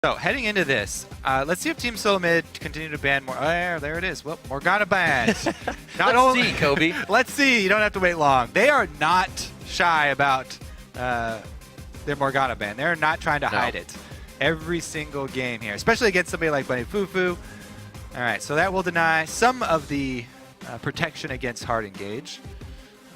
So heading into this, let's see if Team Solo Mid continue to ban more. Oh, there it is. Well, Morgana bans. Let's see, Kobe. Let's see. You don't have to wait long. They are not shy about their Morgana ban. They're not trying to hide it. Every single game here, especially against somebody like Bunny Fufu. All right, so that will deny some of the protection against hard engage.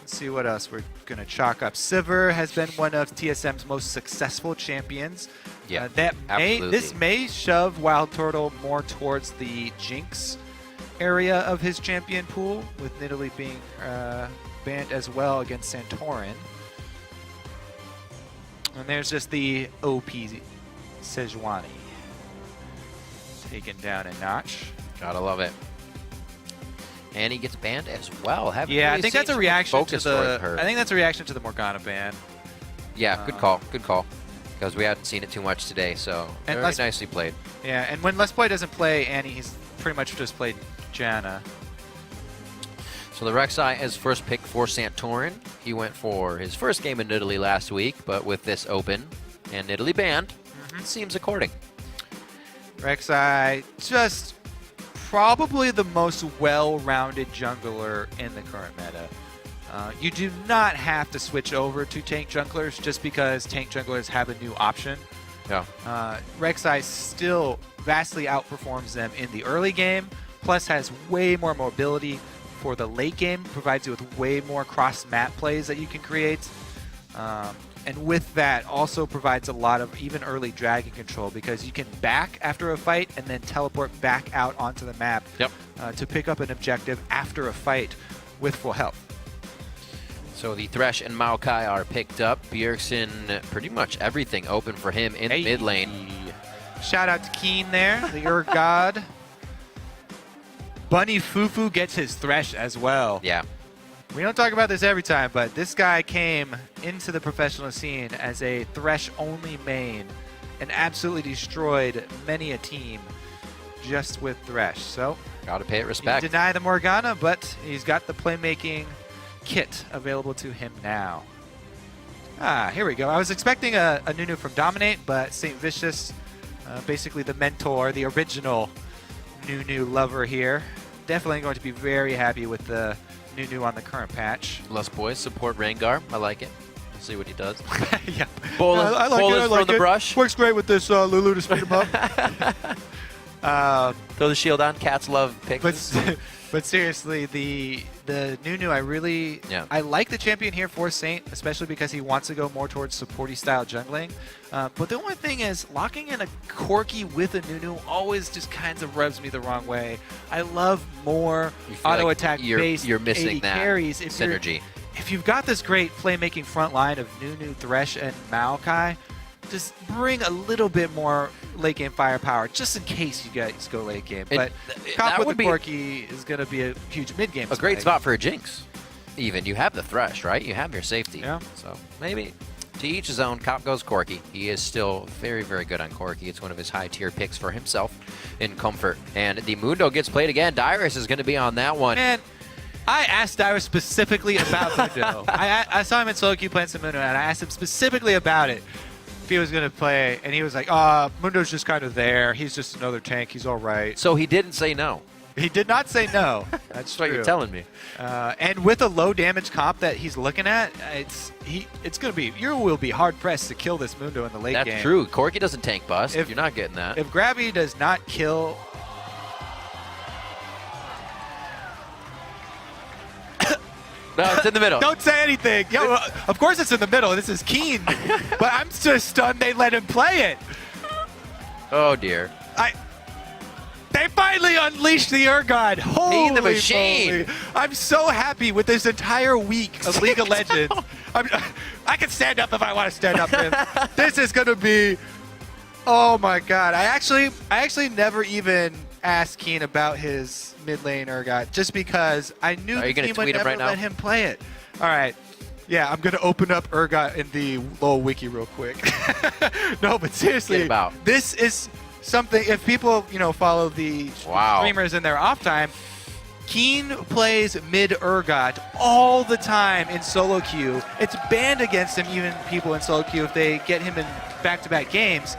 Let's see what else we're going to chalk up. Sivir has been one of TSM's most successful champions. Yeah, this may shove Wild Turtle more towards the Jinx area of his champion pool, with Nidalee being banned as well against Santorin. And there's just the OP Sejuani taken down a notch. Gotta love it. And he gets banned as well. Yeah, I think that's a reaction to the. I think that's a reaction to the Morgana ban. Yeah, good call. Good call. Because we haven't seen it too much today, so very nicely played. Yeah, and when Let's Play doesn't play Annie, he's pretty much just played Janna. So the Rek'Sai is first pick for Santorin. He went for his first game in Nidalee last week, but with this open and Nidalee banned, it seems according. Rek'Sai, just probably the most well-rounded jungler in the current meta. You do not have to switch over to tank junglers just because tank junglers have a new option. Yeah. Rek'Sai still vastly outperforms them in the early game, plus has way more mobility for the late game, provides you with way more cross-map plays that you can create. And with that, also provides a lot of even early dragon control, because you can back after a fight and then teleport back out onto the map to pick up an objective after a fight with full health. So the Thresh and Maokai are picked up. Bjergsen, pretty much everything open for him in the mid lane. Shout out to Keen there, the Urgod. Bunny Fufu gets his Thresh as well. Yeah. We don't talk about this every time, but this guy came into the professional scene as a Thresh-only main and absolutely destroyed many a team just with Thresh. So, gotta pay it respect. You deny the Morgana, but he's got the playmaking kit available to him now. Here we go. I was expecting a Nunu from Dominate, but St. Vicious, basically the mentor, the original Nunu lover here, definitely going to be very happy with the Nunu on the current patch. Less boys support Rengar. I like it. Let's see what he does. Yeah. Bolus, I like Bolus it. I like from the brush. Works great with this Lulu to speed him up. Throw the shield on. Cats love picks. But seriously, the Nunu, I like the champion here for Saint, especially because he wants to go more towards supporty style jungling. But the only thing is, locking in a Corki with a Nunu always just kind of rubs me the wrong way. I love more auto attack based you're missing 80 that carries. synergy. If you've got this great playmaking front line of Nunu, Thresh, and Maokai, just bring a little bit more late game firepower, just in case you guys go late game. But comp with the Corki is going to be a huge mid game. A great spot for a Jinx. Even you have the Thresh, right? You have your safety. Yeah. So maybe to each his own. Cop goes Corki. He is still very, very good on Corki. It's one of his high tier picks for himself in comfort. And the Mundo gets played again. Dyrus is going to be on that one. Man, I asked Dyrus specifically about Mundo. I saw him in solo queue playing some Mundo, and I asked him specifically about it. If he was going to play, and he was like, Mundo's just kind of there. He's just another tank. He's all right. So he didn't say no. He did not say no. That's what you're telling me. And with a low damage comp that he's looking at, it's going to be, you will be hard pressed to kill this Mundo in the late game. That's true. Corki doesn't tank bust. You're not getting that. If Grabby does not kill. No, it's in the middle. Don't say anything. Yo, of course it's in the middle. This is Keen. But I'm just stunned they let him play it. Oh, dear. They finally unleashed the Urgod. Holy the machine. moly. I'm so happy with this entire week of League of Legends. I can stand up if I want to stand up. This is going to be... Oh, my God. I actually never even asked Keen about his mid lane Urgot, just because I knew the team would never let him play it. All right. Yeah, I'm going to open up Urgot in the LoL wiki real quick. No, but seriously, this is something, if people, follow the streamers in their off time, Keen plays mid Urgot all the time in solo queue. It's banned against him, even people in solo queue, if they get him in back-to-back games.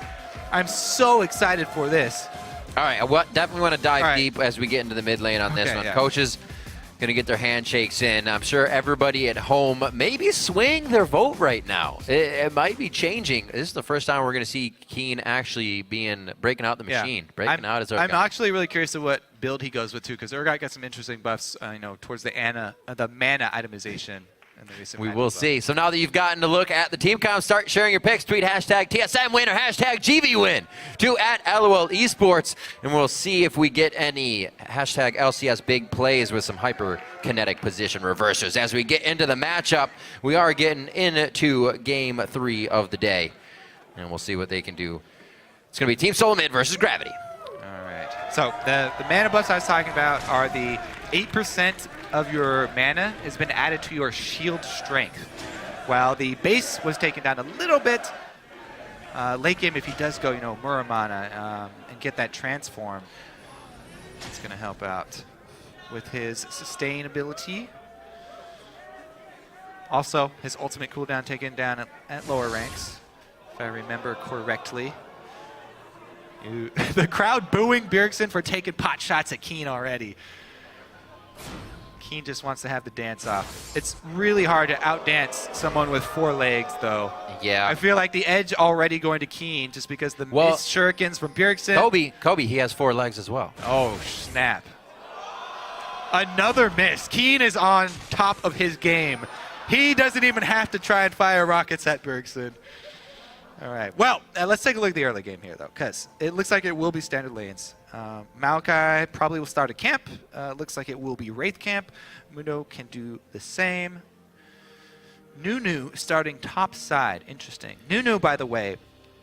I'm so excited for this. All right, I definitely want to dive All right. deep as we get into the mid lane on this Okay, one. yeah. Coaches going to get their handshakes in. I'm sure everybody at home maybe swaying their vote right now. It might be changing. This is the first time we're going to see Keen actually breaking out the machine, breaking out his I'm Urgot. actually really curious to what build he goes with too, because Urgot got some interesting buffs, towards the mana itemization. And the recent We item will buff. see. So now that you've gotten to look at the team count, start sharing your picks. Tweet hashtag TSM win or hashtag GV win to @LOL Esports. And we'll see if we get any hashtag LCS big plays with some hyper kinetic position reversers. As we get into the matchup, we are getting into game 3 of the day. And we'll see what they can do. It's going to be Team Solo Mid versus Gravity. All right. So the mana buffs I was talking about are the 8% of your mana has been added to your shield strength, while the base was taken down a little bit. Late game, if he does go, Muramana and get that transform, it's going to help out with his sustain ability. Also, his ultimate cooldown taken down at lower ranks, if I remember correctly. The crowd booing Bjergsen for taking pot shots at Keen already. Keen just wants to have the dance off. It's really hard to outdance someone with 4 legs, though. Yeah. I feel like the edge already going to Keen just because the missed shurikens from Bjergsen. Kobe, he has 4 legs as well. Oh, snap. Another miss. Keen is on top of his game. He doesn't even have to try and fire rockets at Bjergsen. All right. Well, let's take a look at the early game here, though, because it looks like it will be standard lanes. Maokai probably will start a camp. Looks like it will be Wraith camp. Mundo can do the same. Nunu starting top side. Interesting. Nunu, by the way,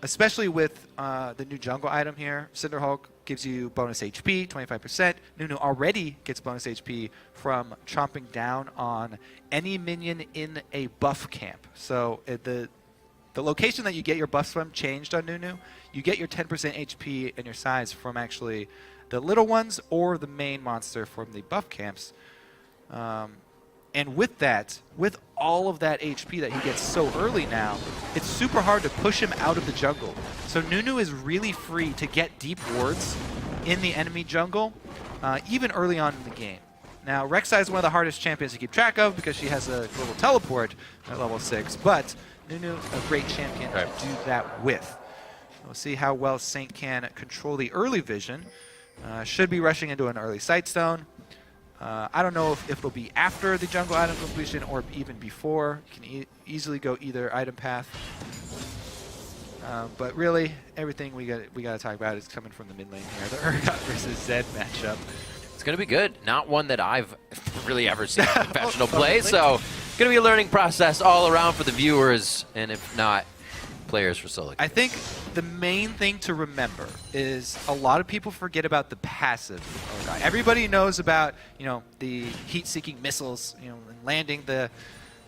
especially with the new jungle item here, Cinderhulk gives you bonus HP, 25%. Nunu already gets bonus HP from chomping down on any minion in a buff camp. So the location that you get your buffs from changed on Nunu. You get your 10% HP and your size from actually the little ones or the main monster from the buff camps. And with that, with all of that HP that he gets so early now, it's super hard to push him out of the jungle. So Nunu is really free to get deep wards in the enemy jungle, even early on in the game. Now, Rek'Sai is one of the hardest champions to keep track of because she has a global teleport at level 6, but Nunu, a great champion to do that with. We'll see how well Saint can control the early vision. Should be rushing into an early Sightstone. I don't know if it'll be after the jungle item completion or even before. You can easily go either item path. But really, everything we got to talk about is coming from the mid lane here. The Urgot versus Zed matchup. It's going to be good. Not one that I've really ever seen professional play, so it's going to be a learning process all around for the viewers, and if not, players for Solo. I think the main thing to remember is a lot of people forget about the passive of Urgot. Everybody knows about, the heat-seeking missiles, and landing the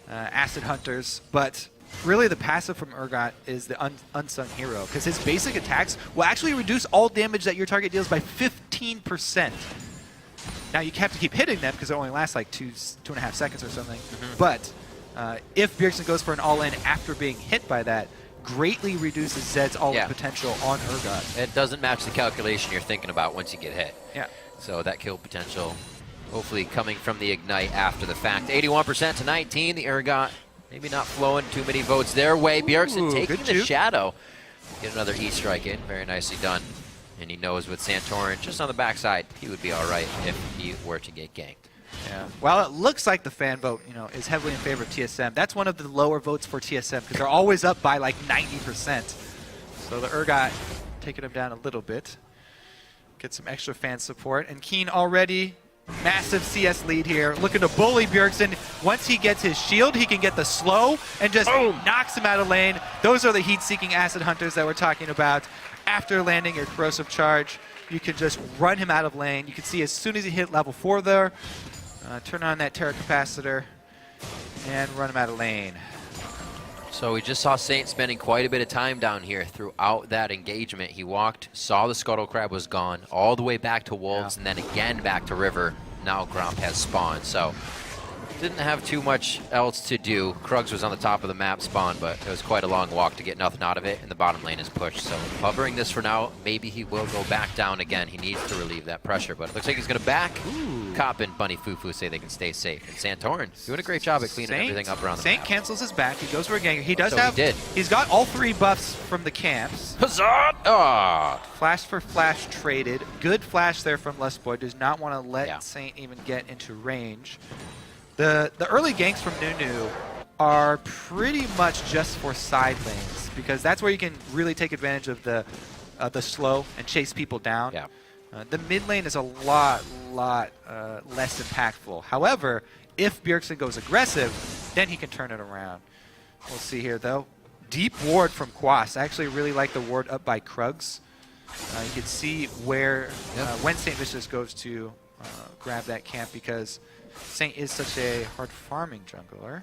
acid hunters, but really the passive from Urgot is the unsung hero, because his basic attacks will actually reduce all damage that your target deals by 15%. Now, you have to keep hitting them because it only lasts like 2.5 seconds or something. But if Bjergsen goes for an all-in after being hit by that, greatly reduces Zed's all-in potential on Urgot. It doesn't match the calculation you're thinking about once you get hit. Yeah. So that kill potential, hopefully coming from the Ignite after the fact. 81% to 19. The Urgot maybe not flowing too many votes their way. Bjergsen taking the shadow. Get another E-strike in. Very nicely done. And he knows with Santorin just on the backside, he would be all right if he were to get ganked. Yeah. Well, it looks like the fan vote, is heavily in favor of TSM. That's one of the lower votes for TSM because they're always up by like 90%. So the Urgot taking him down a little bit. Get some extra fan support. And Keen already massive CS lead here. Looking to bully Bjergsen. Once he gets his shield, he can get the slow and just knocks him out of lane. Those are the heat-seeking acid hunters that we're talking about. After landing your corrosive charge, you can just run him out of lane. You can see as soon as he hit level 4 there, turn on that Terra Capacitor and run him out of lane. So we just saw Saint spending quite a bit of time down here throughout that engagement. He walked, saw the Scuttle Crab was gone, all the way back to Wolves, and then again back to River. Now Gromp has spawned. So didn't have too much else to do. Krugs was on the top of the map spawn, but it was quite a long walk to get nothing out of it, and the bottom lane is pushed. So hovering this for now. Maybe he will go back down again. He needs to relieve that pressure, but it looks like he's going to back. Cop and Bunny Fufu say they can stay safe. And Santorin doing a great job at cleaning everything up around the map. Cancels his back. He goes for a gang. He does So have. he did. He's got all 3 buffs from the camps. Huzzah! Ah! Flash for flash traded. Good flash there from Lustboy. Does not want to let Yeah. Saint even get into range. The early ganks from Nunu are pretty much just for side lanes because that's where you can really take advantage of the slow and chase people down. Yeah. The mid lane is a lot less impactful. However, if Bjergsen goes aggressive, then he can turn it around. We'll see here though. Deep ward from Quas. I actually really like the ward up by Krugs. You can see where when St. Vicious goes to grab that camp because Saint is such a hard farming jungler.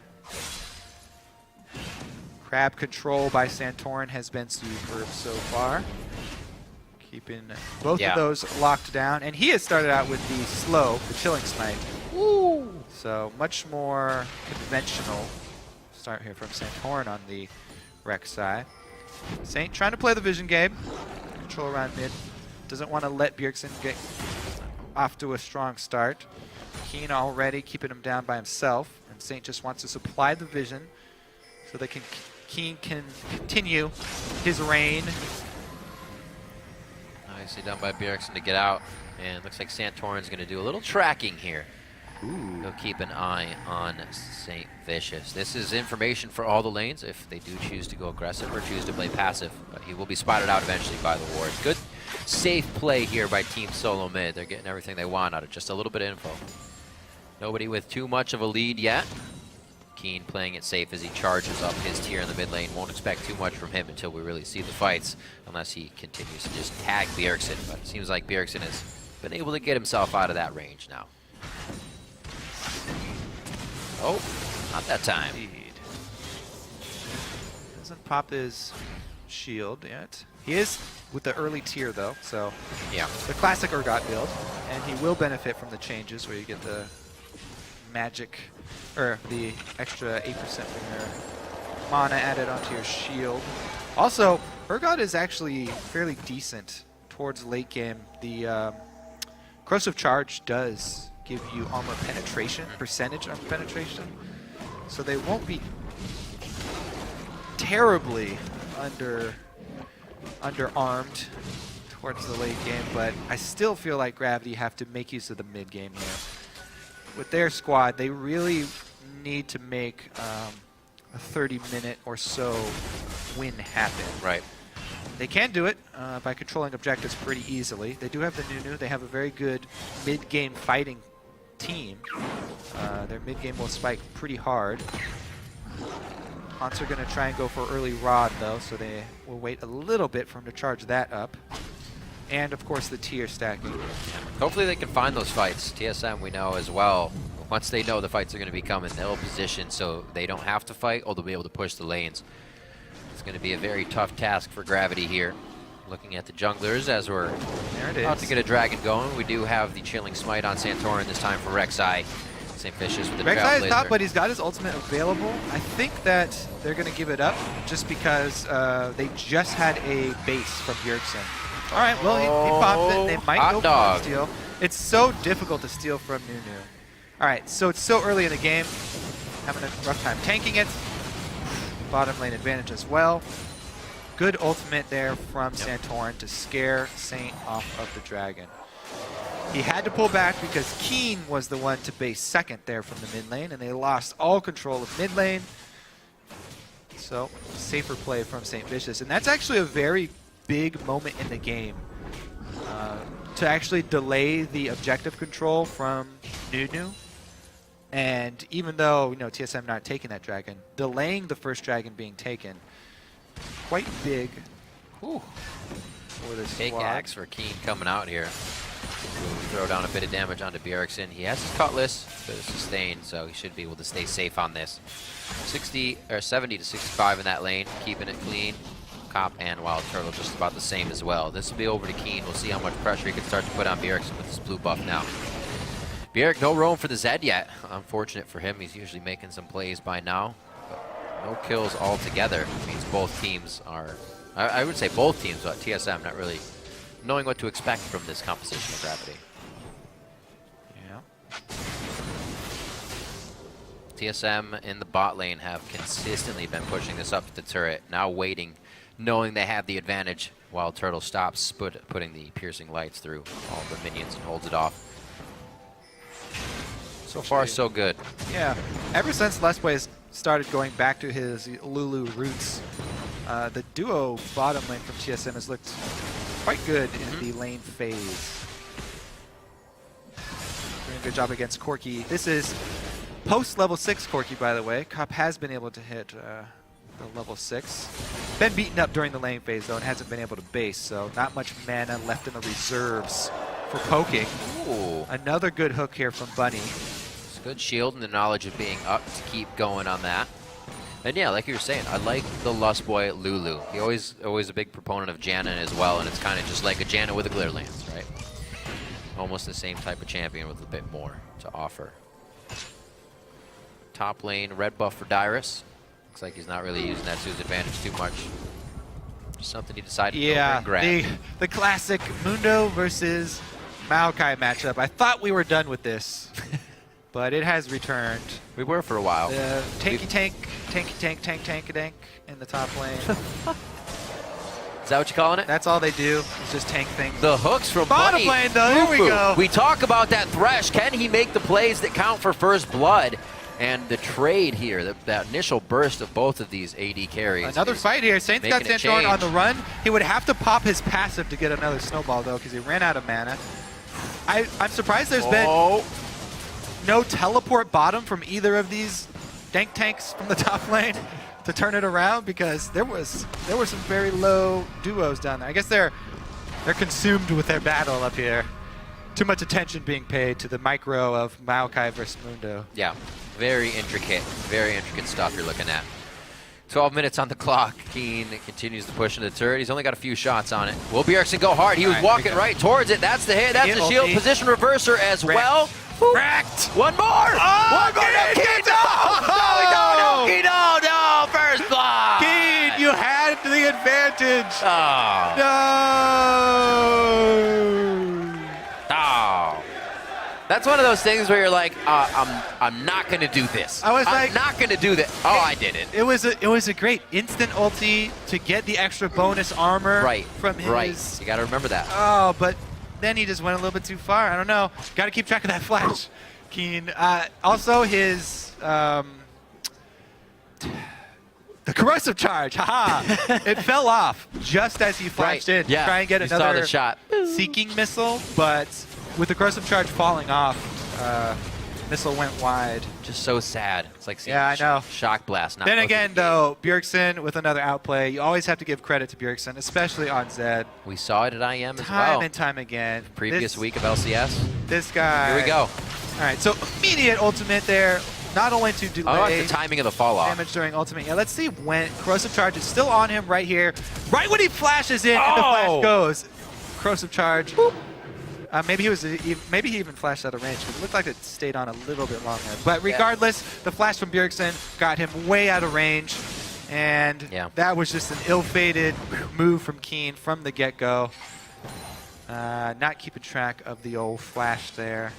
Crab control by Santorin has been superb so far. Keeping both of those locked down. And he has started out with the slow, the chilling smite. Woo! So much more conventional start here from Santorin on the Rex side. Saint trying to play the vision game. Control around mid. Doesn't want to let Bjergsen get off to a strong start. Keen already keeping him down by himself, and Saint just wants to supply the vision so that Keen can continue his reign. Nicely done by Bjergsen to get out, and looks like Santorin's going to do a little tracking here. He'll keep an eye on St. Vicious. This is information for all the lanes if they do choose to go aggressive or choose to play passive, but he will be spotted out eventually by the wards. Good, safe play here by Team Solo Mid. They're getting everything they want out of just a little bit of info. Nobody with too much of a lead yet. Keen playing it safe as he charges up his tier in the mid lane. Won't expect too much from him until we really see the fights, unless he continues to just tag Bjergsen. But it seems like Bjergsen has been able to get himself out of that range now. Oh, not that time. Indeed. Doesn't pop his shield yet. He is with the early tier though, so Yeah. the classic Urgot build, and he will benefit from the changes where you get the magic, or the extra 8% from your mana added onto your shield. Also, Urgot is actually fairly decent towards late game. The Corrosive Charge does give you armor penetration, percentage armor penetration, so they won't be terribly underarmed towards the late game, but I still feel like Gravity have to make use of the mid game here. With their squad, they really need to make a 30-minute or so win happen. Right. They can do it by controlling objectives pretty easily. They do have the Nunu. They have a very good mid-game fighting team. Their mid-game will spike pretty hard. Hunts are going to try and go for early Rod, though, so they will wait a little bit for him to charge that up. And, of course, the tier stacking. Hopefully they can find those fights. TSM, we know as well, once they know the fights are going to be coming, they'll position so they don't have to fight, or they'll be able to push the lanes. It's going to be a very tough task for Gravity here. Looking at the junglers as we're about to get a dragon going. We do have the Chilling Smite on Santorin this time for Rek'Sai. St. Vicious with the Rek'Sai is top, Trailblazer. but he's got his ultimate available. I think that they're going to give it up just because they just had a base from Bjergsen. All right, well, he popped it. They might Hot go dog. for a steal. It's so difficult to steal from Nunu. All right, so it's so early in the game. Having a rough time tanking it. Bottom lane advantage as well. Good ultimate there from Santorin to scare Saint off of the dragon. He had to pull back because Keen was the one to base second there from the mid lane, and they lost all control of mid lane. So, safer play from St. Vicious. And that's actually a very big moment in the game to actually delay the objective control from Nunu. And even though, TSM not taking that dragon, delaying the first dragon being taken, quite big. Ooh. For this Take squad. axe for Keen coming out here. We'll throw down a bit of damage onto Bjergsen. He has his cutlass, but it's sustained, so he should be able to stay safe on this. 70 to 65 in that lane, keeping it clean. Cop and Wild Turtle just about the same as well. This will be over to Keen. We'll see how much pressure he can start to put on Bjergsen with his blue buff now. Bjerg, no roam for the Zed yet. Unfortunate for him. He's usually making some plays by now. But no kills altogether. It means both teams are, I would say both teams, but TSM not really knowing what to expect from this composition of Gravity. Yeah. TSM in the bot lane have consistently been pushing this up to the turret, now waiting, knowing they have the advantage, while Turtle stops putting the piercing lights through all the minions and holds it off. So far, so good. Yeah. Ever since Lesboy started going back to his Lulu roots, the duo bottom lane from TSM has looked quite good in the lane phase. Doing a good job against Corki. This is post level 6 Corki, by the way. Cop has been able to hit the level 6. Been beaten up during the lane phase, though, and hasn't been able to base, so not much mana left in the reserves for poking. Ooh. Another good hook here from Bunny. It's a good shield and the knowledge of being up to keep going on that. And yeah, like you were saying, I like the Lust Boy Lulu. He always a big proponent of Janna as well, and it's kind of just like a Janna with a Glitter Lance, right? Almost the same type of champion with a bit more to offer. Top lane, red buff for Dyrus. Looks like he's not really using that to his advantage too much. Just something he decided to go and grab. The classic Mundo versus Maokai matchup. I thought we were done with this, but it has returned. We were for a while. The tanky tank in the top lane. Is that what you're calling it? That's all they do, is just tank things. The hooks from bottom Bunny. lane, though. Here we go. We talk about that Thresh. Can he make the plays that count for first blood? And the trade here, that initial burst of both of these AD carries. Another fight here. Saints got Santorin on the run. He would have to pop his passive to get another snowball, though, because he ran out of mana. I'm surprised there's been no teleport bottom from either of these tanks from the top lane to turn it around, because there were some very low duos down there. I guess they're consumed with their battle up here. Too much attention being paid to the micro of Maokai versus Mundo. Yeah, very intricate stuff you're looking at. 12 minutes on the clock. Keen continues to push into the turret. He's only got a few shots on it. Will Bjergsen go hard? He was walking right towards it. That's the hit. That's the shield. Position reverser as well. Cracked. One more. One more. No, Keen, no. Keen, no. First blood. Keen, you had the advantage. Oh. No. Oh. That's one of those things where you're like, I'm not gonna do this. I'm not gonna do that. Oh, I did it. It was a great instant ulti to get the extra bonus armor from his. Right. You gotta remember that. Oh, but then he just went a little bit too far. I don't know. Got to keep track of that flash, Keen. Also, his the corrosive charge. Haha! It fell off just as he flashed in to try and get another shot. Seeking missile, but with the corrosive charge falling off, missile went wide. Just so sad. It's like seeing I know. Shock blast. Not then again, though, Bjergsen with another outplay. You always have to give credit to Bjergsen, especially on Zed. We saw it at IM as well. Time and time again. Previous week of LCS. This guy. Here we go. All right, so immediate ultimate there. Not only to delay the timing of the fall off. Damage during ultimate. Yeah, let's see when corrosive charge is still on him right here. Right when he flashes in and the flash goes. Corrosive charge. Boop. Maybe he even flashed out of range, because it looked like it stayed on a little bit longer. But regardless, the flash from Bjergsen got him way out of range, and that was just an ill-fated move from Keen from the get-go. Not keeping track of the old flash there.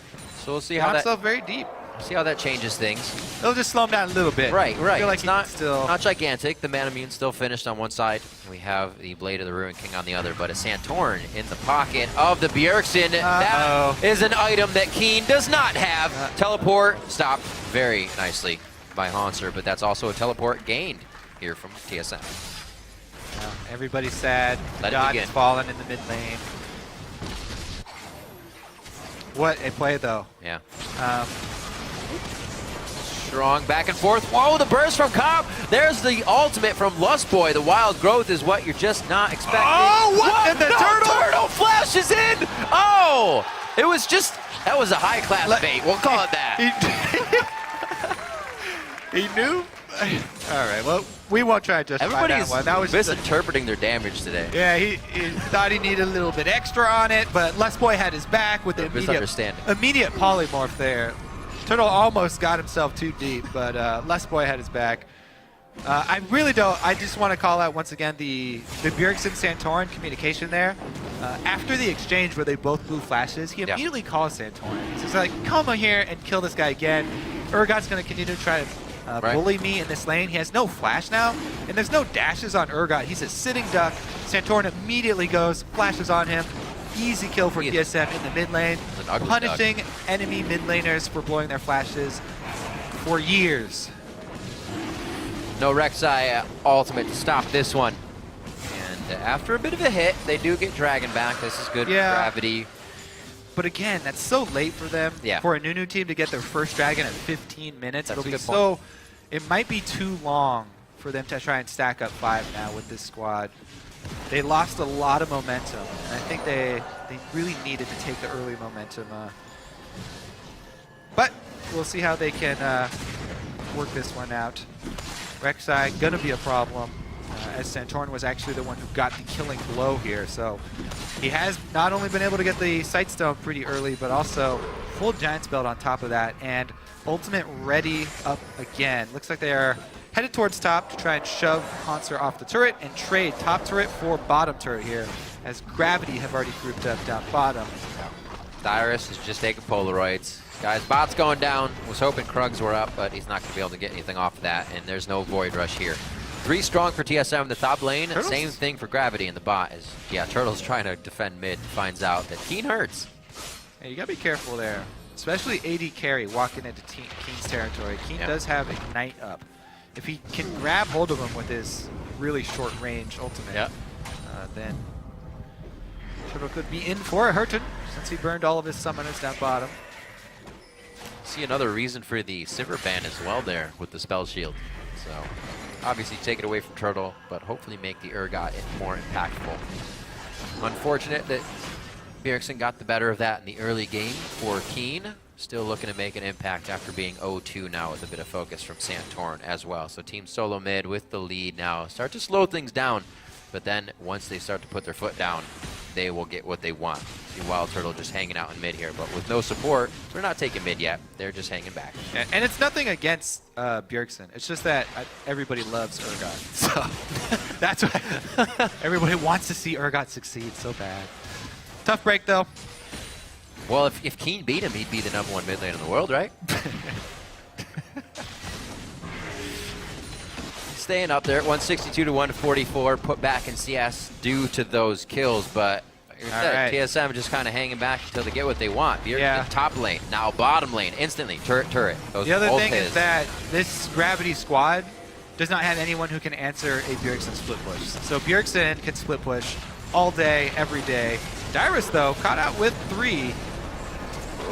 So we'll see how that. Very deep. See how that changes things. It'll just slow him down a little bit. Right. I feel like it's not gigantic. The Manamune still finished on one side. We have the Blade of the Ruin King on the other, but a Santorin in the pocket of the Bjergsen. That is an item that Keen does not have. Teleport stopped very nicely by Hanser, but that's also a teleport gained here from TSM. Everybody's sad. God is fallen in the mid lane. What a play, though. Yeah. Strong back and forth. Whoa, the burst from Cobb. There's the ultimate from Lustboy. The wild growth is what you're just not expecting. Oh, what? And the turtle flashes in. Oh, it was just, that was a high-class bait. We'll call it that. He knew? All right, well, we won't try to justify Everybody's that one. That was misinterpreting their damage today. yeah, he thought he needed a little bit extra on it, but Les Boy had his back with the immediate polymorph there. Turtle almost got himself too deep, but Les Boy had his back. I really don't. I just want to call out once again the Bjergsen Santorin communication there. After the exchange where they both blew flashes, he immediately calls Santorin. He's just like, "Come on here and kill this guy again." Urgot's going to continue to try to bully me in this lane. He has no flash now, and there's no dashes on Urgot. He's a sitting duck. Santorin immediately goes, flashes on him. Easy kill for TSM in the mid lane, punishing enemy mid laners for blowing their flashes for years. No Rek'Sai ultimate to stop this one. And after a bit of a hit, they do get Dragon back. This is good for Gravity. But again, that's so late for them. For a Nunu team to get their first Dragon at 15 minutes. It'll be so. It might be too long for them to try and stack up 5 now with this squad. They lost a lot of momentum, and I think they really needed to take the early momentum. But we'll see how they can work this one out. Rek'Sai gonna be a problem, as Santorin was actually the one who got the killing blow here. So he has not only been able to get the Sightstone pretty early, but also full Giant's Belt on top of that, and ultimate ready up again. Looks like they are headed towards top to try and shove Hanser off the turret and trade top turret for bottom turret here, as Gravity have already grouped up down bottom. Dyrus is just taking Polaroids. Guys, bot's going down. Was hoping Krugs were up, but he's not going to be able to get anything off of that, and there's no Void Rush here. 3 strong for TSM in the top lane. Turtles? Same thing for Gravity in the bot. Turtle's trying to defend mid, finds out that Keen hurts. Yeah, you got to be careful there, especially AD carry walking into Keen's territory. Keen does have Ignite up. If he can grab hold of him with his really short range ultimate, then Turtle could be in for a hurtin' since he burned all of his summoners down bottom. See another reason for the Sivir ban as well there with the spell shield. So obviously take it away from Turtle, but hopefully make the Urgot more impactful. Unfortunate that Bjergsen got the better of that in the early game for Keen. Still looking to make an impact after being 0-2 now with a bit of focus from Santorin as well. So Team Solo mid with the lead now start to slow things down, but then once they start to put their foot down, they will get what they want. See Wild Turtle just hanging out in mid here, but with no support, they're not taking mid yet. They're just hanging back. And it's nothing against Bjergsen. It's just that everybody loves Urgot. So that's why everybody wants to see Urgot succeed so bad. Tough break, though. Well, if Keen beat him, he'd be the #1 mid lane in the world, right? Staying up there at 162 to 144, put back in CS due to those kills, but TSM just kind of hanging back until they get what they want. Bjergsen top lane, now bottom lane, instantly, turret. The other thing is that this Gravity squad does not have anyone who can answer a Bjergsen split push. So Bjergsen can split push all day, every day. Dyrus, though, caught out with 3.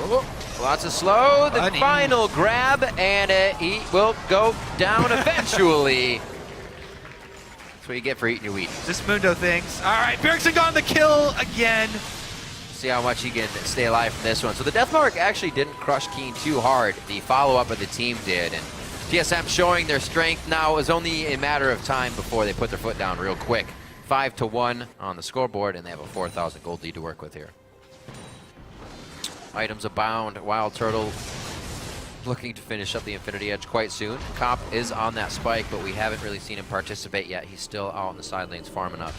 Oh, lots of slow. The final grab, and he will go down eventually. That's what you get for eating your wheat. Just Mundo things. All right, Bjergsen got the kill again. See how much he can stay alive from this one. So the Deathmark actually didn't crush Keen too hard. The follow-up of the team did, and TSM showing their strength now. It was only a matter of time before they put their foot down real quick. 5-1 on the scoreboard, and they have a 4,000 gold lead to work with here. Items abound. Wild Turtle looking to finish up the Infinity Edge quite soon. Cop is on that spike, but we haven't really seen him participate yet. He's still out in the side lanes farming up.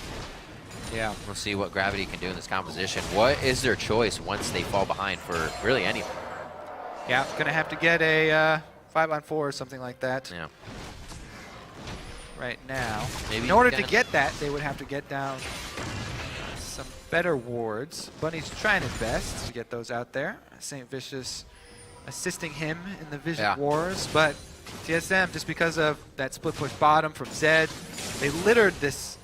Yeah, we'll see what Gravity can do in this composition. What is their choice once they fall behind for really anything? Yeah, gonna have to get a 5-on-4 or something like that. Yeah. Right now. Maybe in order to get that, they would have to get down some better wards. Bunny's trying his best to get those out there. St. Vicious assisting him in the Vision Wars, but TSM, just because of that split push bottom from Zed, they littered this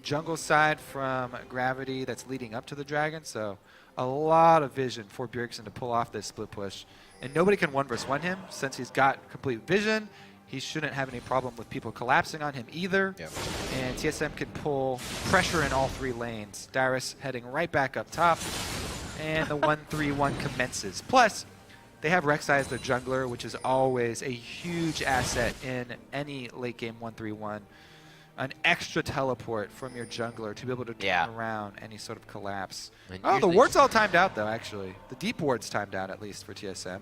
jungle side from Gravity that's leading up to the Dragon, so a lot of vision for Bjergsen to pull off this split push. And nobody can 1v1 him since he's got complete vision. He shouldn't have any problem with people collapsing on him either. Yep. And TSM can pull pressure in all 3 lanes. Dyrus heading right back up top. And the 1-3-1 commences. Plus, They have Rek'Sai as their jungler, which is always a huge asset in any late game 1-3-1. An extra teleport from your jungler to be able to turn around any sort of collapse. And Oh, the ward's all timed out, though, actually. The deep ward's timed out, at least, for TSM.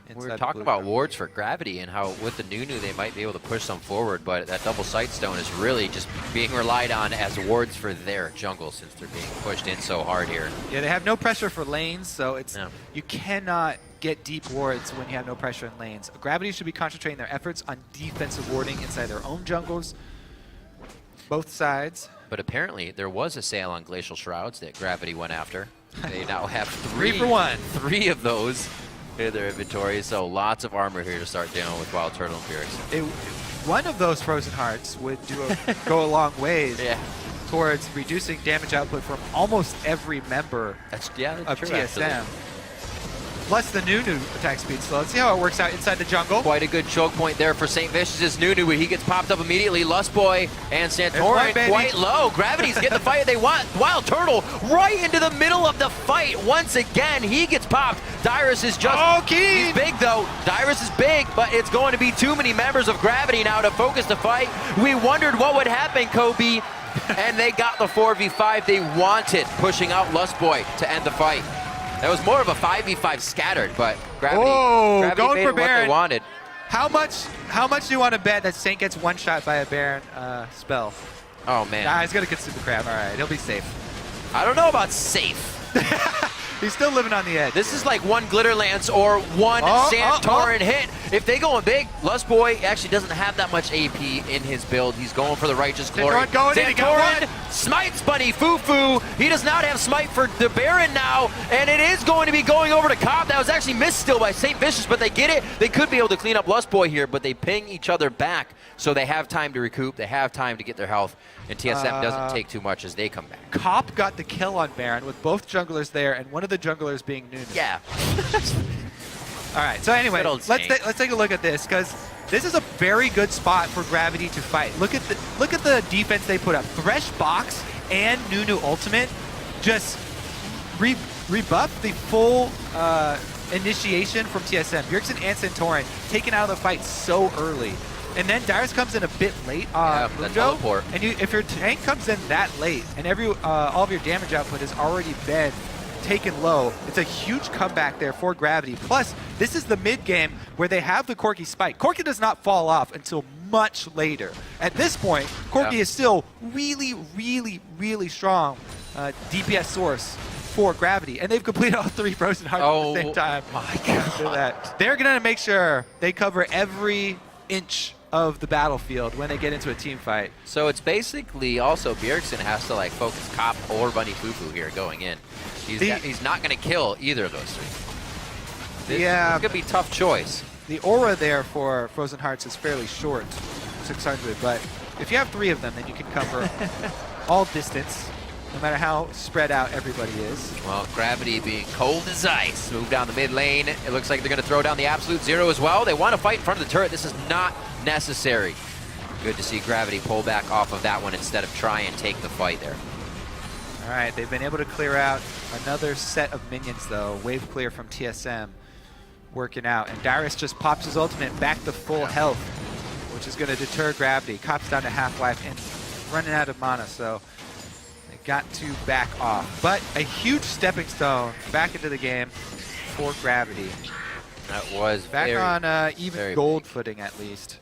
We were talking about wards for Gravity and how with the Nunu they might be able to push some forward, but that double sight stone is really just being relied on as wards for their jungle since they're being pushed in so hard here. Yeah, they have no pressure for lanes, so it's you cannot get deep wards when you have no pressure in lanes. Gravity should be concentrating their efforts on defensive warding inside their own jungles, both sides. But apparently there was a sale on Glacial Shrouds that Gravity went after. They now have 3 for 1. 3 of those in their inventory, so lots of armor here to start dealing with Wild Turtle and Bjergsen. One of those Frozen Hearts would go a long ways towards reducing damage output from almost every member of true, TSM. actually. Plus the Nunu attack speed. So let's see how it works out inside the jungle. Quite a good choke point there for St. Vicious' Nunu, where he gets popped up immediately. Lustboy and Santorin quite low. Gravity's getting the fight they want. Wild Turtle right into the middle of the fight once again. He gets popped. Dyrus is just... he's big, though. Dyrus is big, but it's going to be too many members of Gravity now to focus the fight. We wondered what would happen, Kobe, and they got the 4v5 they wanted, pushing out Lustboy to end the fight. That was more of a 5v5 scattered, but Gravity, going made for it Baron. what they wanted. How much do you want to bet that Saint gets one shot by a Baron spell? Oh, man. Nah, he's going to consume the crab. All right, he'll be safe. I don't know about safe. He's still living on the edge. This is like one Glitter Lance or one Santorin hit. If they going big, Lustboy actually doesn't have that much AP in his build. He's going for the Righteous Glory. Santorin smites Bunny Fufu. He does not have smite for the Baron now, and it is going to be going over to Cobb. That was actually missed still by St. Vicious, but they get it. They could be able to clean up Lustboy here, but they ping each other back, so they have time to recoup. They have time to get their health, and TSM doesn't take too much as they come back. Cop got the kill on Baron with both junglers there, and one of the junglers being Nunu. Yeah. All right, so anyway, let's take a look at this, because this is a very good spot for Gravity to fight. Look at the defense they put up. Thresh box and Nunu ultimate just rebuff the full initiation from TSM. Bjergsen and Santorin taken out of the fight so early. And then Dyrus comes in a bit late on Mundo, and if your tank comes in that late and all of your damage output has already been taken low, it's a huge comeback there for Gravity. Plus, this is the mid game where they have the Corki spike. Corki does not fall off until much later. At this point, Corki is still really, really, really strong DPS source for Gravity, and they've completed all 3 Frozen Hearts at the same time. My God. They're gonna make sure they cover every inch of the battlefield when they get into a team fight. So it's basically also Bjergsen has to like focus Cop or Bunny Fufu here going in. He's not going to kill either of those 3. This is going to be a tough choice. The aura there for Frozen Hearts is fairly short, 600, but if you have 3 of them, then you can cover all distance, no matter how spread out everybody is. Well, Gravity being cold as ice. Move down the mid lane. It looks like they're going to throw down the Absolute Zero as well. They want to fight in front of the turret. This is not necessary. Good to see Gravity pull back off of that one instead of try and take the fight there. All right, they've been able to clear out another set of minions, though. Wave clear from TSM working out. And Dyrus just pops his ultimate back to full health, which is going to deter Gravity. Cop's down to half life and running out of mana, so they got to back off. But a huge stepping stone back into the game for Gravity. That was back on even gold footing, at least.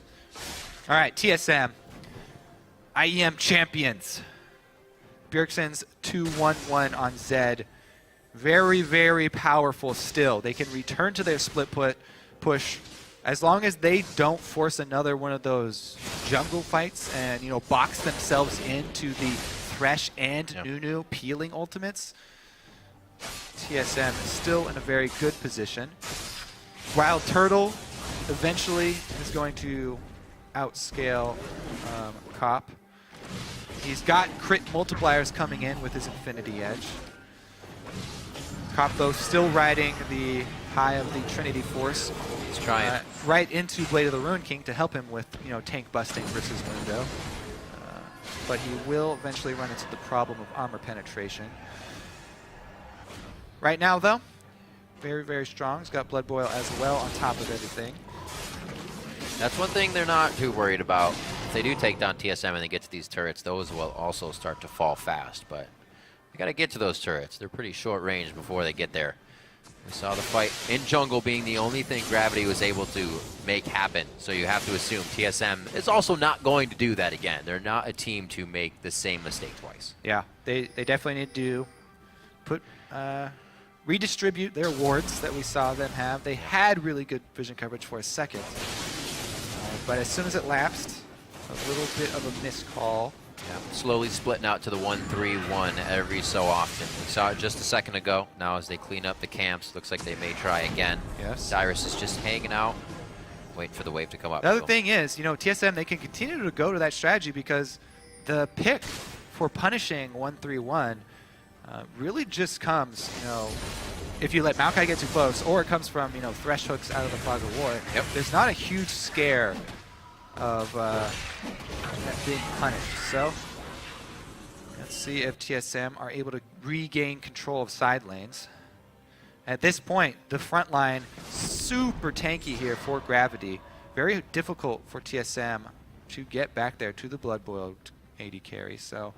All right, TSM, IEM champions. Bjergsen's 2-1-1 on Zed. Very, very powerful still. They can return to their split push as long as they don't force another one of those jungle fights and, you know, box themselves into the Thresh and Nunu peeling ultimates. TSM is still in a very good position. Wild Turtle eventually is going to outscale Cop. He's got crit multipliers coming in with his Infinity Edge. Cop, though, still riding the high of the Trinity Force. He's trying. Right into Blade of the Ruin King to help him with, you know, tank busting versus Mundo. But he will eventually run into the problem of armor penetration. Right now, though, very, very strong. He's got Blood Boil as well on top of everything. That's one thing they're not too worried about. If they do take down TSM and they get to these turrets, those will also start to fall fast. But you got to get to those turrets. They're pretty short range before they get there. We saw the fight in jungle being the only thing Gravity was able to make happen. So you have to assume TSM is also not going to do that again. They're not a team to make the same mistake twice. Yeah, they definitely need to put redistribute their wards that we saw them have. They had really good vision coverage for a second. But as soon as it lapsed, a little bit of a missed call. Yeah, slowly splitting out to the 1-3-1 every so often. We saw it just a second ago. Now as they clean up the camps, looks like they may try again. Yes. Dyrus is just hanging out, waiting for the wave to come up. The other thing is, you know, TSM, they can continue to go to that strategy because the pick for punishing 1-3-1 really just comes, you know, if you let Maokai get too close, or it comes from, you know, thresh hooks out of the Fog of War. Yep. There's not a huge scare of that being punished. So let's see if TSM are able to regain control of side lanes. At this point, the front line super tanky here for Gravity. Very difficult for TSM to get back there to the Blood Boil AD carry. So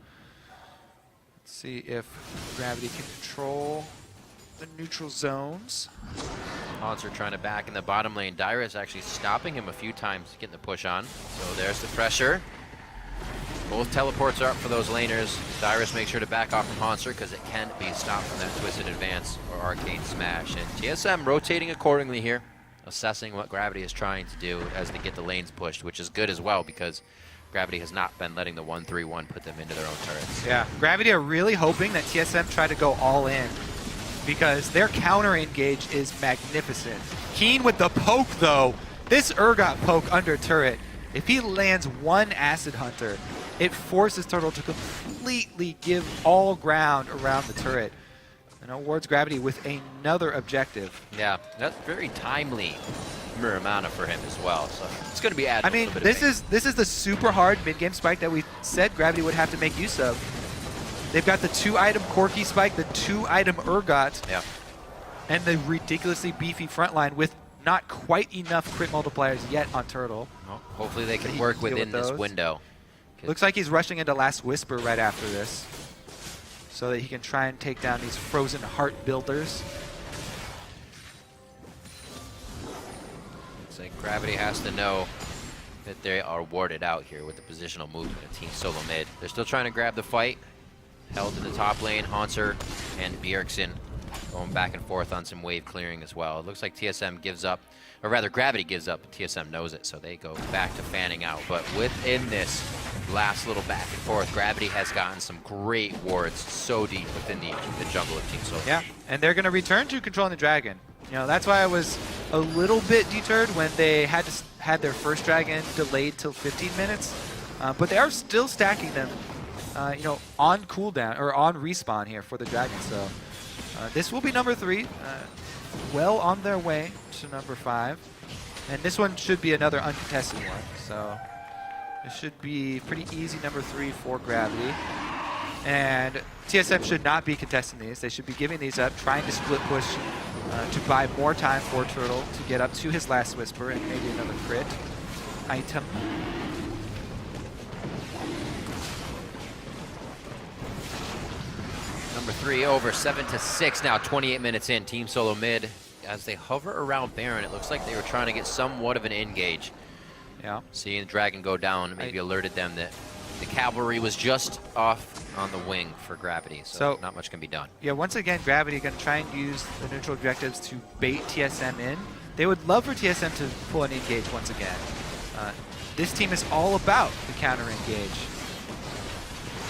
let's see if Gravity can control the neutral zones. Hanser trying to back in the bottom lane. Dyrus actually stopping him a few times, getting the push on. So there's the pressure. Both teleports are up for those laners. Dyrus makes sure to back off from Hanser because it can be stopped from that twisted advance or arcane smash. And TSM rotating accordingly here, assessing what Gravity is trying to do as they get the lanes pushed, which is good as well because Gravity has not been letting the 1-3-1 put them into their own turrets. Yeah, Gravity are really hoping that TSM try to go all in because their counter engage is magnificent. Keen with the poke though. This Urgot poke under turret, if he lands one Acid Hunter, it forces Turtle to completely give all ground around the turret and awards Gravity with another objective. Yeah, that's very timely Muramana for him as well. So it's going to be added. I mean, this is the super hard mid-game spike that we said Gravity would have to make use of. They've got the 2-item Corki spike, the 2-item Urgot, yeah, and the ridiculously beefy front line with not quite enough crit multipliers yet on Turtle. well, hopefully they can work within this window. Looks like he's rushing into Last Whisper right after this so that he can try and take down these Frozen Heart builders. It's like Gravity has to know that they are warded out here with the positional movement of Team Solo Mid. They're still trying to grab the fight. Held in the top lane, Hanser and Bjergsen going back and forth on some wave clearing as well. It looks like TSM gives up, or rather Gravity gives up, but TSM knows it, so they go back to fanning out. But within this last little back and forth, Gravity has gotten some great wards so deep within the jungle of Team Solo. Yeah, and they're going to return to controlling the dragon. You know, that's why I was a little bit deterred when they had their first dragon delayed till 15 minutes, but they are still stacking them. You know, on cooldown or on respawn here for the dragon. So this will be number 3, well on their way to number 5, and this one should be another uncontested one. So this should be pretty easy number 3 for Gravity, and TSM should not be contesting these. They should be giving these up, trying to split push to buy more time for Turtle to get up to his Last Whisper and maybe another crit item. Number 3 over 7-6 now, 28 minutes in. Team Solo Mid, as they hover around Baron, it looks like they were trying to get somewhat of an engage. Yeah. Seeing the dragon go down maybe alerted them that the cavalry was just off on the wing for Gravity, so not much can be done. Yeah, once again, Gravity going to try and use the neutral objectives to bait TSM in. They would love for TSM to pull an engage once again. This team is all about the counter engage.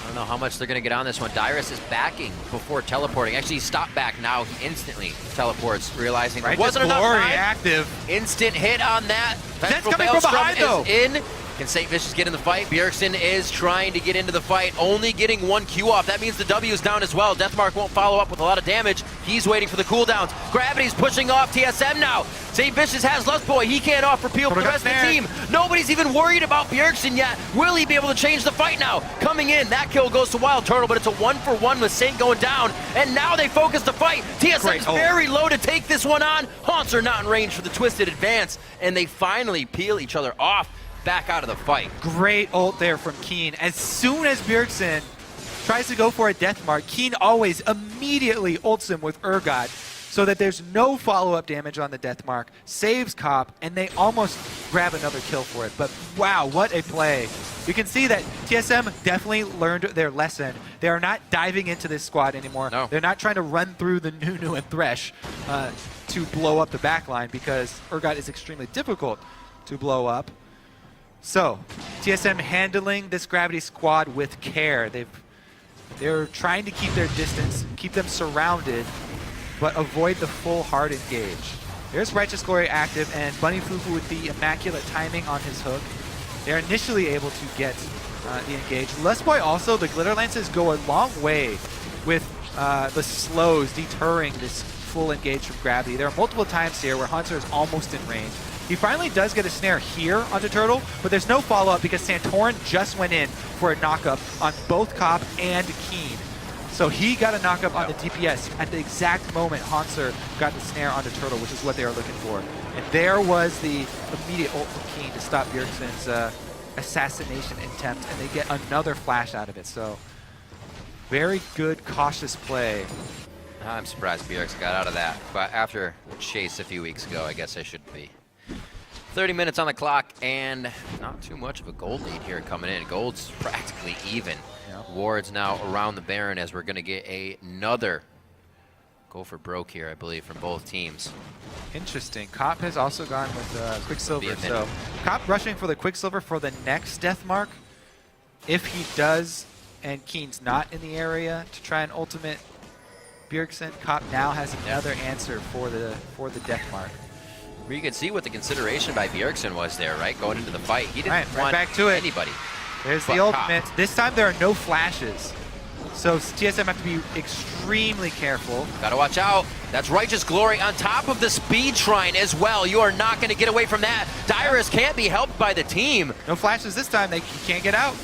I don't know how much they're going to get on this one. Dyrus is backing before teleporting. Actually, he stopped back now. He instantly teleports, realizing there wasn't enough time. Active. Instant hit on that. That's coming from behind, though. In. Can St. Vicious get in the fight? Bjergsen is trying to get into the fight, only getting 1 Q off. That means the W is down as well. Deathmark won't follow up with a lot of damage. He's waiting for the cooldowns. Gravity's pushing off TSM now. St. Vicious has Lustboy. He can't offer peel for the rest of the team. Nobody's even worried about Bjergsen yet. Will he be able to change the fight now? Coming in, that kill goes to Wild Turtle, but it's a 1-for-1 with Saint going down. And now they focus the fight. TSM's very low to take this one on. Haunts are not in range for the twisted advance, and they finally peel each other off. Back out of the fight. Great ult there from Keen. As soon as Bjergsen tries to go for a death mark, Keen always immediately ults him with Urgot so that there's no follow-up damage on the death mark, saves Cop, and they almost grab another kill for it. But wow, what a play. You can see that TSM definitely learned their lesson. They are not diving into this squad anymore. No. They're not trying to run through the Nunu and Thresh to blow up the backline because Urgot is extremely difficult to blow up. So, TSM handling this Gravity squad with care. They're trying to keep their distance, keep them surrounded, but avoid the full hard engage. There's Righteous Glory active, and Bunny Fufu with the immaculate timing on his hook. They're initially able to get the engage. Lustboy also, the Glitter Lances go a long way with the slows deterring this full engage from Gravity. There are multiple times here where Hunter is almost in range. He finally does get a snare here onto Turtle, but there's no follow-up because Santorin just went in for a knock-up on both Cop and Keen. So he got a knock-up on the DPS at the exact moment Hanser got the snare onto Turtle, which is what they were looking for. And there was the immediate ult from Keen to stop Bjergsen's assassination attempt, and they get another flash out of it. So very good, cautious play. I'm surprised Bjergsen got out of that, but after the chase a few weeks ago, I guess I should be. 30 minutes on the clock, and not too much of a gold lead here coming in. Gold's practically even. Yep. Ward's now around the Baron as we're going to get another go for broke here, I believe, from both teams. Interesting. Cop has also gone with Quicksilver. So Cop rushing for the Quicksilver for the next death mark. If he does, and Keen's not in the area to try and ultimate Bjergsen, Cop now has another answer for the death mark. You can see what the consideration by Bjergsen was there, right? Going into the fight. He didn't right want back to it. anybody. There's the ultimate. This time there are no flashes. So TSM have to be extremely careful. Gotta watch out. That's Righteous Glory on top of the Speed Shrine as well. You are not going to get away from that. Dyrus can't be helped by the team. No flashes this time. They can't get out.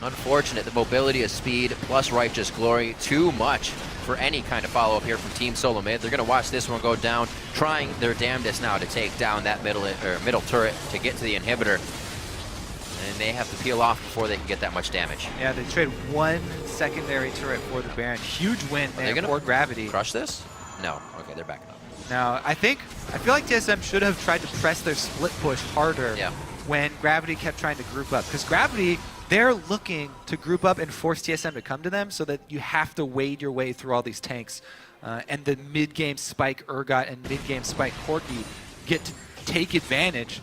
Unfortunate. The mobility of Speed plus Righteous Glory. Too much for any kind of follow-up here from Team Solo Mid. They're going to watch this one go down, trying their damnedest now to take down that middle turret to get to the inhibitor. And they have to peel off before they can get that much damage. Yeah, they trade one secondary turret for the Baron. Huge win there for Gravity. Crush this? No. Okay, they're backing up. Now, I feel like TSM should have tried to press their split push harder when Gravity kept trying to group up. Because Gravity, they're looking to group up and force TSM to come to them so that you have to wade your way through all these tanks. And the mid-game spike Urgot and mid-game spike Corki get to take advantage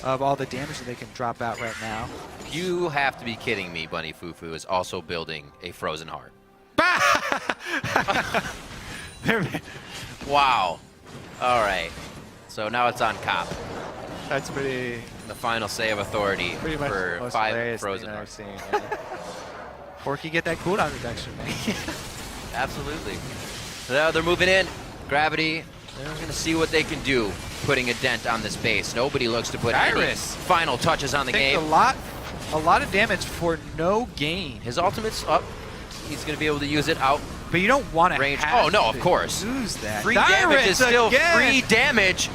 of all the damage that they can drop out right now. You have to be kidding me. Bunny Fufu is also building a Frozen Heart. Wow. All right. So now it's on Cop. That's pretty... The final say of authority for 5 Frozen Hearts. Corki get that cooldown reduction, man. Absolutely. So they're moving in. Gravity, they're going to see what they can do, putting a dent on this base. Nobody looks to put any final touches on the game. A lot of damage for no gain. His ultimate's up. He's going to be able to use it out. But you don't want to range. Oh, no, of course. Lose that. Free damage is still free damage.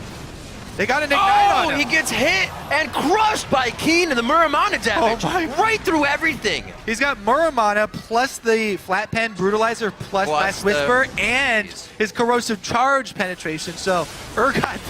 They got an ignite on him. He gets hit and crushed by Keen and the Muramana damage. Right through everything. He's got Muramana plus the Flat Pen Brutalizer plus Last Whisper and his Corrosive Charge penetration. So Urgot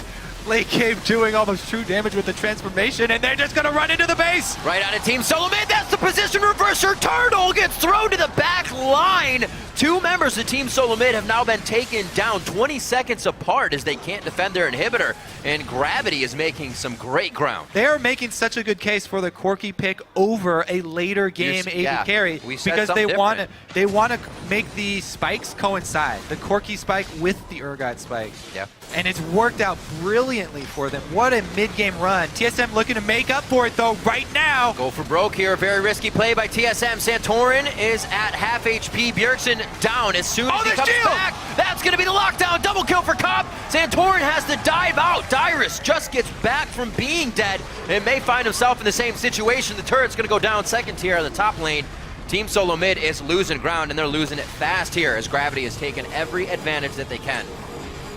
late game doing almost true damage with the transformation, and they're just going to run into the base. Right on a Team Solo Mid. That's the position reverser. Turtle gets thrown to the back line. 2 members of Team Solo Mid have now been taken down 20 seconds apart as they can't defend their inhibitor, and Gravity is making some great ground. They are making such a good case for the Corki pick over a later game AD carry because they want to make the spikes coincide. The Corki spike with the Urgot spike. Yeah. And it's worked out brilliantly brilliantly for them. What a mid-game run. TSM looking to make up for it, though, right now. Go for broke here. Very risky play by TSM. Santorin is at half HP. Bjergsen down as soon as he comes back. That's going to be the lockdown. Double kill for Cop. Santorin has to dive out. Dyrus just gets back from being dead and may find himself in the same situation. The turret's going to go down second tier on the top lane. Team Solo Mid is losing ground, and they're losing it fast here as Gravity has taken every advantage that they can.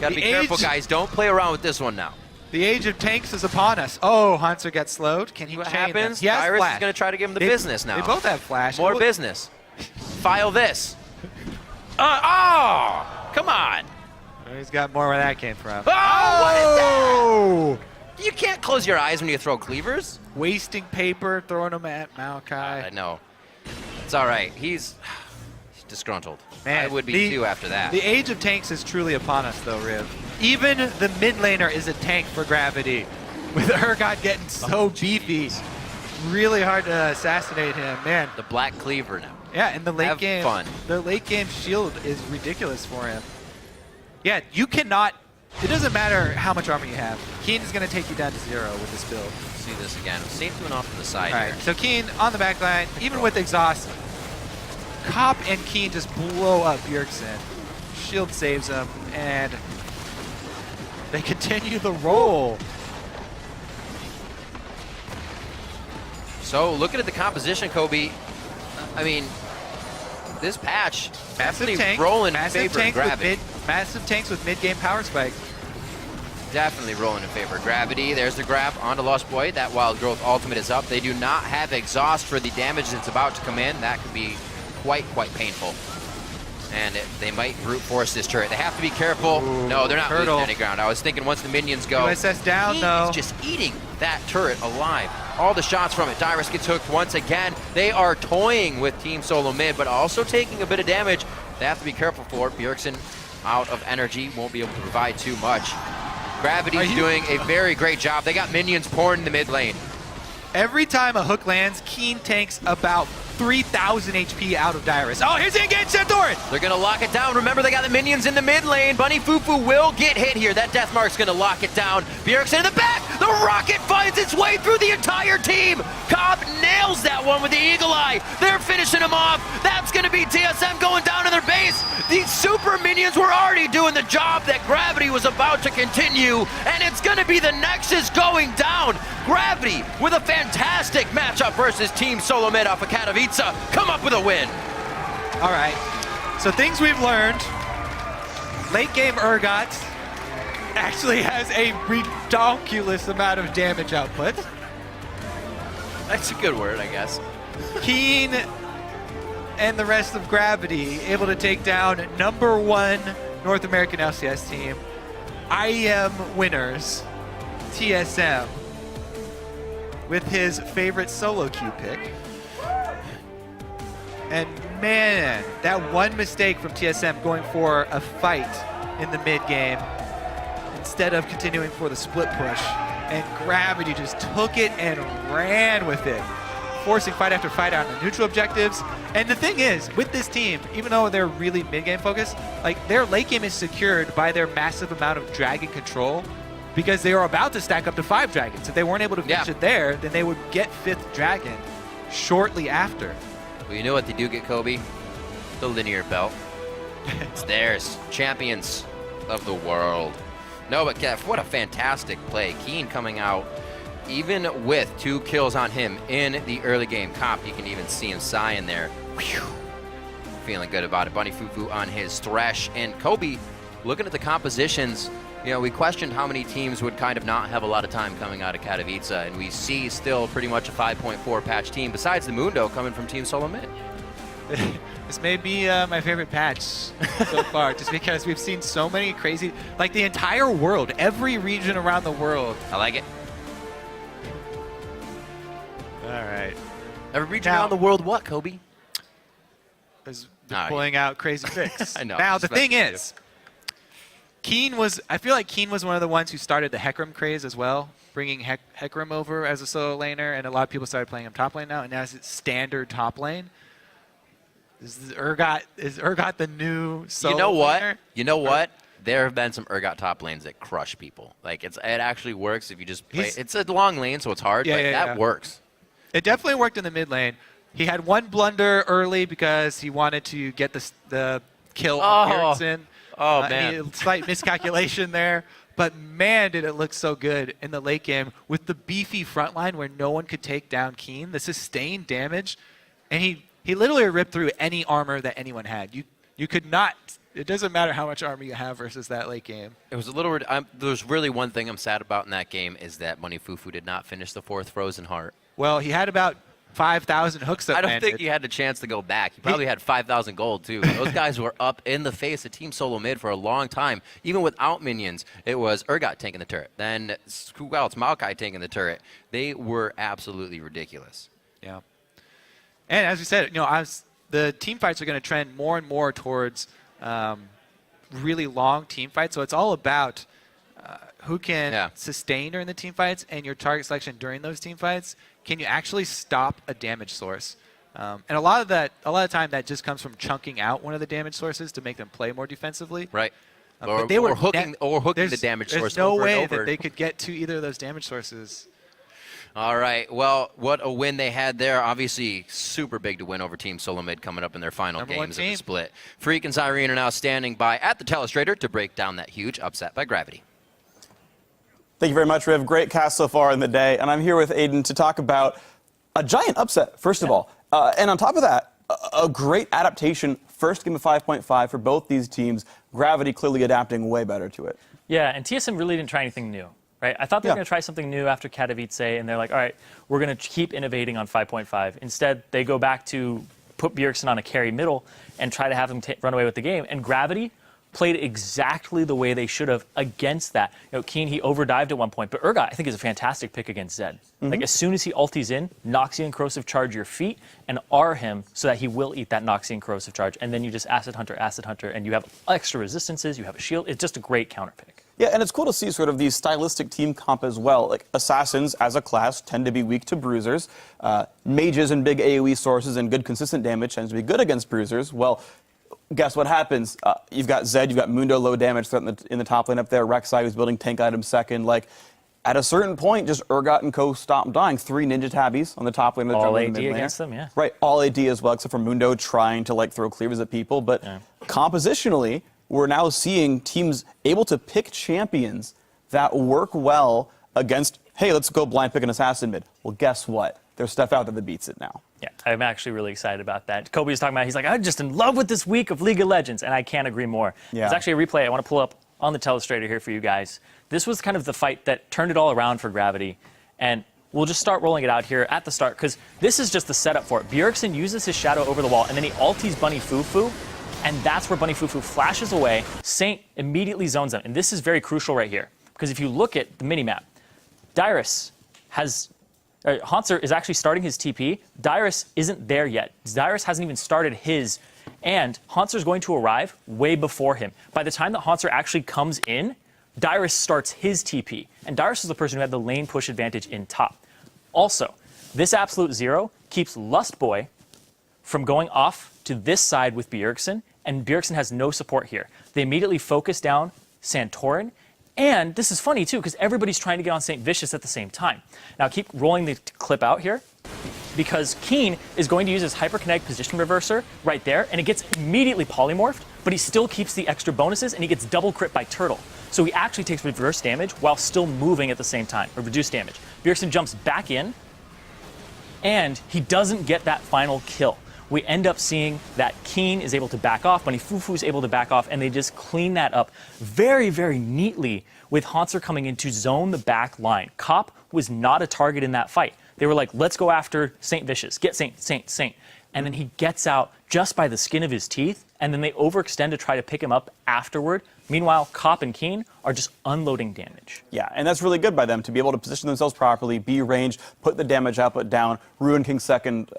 Gotta be careful, guys. Don't play around with this one now. The age of tanks is upon us. Oh, Hanser gets slowed. Can he what chain happens? Them? Dyrus is going to try to give him the business now. They both have flash. More business. File this. Oh, come on. He's got more where that came from. Oh, what is that? You can't close your eyes when you throw cleavers. Wasting paper, throwing them at Maokai. I know. It's all right. He's disgruntled. Man, I would be too after that. The age of tanks is truly upon us, though, Riv. Even the mid laner is a tank for Gravity. With Urgot getting so beefy, really hard to assassinate him, man. The black cleaver now. Yeah, and the late game, fun. The late game shield is ridiculous for him. Yeah, you cannot. It doesn't matter how much armor you have. Keen is going to take you down to 0 with this build. See this again. Safe doing off to the side All here. right, so Keen on the back line, even with exhaust, Cop and Keen just blow up Bjergsen. Shield saves him, and they continue the roll. So looking at the composition, Kobe, I mean, this patch definitely rolling in favor of Gravity. Massive tanks with mid-game power spike. Definitely rolling in favor of Gravity. There's the grab onto Lost Boy. That Wild Growth ultimate is up. They do not have exhaust for the damage that's about to come in. That could be quite painful. And they might brute force this turret. They have to be careful. Ooh, no, they're not turtle. losing any ground. I was thinking once the minions go, USS down, though. He's just eating that turret alive. All the shots from it. Dyrus gets hooked once again. They are toying with Team Solo Mid, but also taking a bit of damage. They have to be careful for it. Bjergsen out of energy, won't be able to provide too much. Gravity's doing a very great job. They got minions pouring in the mid lane. Every time a hook lands, Keen takes about 3,000 HP out of Dyrus. Oh, here's the engage Santorin! They're gonna lock it down. Remember, they got the minions in the mid lane. Bunny Fufu will get hit here. That death mark's gonna lock it down. Bjergsen in the back. The rocket finds its way through the entire team. Cobb nails that one with the eagle eye. They're finishing him off. That's gonna be TSM going down to their base. These super minions were already doing the job that Gravity was about to continue, and it's gonna be the Nexus going down. Gravity with a fantastic matchup versus Team Solo Mid off of Katowice. Come up with a win. All right, so things we've learned. Late game Urgot actually has a ridiculous amount of damage output. That's a good word, I guess. Keen and the rest of Gravity able to take down #1 North American LCS team. IEM winners, TSM, with his favorite solo queue pick. And man, that one mistake from TSM going for a fight in the mid game instead of continuing for the split push. And Gravity just took it and ran with it, forcing fight after fight out on the neutral objectives. And the thing is, with this team, even though they're really mid-game focused, like their late game is secured by their massive amount of dragon control, because they were about to stack up to 5 dragons. If they weren't able to finish it there, then they would get 5th dragon shortly after. Well, you know what they do get, Kobe? The linear belt. It's theirs. Champions of the world. No, but Kev, what a fantastic play. Keen coming out, even with 2 kills on him in the early game. Cop, you can even see him sighing there. Whew. Feeling good about it. Bunny Fufu on his Thresh. And Kobe, looking at the compositions, you know, we questioned how many teams would kind of not have a lot of time coming out of Katowice, and we see still pretty much a 5.4 patch team, besides the Mundo coming from Team Solo Mid. This may be my favorite patch so far, just because we've seen so many crazy, like the entire world, every region around the world. I like it. All right. Every region around the world what, Kobe? Is pulling out crazy picks. I know. Now, the thing is, I feel like Keen was one of the ones who started the Hecarim craze as well, bringing Hecarim over as a solo laner, and a lot of people started playing him top lane now, and now it's standard top lane. Is Urgot the new solo laner? You know what? there have been some Urgot top lanes that crush people. Like, it actually works if you just play. It's a long lane, so it's hard, but that works. It definitely worked in the mid lane. He had one blunder early because he wanted to get the kill on Ericsson. Oh, man. Slight miscalculation there. But, man, did it look so good in the late game with the beefy front line where no one could take down Keen, the sustained damage. And he literally ripped through any armor that anyone had. You could not – it doesn't matter how much armor you have versus that late game. It was a little – there's really one thing I'm sad about in that game is that Money Fufu did not finish the 4th Frozen Heart. Well, he had about 5,000 hooks up. I don't think he had a chance to go back. He probably had 5,000 gold, too. Those guys were up in the face of Team Solo Mid for a long time. Even without minions, it was Urgot taking the turret. Then who else? Maokai taking the turret. They were absolutely ridiculous. Yeah. And as we said, the team fights are going to trend more and more towards really long team fights. So it's all about who can sustain during the team fights and your target selection during those team fights. Can you actually stop a damage source? And a lot of the time that just comes from chunking out one of the damage sources to make them play more defensively. Right. But they were hooking the damage source. There's no way that they could get to either of those damage sources. All right. Well, what a win they had there. Obviously, super big to win over Team Solo Mid coming up in their final games of the split. Freak and Cyrene are now standing by at the telestrator to break down that huge upset by Gravity. Thank you very much, Riv. Great cast so far in the day. And I'm here with Aiden to talk about a giant upset, first of all. And on top of that, a great adaptation. First game of 5.5 for both these teams. Gravity clearly adapting way better to it. Yeah, and TSM really didn't try anything new. Right? I thought they were going to try something new after Katowice, and they're like, all right, we're going to keep innovating on 5.5. Instead, they go back to put Bjergsen on a carry middle and try to have him run away with the game. And Gravity played exactly the way they should have against that. Keen, he overdived at one point, but Urgot, I think, is a fantastic pick against Zed. Like, as soon as he ulties in, Noxian Corrosive Charge your feet and R him so that he will eat that Noxian Corrosive Charge. And then you just Acid Hunter, and you have extra resistances, you have a shield. It's just a great counter pick. Yeah, and it's cool to see sort of these stylistic team comp as well. Like, assassins as a class tend to be weak to bruisers. Mages and big AoE sources and good consistent damage tends to be good against bruisers. Well, guess what happens? You've got Zed, you've got Mundo low damage threat in the top lane up there. Rek'Sai who's building tank items second. Like, at a certain point, just Urgot and co stop dying. 3 ninja tabbies on the top lane of the all jungle. AD against them, yeah. Right, all AD as well, except for Mundo trying to like throw cleavers at people. But compositionally, we're now seeing teams able to pick champions that work well against, hey, let's go blind pick an assassin mid. Well, guess what? There's stuff out there that beats it now. Yeah, I'm actually really excited about that. Kobe was talking about, he's like, I'm just in love with this week of League of Legends, and I can't agree more. Yeah. There's actually a replay I want to pull up on the telestrator here for you guys. This was kind of the fight that turned it all around for Gravity, and we'll just start rolling it out here at the start, because this is just the setup for it. Bjergsen uses his shadow over the wall, and then he ulties Bunny Fufu, and that's where Bunny Fufu flashes away. Saint immediately zones them, and this is very crucial right here, because if you look at the minimap, Dyrus has... Hauntzer is actually starting his TP. Dyrus isn't there yet. Dyrus hasn't even started his, and Hauntzer going to arrive way before him. By the time that Hauntzer actually comes in, Dyrus starts his TP, and Dyrus is the person who had the lane push advantage in top. Also, this Absolute Zero keeps Lustboy from going off to this side with Bjergsen, and Bjergsen has no support here. They immediately focus down Santorin, and this is funny, too, because everybody's trying to get on St. Vicious at the same time. Now, keep rolling the clip out here, because Keen is going to use his Hyperkinetic Position Reverser right there, and it gets immediately polymorphed, but he still keeps the extra bonuses, and he gets double crit by Turtle. So he actually takes reverse damage while still moving at the same time, or reduced damage. Bjergsen jumps back in, and he doesn't get that final kill. We end up seeing that Keen is able to back off, Bunny Fufu is able to back off, and they just clean that up very, very neatly with Hauntzer coming in to zone the back line. Cop was not a target in that fight. They were like, let's go after St. Vicious. Get Saint. And then he gets out just by the skin of his teeth, and then they overextend to try to pick him up afterward. Meanwhile, Cop and Keen are just unloading damage. Yeah, and that's really good by them to be able to position themselves properly, be ranged, put the damage output down, ruin King second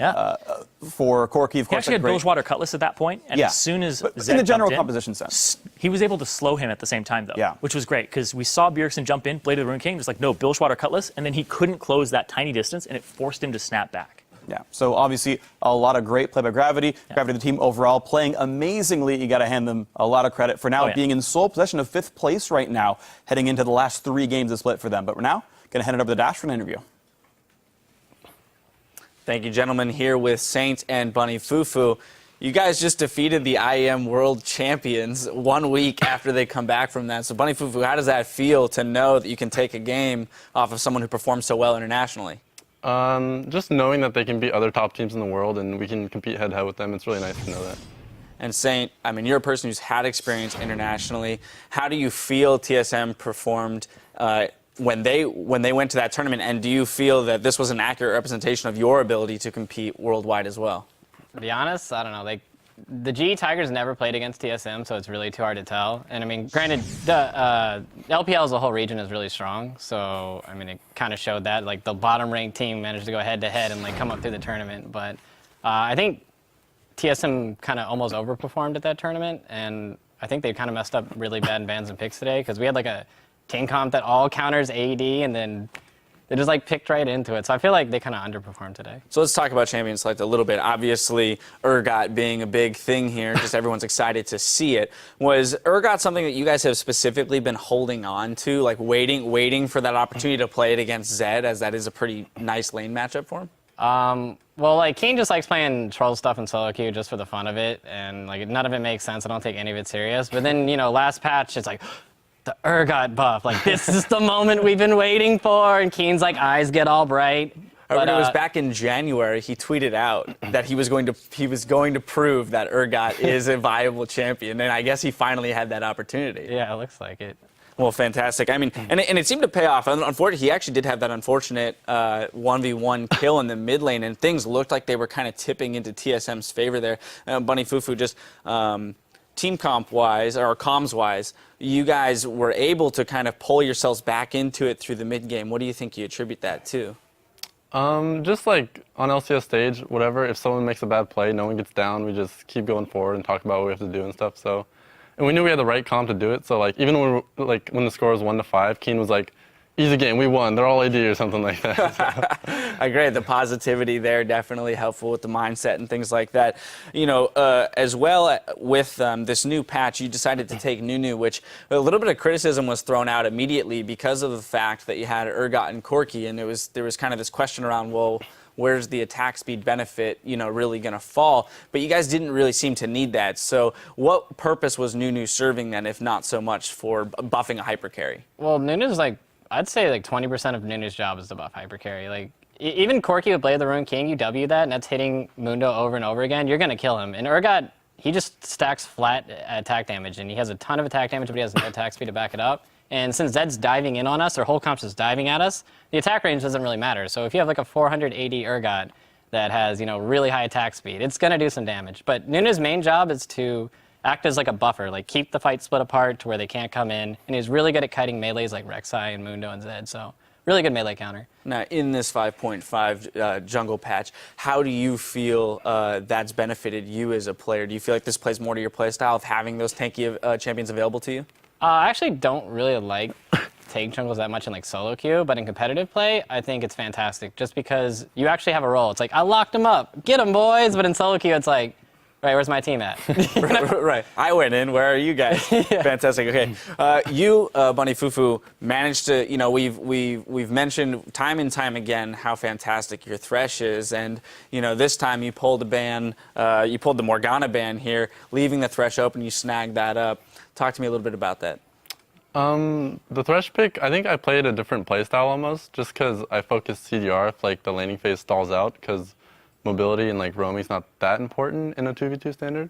for Corki. Of course, he actually had Bilgewater Cutlass at that point, and as soon as Zed in the general jumped composition sense, he was able to slow him at the same time, though, which was great, because we saw Bjergsen jump in, Blade of the Ruin King, just like, no, Bilgewater Cutlass, and then he couldn't close that tiny distance, and it forced him to snap back. Yeah, so obviously a lot of great play by Gravity. Yeah. Gravity, the team overall, playing amazingly. You got to hand them a lot of credit for now being in sole possession of 5th place right now, heading into the last 3 games of split for them. But we're now going to hand it over to Dash for an interview. Thank you, gentlemen. Here with Saint and Bunny Fufu. You guys just defeated the IEM World Champions 1 week after they come back from that. So, Bunny Fufu, how does that feel to know that you can take a game off of someone who performs so well internationally? Just knowing that they can beat other top teams in the world and we can compete head-to-head with them, it's really nice to know that. And Saint, I mean, you're a person who's had experience internationally. How do you feel TSM performed when they went to that tournament, and do you feel that this was an accurate representation of your ability to compete worldwide as well? To be honest, I don't know. Like, the G Tigers never played against TSM, so it's really too hard to tell. And I mean, granted, the LPL as a whole region is really strong, so I mean, it kind of showed that. Like, the bottom-ranked team managed to go head-to-head and like come up through the tournament. But I think TSM kind of almost overperformed at that tournament, and I think they kind of messed up really bad in bans and picks today because we had like a team comp that all counters AD, and then they just like picked right into it. So I feel like they kind of underperformed today. So let's talk about Champion Select a little bit. Obviously, Urgot being a big thing here, just everyone's excited to see it. Was Urgot something that you guys have specifically been holding on to, like waiting for that opportunity to play it against Zed, as that is a pretty nice lane matchup for him? Well, like, Keen just likes playing troll stuff in solo queue just for the fun of it, and like none of it makes sense. I don't take any of it serious. But then, you know, last patch, it's like, the Urgot buff. Like, this is the moment we've been waiting for. And Keen's like, eyes get all bright. But it was back in January. He tweeted out that he was going to prove that Urgot is a viable champion, and I guess he finally had that opportunity. Yeah, it looks like it. Well, fantastic. I mean, and it seemed to pay off. Unfortunately, he actually did have that unfortunate 1v1 kill in the mid lane, and things looked like they were kind of tipping into TSM's favor there. Bunny Fufu, just team comp-wise, or comms-wise, you guys were able to kind of pull yourselves back into it through the mid-game. What do you think you attribute that to? Just like on LCS stage, whatever, if someone makes a bad play, no one gets down, we just keep going forward and talk about what we have to do and stuff. So, and we knew we had the right comp to do it. So like, even when the score was 1-5, Keen was like, easy game, we won. They're all AD or something like that. So. I agree. The positivity there definitely helpful with the mindset and things like that. You know, as well with this new patch, you decided to take Nunu, which a little bit of criticism was thrown out immediately because of the fact that you had Urgot and Corki, and there was kind of this question around, well, where's the attack speed benefit, you know, really going to fall? But you guys didn't really seem to need that. So what purpose was Nunu serving then, if not so much for buffing a hyper carry? Well, Nunu's like, I'd say like 20% of Nunu's job is to buff hyper carry. Like, even Corki with Blade of the Ruined King, you W that, and that's hitting Mundo over and over again, you're going to kill him. And Urgot, he just stacks flat attack damage, and he has a ton of attack damage, but he has no attack speed to back it up. And since Zed's diving in on us, their whole comp's just diving at us, the attack range doesn't really matter. So if you have like a 480 Urgot that has, you know, really high attack speed, it's going to do some damage. But Nunu's main job is to act as like a buffer, like keep the fight split apart to where they can't come in. And he's really good at kiting melees like Rek'Sai and Mundo and Zed. So really good melee counter. Now, in this 5.5 jungle patch, how do you feel that's benefited you as a player? Do you feel like this plays more to your play style of having those tanky champions available to you? I actually don't really like tank jungles that much in like solo queue, but in competitive play, I think it's fantastic just because you actually have a role. It's like, I locked him up, get him, boys. But in solo queue, it's like, right, where's my team at? Right. I went in. Where are you guys? Yeah. Fantastic. Okay. You, Bunny Fufu, managed to, you know, we've mentioned time and time again how fantastic your Thresh is. And, you know, this time you pulled a ban, you pulled the Morgana ban here, leaving the Thresh open. You snagged that up. Talk to me a little bit about that. The Thresh pick, I think I played a different playstyle almost, just because I focused CDR if like the laning phase stalls out, because mobility and like roaming is not that important in a 2v2 standard.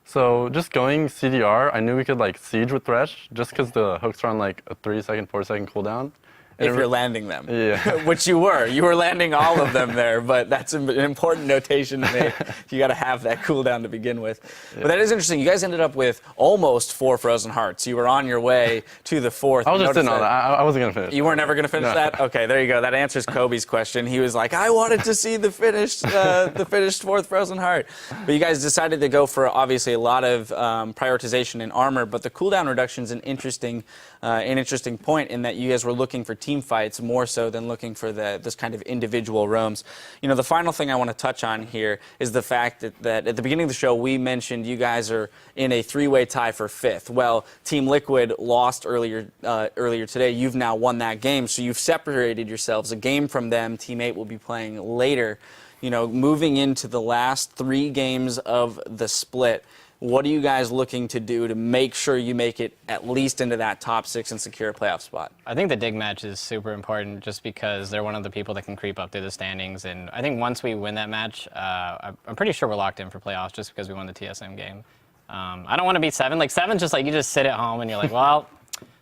So just going CDR, I knew we could like siege with Thresh just because the hooks are on like a 3-second, 4-second cooldown. If you're landing them. Yeah. Which you were. You were landing all of them there, but that's an important notation to make. You got to have that cooldown to begin with. Yeah. But that is interesting. You guys ended up with almost 4 Frozen Hearts. You were on your way to the 4th. I was just sitting on that. I wasn't going to finish. You weren't never going to finish that? Okay, there you go. That answers Kobe's question. He was like, I wanted to see the finished 4th Frozen Heart. But you guys decided to go for obviously a lot of prioritization in armor, but the cooldown reduction is an interesting point in that you guys were looking for team team fights more so than looking for this kind of individual roams. You know, the final thing I want to touch on here is the fact that at the beginning of the show we mentioned you guys are in a three-way tie for 5th. Well, Team Liquid lost earlier today. You've now won that game, so you've separated yourselves a game from them. Team 8 will be playing later. You know, moving into the last 3 games of the split, what are you guys looking to do to make sure you make it at least into that top 6 and secure a playoff spot? I think the Dig match is super important just because they're one of the people that can creep up through the standings. And I think once we win that match, I'm pretty sure we're locked in for playoffs just because we won the TSM game. I don't want to beat 7. Like, 7's just like you just sit at home and you're like, well,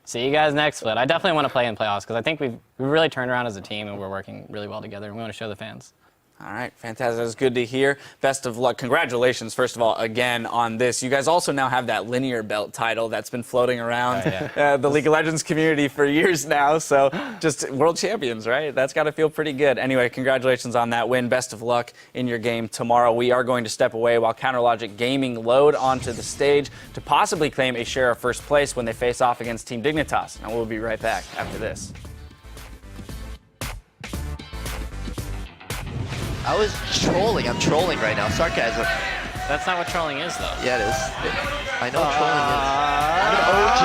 see you guys next split. I definitely want to play in playoffs because I think we've really turned around as a team and we're working really well together and we want to show the fans. All right, fantastic. That's good to hear. Best of luck. Congratulations, first of all, again on this. You guys also now have that linear belt title that's been floating around the League of Legends community for years now. So just world champions, right? That's got to feel pretty good. Anyway, congratulations on that win. Best of luck in your game tomorrow. We are going to step away while Counterlogic Gaming load onto the stage to possibly claim a share of first place when they face off against Team Dignitas. And we'll be right back after this. I was trolling. I'm trolling right now. Sarcasm. That's not what trolling is, though. Yeah, it is. I know what trolling is. I'm an OG.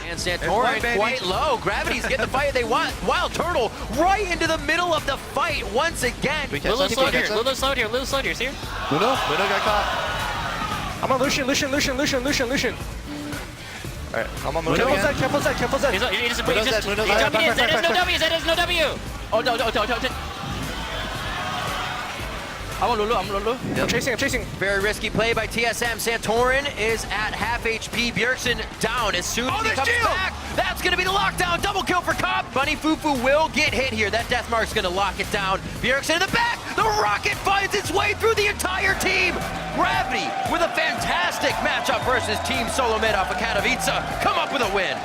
And Santorin quite low. Gravity's getting the fight they want. Wild Turtle right into the middle of the fight once again. Lulu slowed here. Lulu slowed here. Lulu slowed here. See her? Luna got caught. I'm on Lucian. All right, I'm on Luna again. Careful Zed. He just Zed is no W. Oh, no. I'm on Lulu. Yep. I'm chasing. Very risky play by TSM. Santorin is at half HP. Bjergsen down as soon as he comes back. That's going to be the lockdown. Double kill for Cop. Bunny Fufu will get hit here. That death mark's going to lock it down. Bjergsen in the back. The rocket finds its way through the entire team. Gravity with a fantastic matchup versus Team Solo Mid off of Katowice. Come up with a win.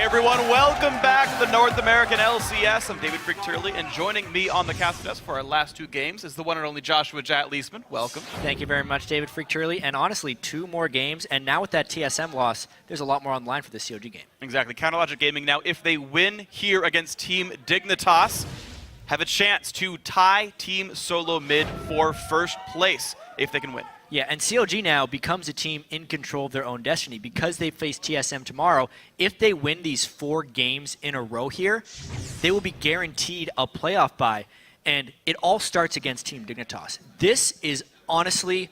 everyone, welcome back to the North American LCS. I'm David Frick-Turley, and joining me on the cast desk for our last 2 games is the one and only Joshua Jat Leesman. Welcome. Thank you very much, David Frick-Turley. And honestly, 2 more games, and now with that TSM loss, there's a lot more on the line for this CLG game. Exactly. Counterlogic Gaming now, if they win here against Team Dignitas, have a chance to tie Team Solo Mid for first place if they can win. Yeah, and CLG now becomes a team in control of their own destiny because they face TSM tomorrow. If they win these 4 games in a row here, they will be guaranteed a playoff bye, and it all starts against Team Dignitas. This is honestly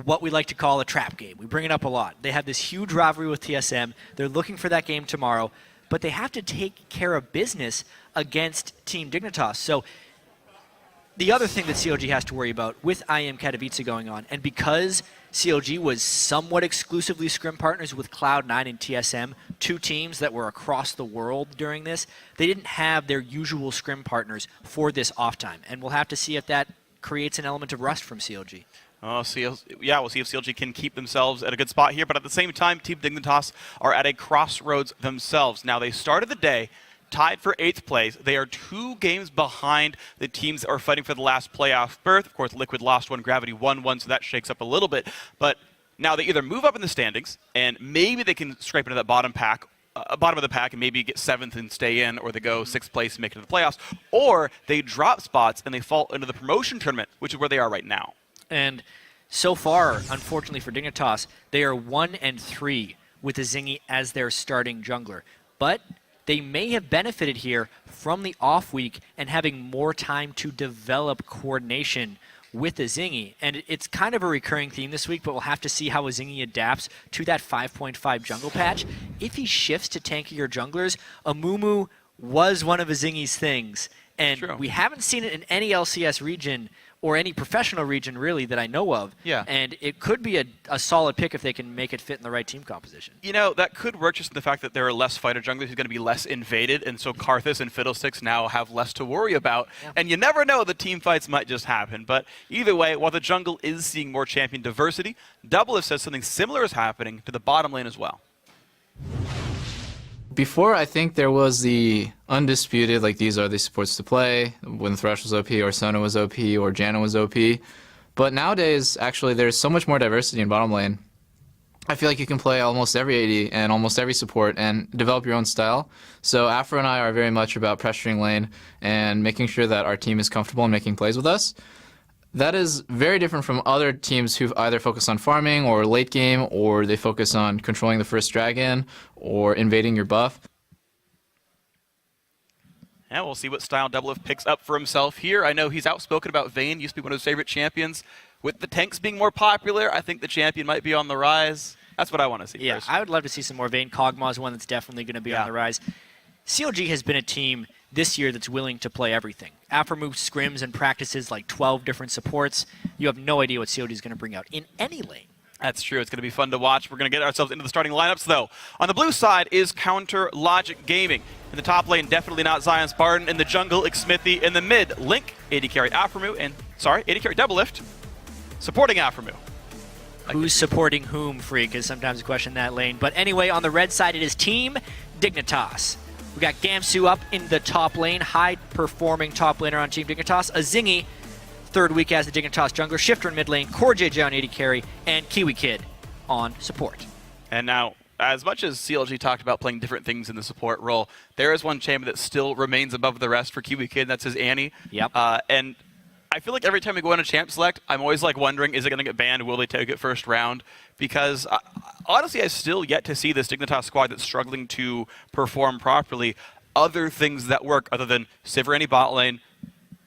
what we like to call a trap game. We bring it up a lot. They have this huge rivalry with TSM. They're looking for that game tomorrow, but they have to take care of business against Team Dignitas. So the other thing that CLG has to worry about with IM Katowice going on, and because CLG was somewhat exclusively scrim partners with Cloud9 and TSM, 2 teams that were across the world during this, they didn't have their usual scrim partners for this off time. And we'll have to see if that creates an element of rust from CLG. We'll see if CLG can keep themselves at a good spot here, but at the same time, Team Dignitas are at a crossroads themselves. Now, they started the day tied for 8th place. They are 2 games behind the teams that are fighting for the last playoff berth. Of course, Liquid lost 1, Gravity won 1, so that shakes up a little bit. But now they either move up in the standings, and maybe they can scrape into that bottom of the pack, and maybe get 7th and stay in, or they go 6th place and make it to the playoffs, or they drop spots and they fall into the promotion tournament, which is where they are right now. And so far, unfortunately for Dignitas, they are 1-3 with Azingi as their starting jungler. But they may have benefited here from the off week and having more time to develop coordination with Azingi. And it's kind of a recurring theme this week, but we'll have to see how Azingi adapts to that 5.5 jungle patch. If he shifts to tankier junglers, Amumu was one of Azingi's things. And we haven't seen it in any LCS region or any professional region, really, that I know of. Yeah. And it could be a solid pick if they can make it fit in the right team composition. You know, that could work just in the fact that there are less fighter junglers who's going to be less invaded, and so Karthus and Fiddlesticks now have less to worry about. Yeah. And you never know, the team fights might just happen. But either way, while the jungle is seeing more champion diversity, WFX says something similar is happening to the bottom lane as well. Before, I think there was the undisputed, like, these are the supports to play, when Thresh was OP, or Sona was OP, or Janna was OP. But nowadays, actually, there's so much more diversity in bottom lane. I feel like you can play almost every AD and almost every support and develop your own style. So Afro and I are very much about pressuring lane and making sure that our team is comfortable in making plays with us. That is very different from other teams who either focus on farming or late game, or they focus on controlling the first dragon or invading your buff. Yeah, we'll see what style WF picks up for himself here. I know he's outspoken about Vayne, used to be one of his favorite champions. With the tanks being more popular, I think the champion might be on the rise. That's what I want to see. Yeah, first. I would love to see some more Vayne. Kog'Maw is one that's definitely going to be on the rise. CLG has been a team this year that's willing to play everything. Aftermove scrims and practices like 12 different supports. You have no idea what CLG is going to bring out in any lane. That's true. It's going to be fun to watch. We're going to get ourselves into the starting lineups, though. On the blue side is Counterlogic Gaming. In the top lane, definitely not Zion Spartan. In the jungle, Xmithy. In the mid, Link, AD carry Aframu, and, AD carry Doublelift, supporting Aframu. Who's supporting whom, Freak, is sometimes a question in that lane. But anyway, on the red side, it is Team Dignitas. We got Gamsu up in the top lane, high-performing top laner on Team Dignitas. Azingi, third week as the Dignitas jungler. Shifter in mid lane, Core JJ on AD carry, and Kiwi Kid on support. And now, as much as CLG talked about playing different things in the support role, there is one champion that still remains above the rest for Kiwi Kid, and that's his Annie. Yep. And I feel like every time we go on a champ select, I'm always like wondering, is it going to get banned? Will they take it first round? Because honestly, I still yet to see this Dignitas squad that's struggling to perform properly. Other things that work other than Sivir any bot lane,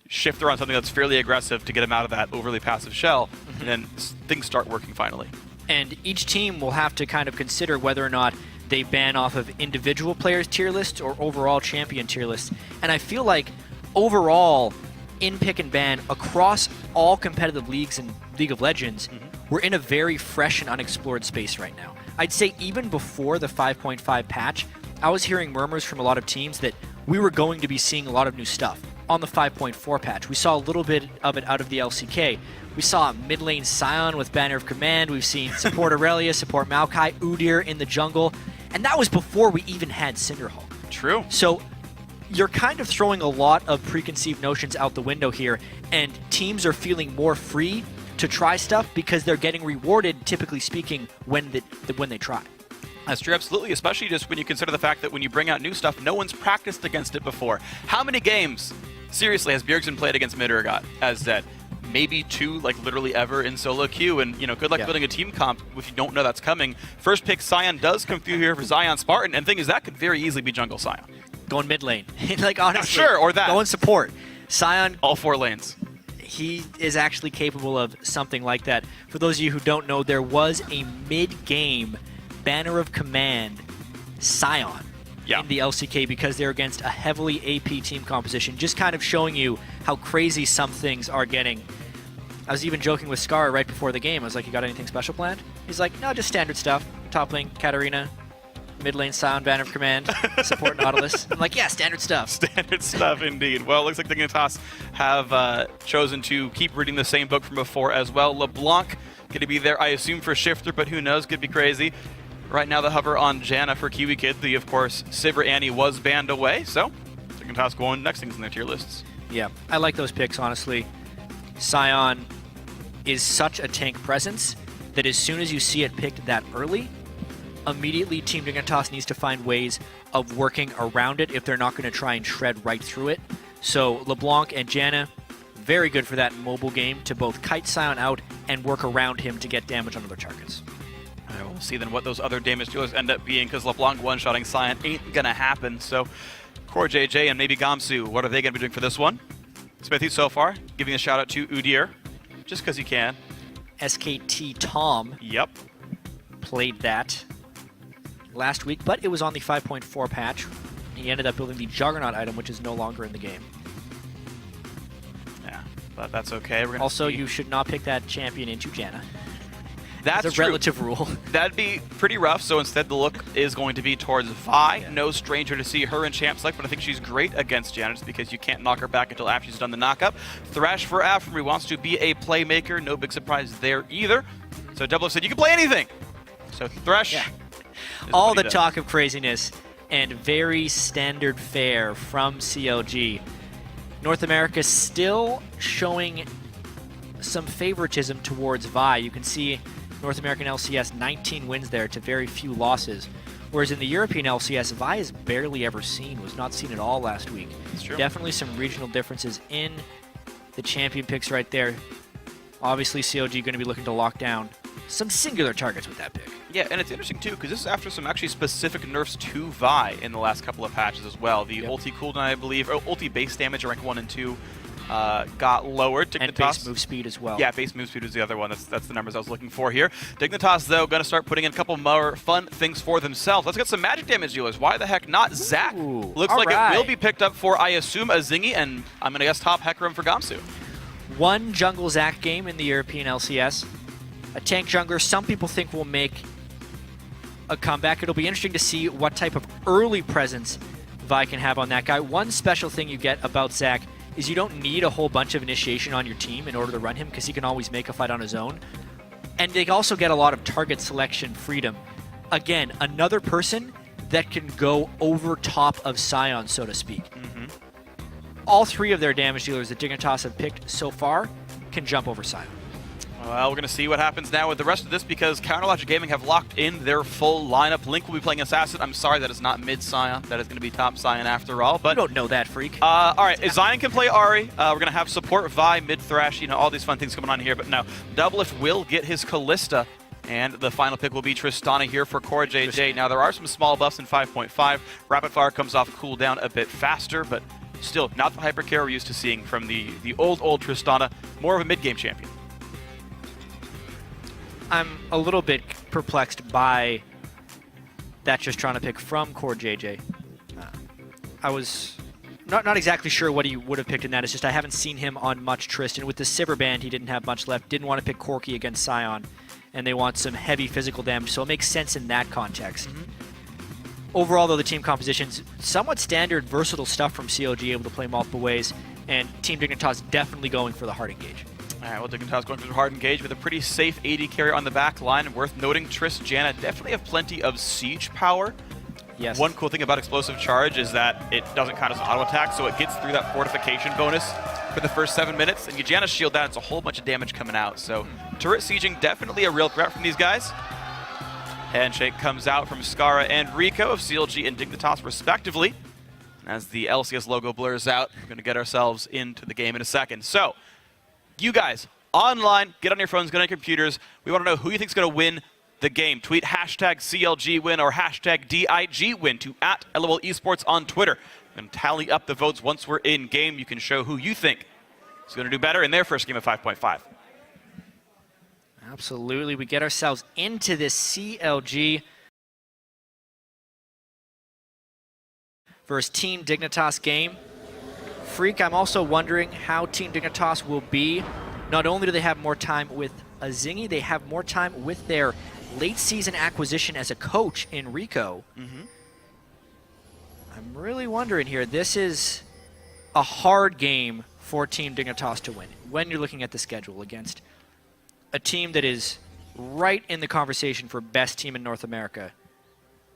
shift around something that's fairly aggressive to get him out of that overly passive shell, and then things start working finally. And each team will have to kind of consider whether or not they ban off of individual players tier lists or overall champion tier lists. And I feel like overall, in pick and ban across all competitive leagues in League of Legends, we're in a very fresh and unexplored space right now. I'd say even before the 5.5 patch, I was hearing murmurs from a lot of teams that we were going to be seeing a lot of new stuff. On the 5.4 patch, we saw a little bit of it out of the LCK. We saw mid lane Sion with Banner of Command. We've seen support Aurelia, support Maokai, Udyr in the jungle. And that was before we even had Cinderhulk. True. So you're kind of throwing a lot of preconceived notions out the window here, and teams are feeling more free to try stuff because they're getting rewarded, typically speaking, when they try. That's true, absolutely, especially just when you consider the fact that when you bring out new stuff, no one's practiced against it before. How many games, seriously, has Bjergsen played against Midurgot as Zed? Maybe 2, like literally ever in solo queue, and good luck building a team comp if you don't know that's coming. First pick Sion does come through here for Zion Spartan, and the thing is that could very easily be jungle Sion. Going mid lane. Like, honestly. Sure, or that. Going support. Sion. All 4 lanes. He is actually capable of something like that. For those of you who don't know, there was a mid-game Banner of Command Sion in the LCK because they're against a heavily AP team composition, just kind of showing you how crazy some things are getting. I was even joking with Scar right before the game. I was like, you got anything special planned? He's like, no, just standard stuff. Top lane, Katarina. Mid lane, Sion, Banner of Command, support Nautilus. I'm like, yeah, standard stuff. Standard stuff, indeed. Well, it looks like the Dignitas have chosen to keep reading the same book from before as well. LeBlanc going to be there, I assume, for Shifter, but who knows? Could be crazy. Right now, the hover on Janna for Kiwi Kid. The, of course, Sivir Annie was banned away, so Dignitas going next things in their tier lists. Yeah, I like those picks, honestly. Sion is such a tank presence that as soon as you see it picked that early, immediately Team Dignitas needs to find ways of working around it if they're not going to try and shred right through it. So LeBlanc and Janna, very good for that mobile game to both kite Sion out and work around him to get damage on other targets. All right, we'll see then what those other damage dealers end up being, because LeBlanc one-shotting Sion ain't going to happen. So Core JJ and maybe Gamsu, what are they going to be doing for this one? Smithy so far, giving a shout-out to Udyr, just because he can. SKT Tom played that last week, but it was on the 5.4 patch. He ended up building the Juggernaut item, which is no longer in the game. Yeah, but that's okay. We're also, you should not pick that champion into Janna. That's a relative rule. That'd be pretty rough, so instead the look is going to be towards Vi. No stranger to see her in champ select, but I think she's great against Janna just because you can't knock her back until after she's done the knockup. Thrash for Afrim, he wants to be a playmaker. No big surprise there either. So Double said you can play anything. So Thresh. Yeah. All the talk of craziness and very standard fare from CLG. North America still showing some favoritism towards Vi. You can see North American LCS 19 wins there to very few losses. Whereas in the European LCS, Vi is barely ever seen, was not seen at all last week. That's true. Definitely some regional differences in the champion picks right there. Obviously, CLG going to be looking to lock down some singular targets with that pick. Yeah, and it's interesting too, because this is after some actually specific nerfs to Vi in the last couple of patches as well. The ulti cooldown, I believe, or ulti base damage, rank 1 and 2, got lowered. Dignitas, and base move speed as well. Yeah, base move speed was the other one. That's the numbers I was looking for here. Dignitas, though, going to start putting in a couple more fun things for themselves. Let's get some magic damage dealers. Why the heck not? Zach looks like it will be picked up for, I assume, a Zingy, and I'm going to guess top Hecarim for Gamsu. One jungle Zach game in the European LCS. A tank jungler some people think will make a comeback. It'll be interesting to see what type of early presence Vi can have on that guy. One special thing you get about Zach is you don't need a whole bunch of initiation on your team in order to run him, because he can always make a fight on his own. And they also get a lot of target selection freedom. Again, another person that can go over top of Sion, so to speak. All 3 of their damage dealers that Dignitas have picked so far can jump over Sion. Well, we're going to see what happens now with the rest of this, because Counterlogic Gaming have locked in their full lineup. Link will be playing Assassin. I'm sorry, that is not mid Sion. That is going to be top Sion after all. But you don't know that, freak. All right, Zion can play Ahri. We're going to have support Vi, mid Thrash, all these fun things coming on here. But now, Doublelift will get his Callista, and the final pick will be Tristana here for Core JJ. Now, there are some small buffs in 5.5. Rapid Fire comes off cooldown a bit faster, but still not the hypercarry we're used to seeing from the old Tristana. More of a mid-game champion. I'm a little bit perplexed by that Tristana pick from Core JJ. I was not exactly sure what he would have picked in that. It's just I haven't seen him on much Tristan. With the Sivir band, he didn't have much left. Didn't want to pick Corki against Sion, and they want some heavy physical damage, so it makes sense in that context. Overall, though, the team composition's somewhat standard, versatile stuff from CLG, able to play multiple ways, and Team Dignitas definitely going for the hard engage. All right, well, Dignitas going for the hard engage with a pretty safe AD carry on the back line. And worth noting, Triss, Janna definitely have plenty of siege power. Yes. One cool thing about explosive charge is that it doesn't count as an auto attack, so it gets through that fortification bonus for the first 7 minutes, and you Janna shield that, it's a whole bunch of damage coming out. So turret sieging, definitely a real threat from these guys. Handshake comes out from Skara and Rico of CLG and Dignitas respectively. As the LCS logo blurs out, we're going to get ourselves into the game in a second. So, you guys, online, get on your phones, get on your computers. We want to know who you think is going to win the game. Tweet hashtag CLG win or hashtag DIG win to @LOL Esports on Twitter. And tally up the votes once we're in game. You can show who you think is going to do better in their first game of 5.5. Absolutely. We get ourselves into this CLG versus Team Dignitas game. Freak, I'm also wondering how Team Dignitas will be. Not only do they have more time with Azingi, they have more time with their late season acquisition as a coach in Rico. I'm really wondering here. This is a hard game for Team Dignitas to win when you're looking at the schedule against a team that is right in the conversation for best team in North America.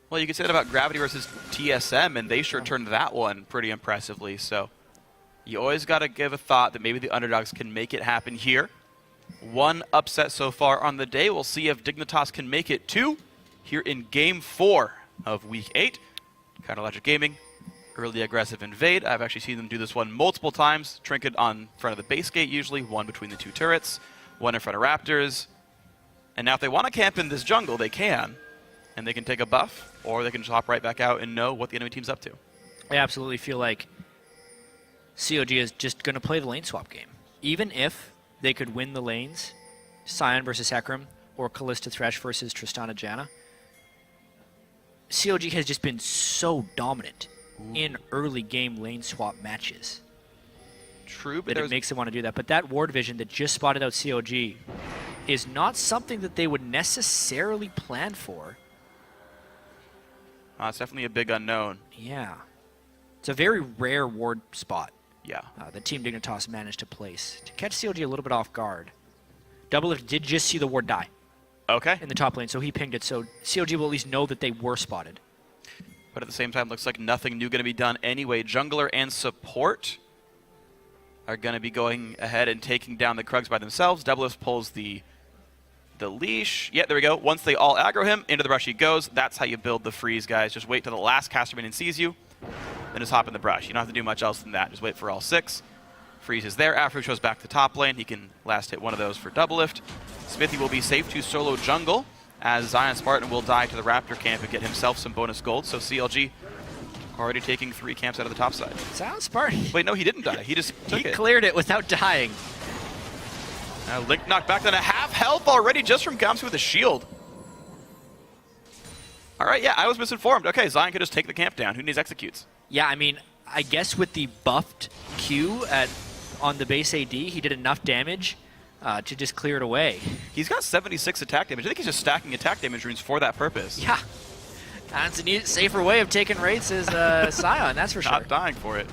Well, you could say that about Gravity versus TSM, and they sure turned that one pretty impressively. So you always got to give a thought that maybe the underdogs can make it happen here. One upset so far on the day. We'll see if Dignitas can make it 2 here in Game 4 of Week 8. Counterlogic Gaming, early aggressive invade. I've actually seen them do this one multiple times. Trinket on front of the base gate usually, one between the 2 turrets, one in front of Raptors. And now if they want to camp in this jungle, they can. And they can take a buff, or they can just hop right back out and know what the enemy team's up to. I absolutely feel like COG is just going to play the lane swap game. Even if they could win the lanes, Sion versus Hecarim, or Kalista Thresh versus Tristana Janna, COG has just been so dominant in early game lane swap matches. True, but that it makes them want to do that. But that ward vision that just spotted out COG is not something that they would necessarily plan for. It's definitely a big unknown. Yeah. It's a very rare ward spot. Yeah. The Team Dignitas managed to place to catch CLG a little bit off guard. WFX did just see the ward die. Okay. In the top lane, so he pinged it. So CLG will at least know that they were spotted. But at the same time, looks like nothing new going to be done anyway. Jungler and support are going to be going ahead and taking down the Krugs by themselves. WFX pulls the leash. Yeah, there we go. Once they all aggro him, into the brush he goes. That's how you build the freeze, guys. Just wait till the last caster minion sees you, then just hop in the brush. You don't have to do much else than that. Just wait for all 6. Freeze is there. After he shows back to top lane, he can last hit one of those for double lift. Smithy will be safe to solo jungle, as Zion Spartan will die to the Raptor camp and get himself some bonus gold. So CLG already taking 3 camps out of the top side. Zion Spartan. Wait, no, he didn't die. He just took it. He cleared it without dying. Link knocked back down to half health already just from Gamsu with a shield. All right, yeah, I was misinformed. Okay, Zion could just take the camp down. Who needs executes? Yeah, I mean, I guess with the buffed Q on the base AD, he did enough damage to just clear it away. He's got 76 attack damage. I think he's just stacking attack damage runes for that purpose. Yeah. That's a safer way of taking rates as Sion, that's for sure. Not dying for it.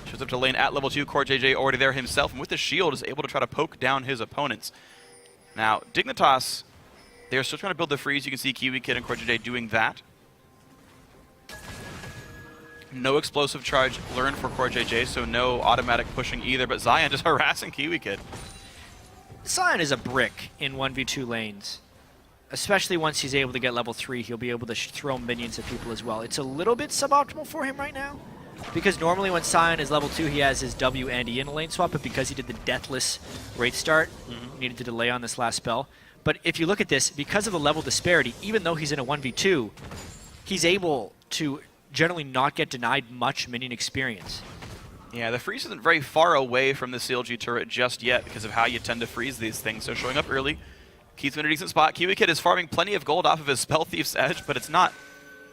Shows up to lane at level 2. Core JJ already there himself, and with the shield is able to try to poke down his opponents. Now, Dignitas, they're still trying to build the freeze. You can see Kiwi Kid and Core JJ doing that. No explosive charge learned for Core JJ, so no automatic pushing either, but Zion just harassing Kiwi Kid. Zion is a brick in 1v2 lanes. Especially once he's able to get level 3, he'll be able to throw minions at people as well. It's a little bit suboptimal for him right now, because normally when Sion is level 2, he has his W and E in a lane swap, but because he did the deathless Wraith start, he needed to delay on this last spell. But if you look at this, because of the level disparity, even though he's in a 1v2, he's able to generally not get denied much minion experience. Yeah, the freeze isn't very far away from the CLG turret just yet because of how you tend to freeze these things. So showing up early, Keith's in a decent spot. Kiwi Kid is farming plenty of gold off of his Spell Thief's Edge, but it's not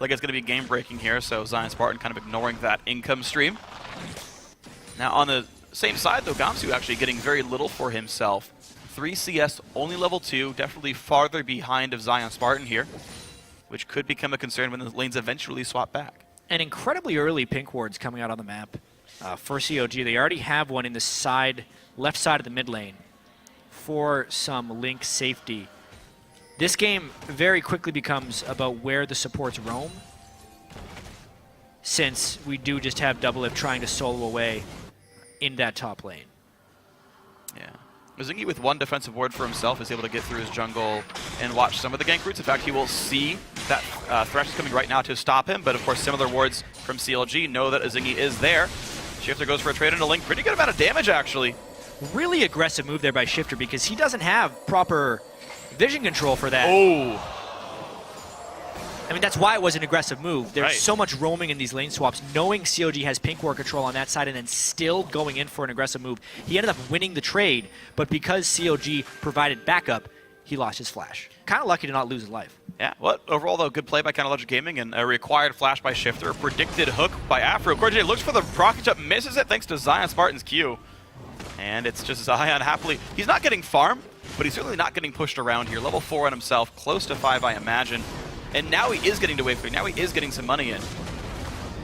like it's going to be game-breaking here, so Zion Spartan kind of ignoring that income stream. Now on the same side, though, Gamsu actually getting very little for himself. 3 CS, only level 2, definitely farther behind of Zion Spartan here, which could become a concern when the lanes eventually swap back. And incredibly early pink wards coming out on the map. For COG, they already have one in the side, left side of the mid lane for some link safety. This game very quickly becomes about where the supports roam since we do just have WF trying to solo away in that top lane. Yeah. Mazingi with one defensive ward for himself is able to get through his jungle and watch some of the gank routes. In fact, he will see that Thresh is coming right now to stop him, but of course similar wards from CLG know that Mazingi is there. Shifter goes for a trade into Link. Pretty good amount of damage, actually. Really aggressive move there by Shifter because he doesn't have proper vision control for that. Oh. I mean, that's why it was an aggressive move. There's Right. so much roaming in these lane swaps. Knowing CLG has pink ward control on that side and then still going in for an aggressive move. He ended up winning the trade, but because CLG provided backup, he lost his flash. Kind of lucky to not lose his life. Yeah, well, overall, though, good play by Logic Gaming and a required flash by Shifter. A predicted hook by Afro. CoreJ looks for the rocket jump, misses it thanks to Zion Spartan's Q. And it's just Zion happily. He's not getting farm, but he's certainly not getting pushed around here. Level 4 on himself, close to 5, I imagine. And now he is getting to wave 3. Now he is getting some money in.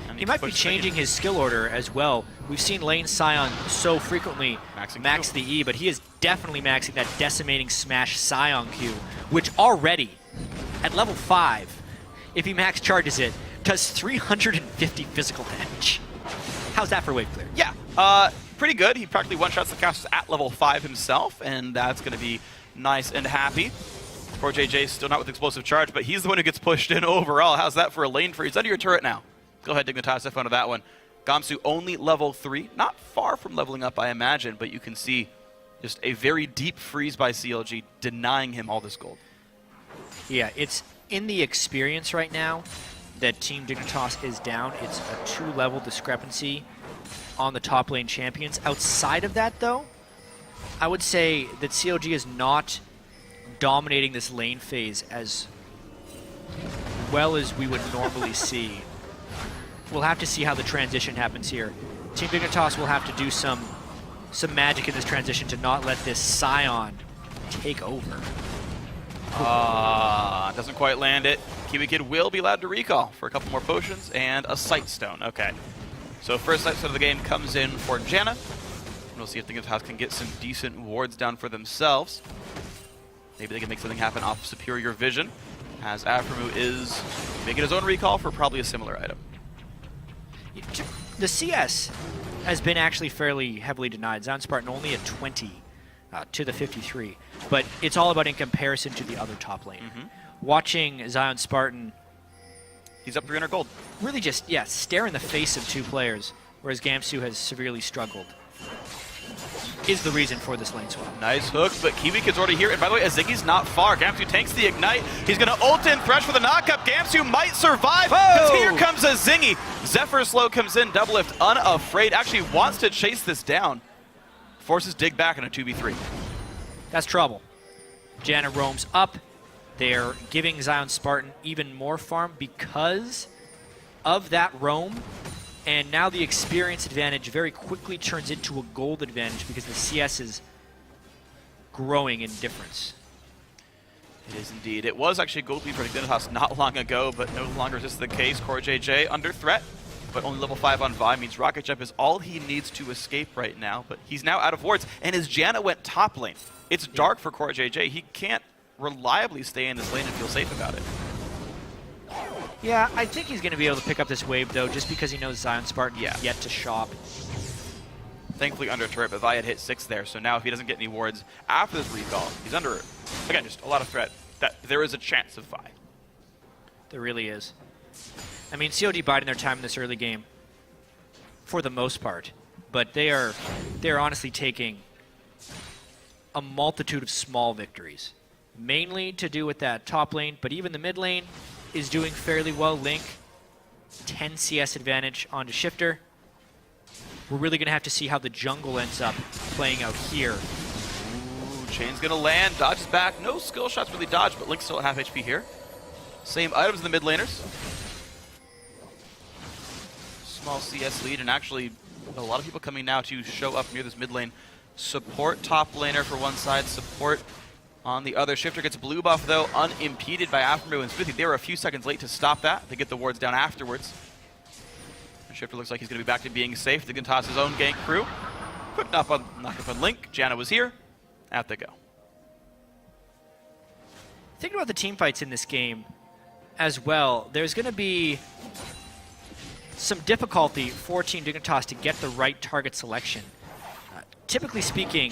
And He might be changing his skill order as well. We've seen Lane Sion so frequently max the E, but he is definitely maxing that decimating smash Sion Q, which already, at level 5, if he max charges it, does 350 physical damage. How's that for wave clear? Yeah, pretty good. He practically one-shots the casters at level 5 himself, and that's going to be nice and happy. Poor JJ still not with explosive charge, but he's the one who gets pushed in overall. How's that for a lane freeze? Under your turret now. Go ahead, Dignitas, have fun with that one. Gamsu only level 3. Not far from leveling up, I imagine, but you can see just a very deep freeze by CLG, denying him all this gold. Yeah, it's in the experience right now that Team Dignitas is down. It's a 2-level discrepancy on the top lane champions. Outside of that, though, I would say that CLG is not dominating this lane phase as well as we would normally see. We'll have to see how the transition happens here. Team Dignitas will have to do some magic in this transition to not let this Sion take over. Doesn't quite land it. Kiwi Kid will be allowed to recall for a couple more potions and a Sight Stone. Okay. So first Sight Stone of the game comes in for Janna. We'll see if Dignitas can get some decent wards down for themselves. Maybe they can make something happen off Superior Vision, as Aframu is making his own recall for probably a similar item. The CS has been actually fairly heavily denied. Zion Spartan only at 20 to the 53, but it's all about in comparison to the other top lane. Watching Zion Spartan, he's up 300 gold. Really just, yeah, stare in the face of two players, whereas Gamsu has severely struggled. Is the reason for this lane swap. Nice hook, but Kiwi Kid's already here. And by the way, Azigi's not far. Gamsu tanks the ignite. He's going to ult in Thresh for the knockup. Gamsu might survive, because here comes a Zingy. Zephyr Slow comes in, double lift, unafraid. Actually wants to chase this down. Forces Dig back in a 2v3. That's trouble. Janna roams up. They're giving Zion Spartan even more farm because of that roam. And now the experience advantage very quickly turns into a gold advantage because the CS is growing in difference. It is indeed. It was actually gold lead for Dignitas not long ago, but no longer is this the case. CoreJJ under threat, but only level 5 on Vi means Rocket Jump is all he needs to escape right now. But he's now out of wards, and his Janna went top lane. It's dark for CoreJJ. He can't reliably stay in this lane and feel safe about it. Yeah, I think he's going to be able to pick up this wave, though, just because he knows Zion Spartan is yet to shop. Thankfully under turret, but Vi had hit 6 there, so now if he doesn't get any wards after this recall, he's under, again, just a lot of threat. That there is a chance of Vi. There really is. I mean, COD biding their time in this early game, for the most part, but they're honestly taking a multitude of small victories, mainly to do with that top lane, but even the mid lane is doing fairly well. Link, 10 CS advantage onto Shifter. We're really going to have to see how the jungle ends up playing out here. Ooh, Chain's going to land, dodges back. No skill shots really dodged, but Link's still at half HP here. Same items in the mid laners. Small CS lead, and actually a lot of people coming now to show up near this mid lane. Support top laner for one side, support on the other. Shifter gets blue buff, though, unimpeded by Aframu and Smithy. They were a few seconds late to stop that. They get the wards down afterwards. And Shifter looks like he's going to be back to being safe. They can toss his own gank crew. Quick knock up on Link. Janna was here. Out they go. Thinking about the team fights in this game as well, there's going to be some difficulty for Team Dignitas to get the right target selection. Typically speaking,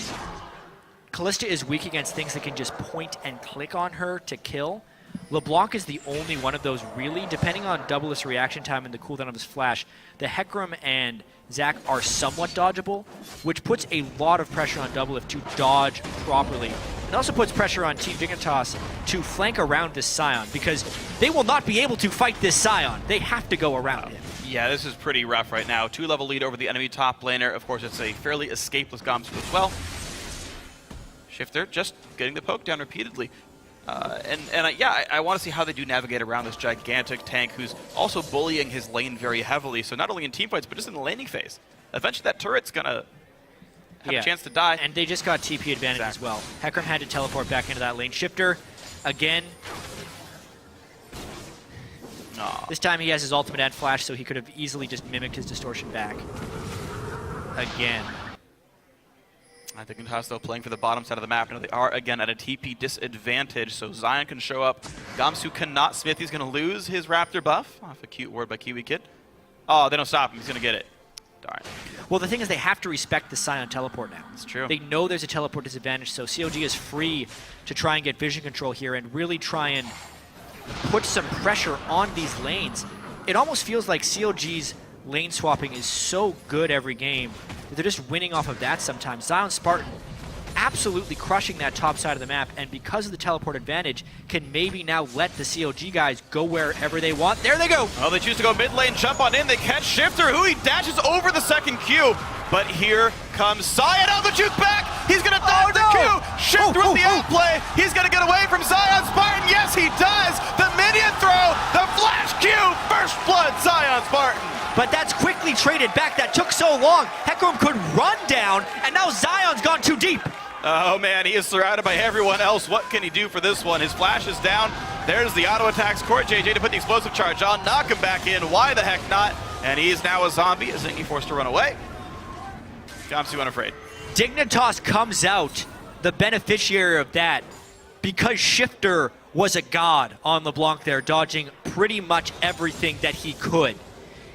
Kalista is weak against things that can just point and click on her to kill. LeBlanc is the only one of those really, depending on Double's reaction time and the cooldown of his flash. The Hecarim and Zac are somewhat dodgeable, which puts a lot of pressure on Double to dodge properly. It also puts pressure on Team Dignitas to flank around this Scion, because they will not be able to fight this Scion. They have to go around him. Yeah, this is pretty rough right now. 2-level lead over the enemy top laner. Of course, it's a fairly escapeless Gamsu as well. Shifter just getting the poke down repeatedly. I want to see how they do navigate around this gigantic tank who's also bullying his lane very heavily. So not only in teamfights, but just in the laning phase. Eventually that turret's going to have a chance to die. And they just got TP advantage as well. Hecarim had to teleport back into that lane. Shifter, again. This time he has his ultimate and flash, so he could have easily just mimicked his distortion back. Again. I think Dignitas, though, playing for the bottom side of the map. Now they are, again, at a TP disadvantage, so Zion can show up. Gamsu cannot. Smithy's going to lose his Raptor buff. Off a cute word by Kiwi Kid. Oh, they don't stop him. He's going to get it. Darn. Well, the thing is they have to respect the Scion teleport now. It's true. They know there's a teleport disadvantage, so CLG is free to try and get vision control here and really try and put some pressure on these lanes. It almost feels like CLG's lane swapping is so good every game that they're just winning off of that sometimes. Zion Spartan absolutely crushing that top side of the map, and because of the teleport advantage, can maybe now let the CLG guys go wherever they want. There they go! Well, they choose to go mid lane, jump on in, they catch Shifter, who he dashes over the second Q. But here comes Zion, oh, the juke back! He's gonna dodge the Q! Shifter with the outplay, he's gonna get away from Zion Spartan, yes he does! The minion throw, the flash Q, first blood Zion Spartan! But that's quickly traded back. That took so long. Hecarim could run down, and now Zion's gone too deep. Oh man, he is surrounded by everyone else. What can he do for this one? His flash is down. There's the auto attacks. CoreJJ to put the explosive charge on, knock him back in. Why the heck not? And he is now a zombie. Zingy forced to run away. Gamsu unafraid. Dignitas comes out the beneficiary of that because Shifter was a god on LeBlanc there, dodging pretty much everything that he could.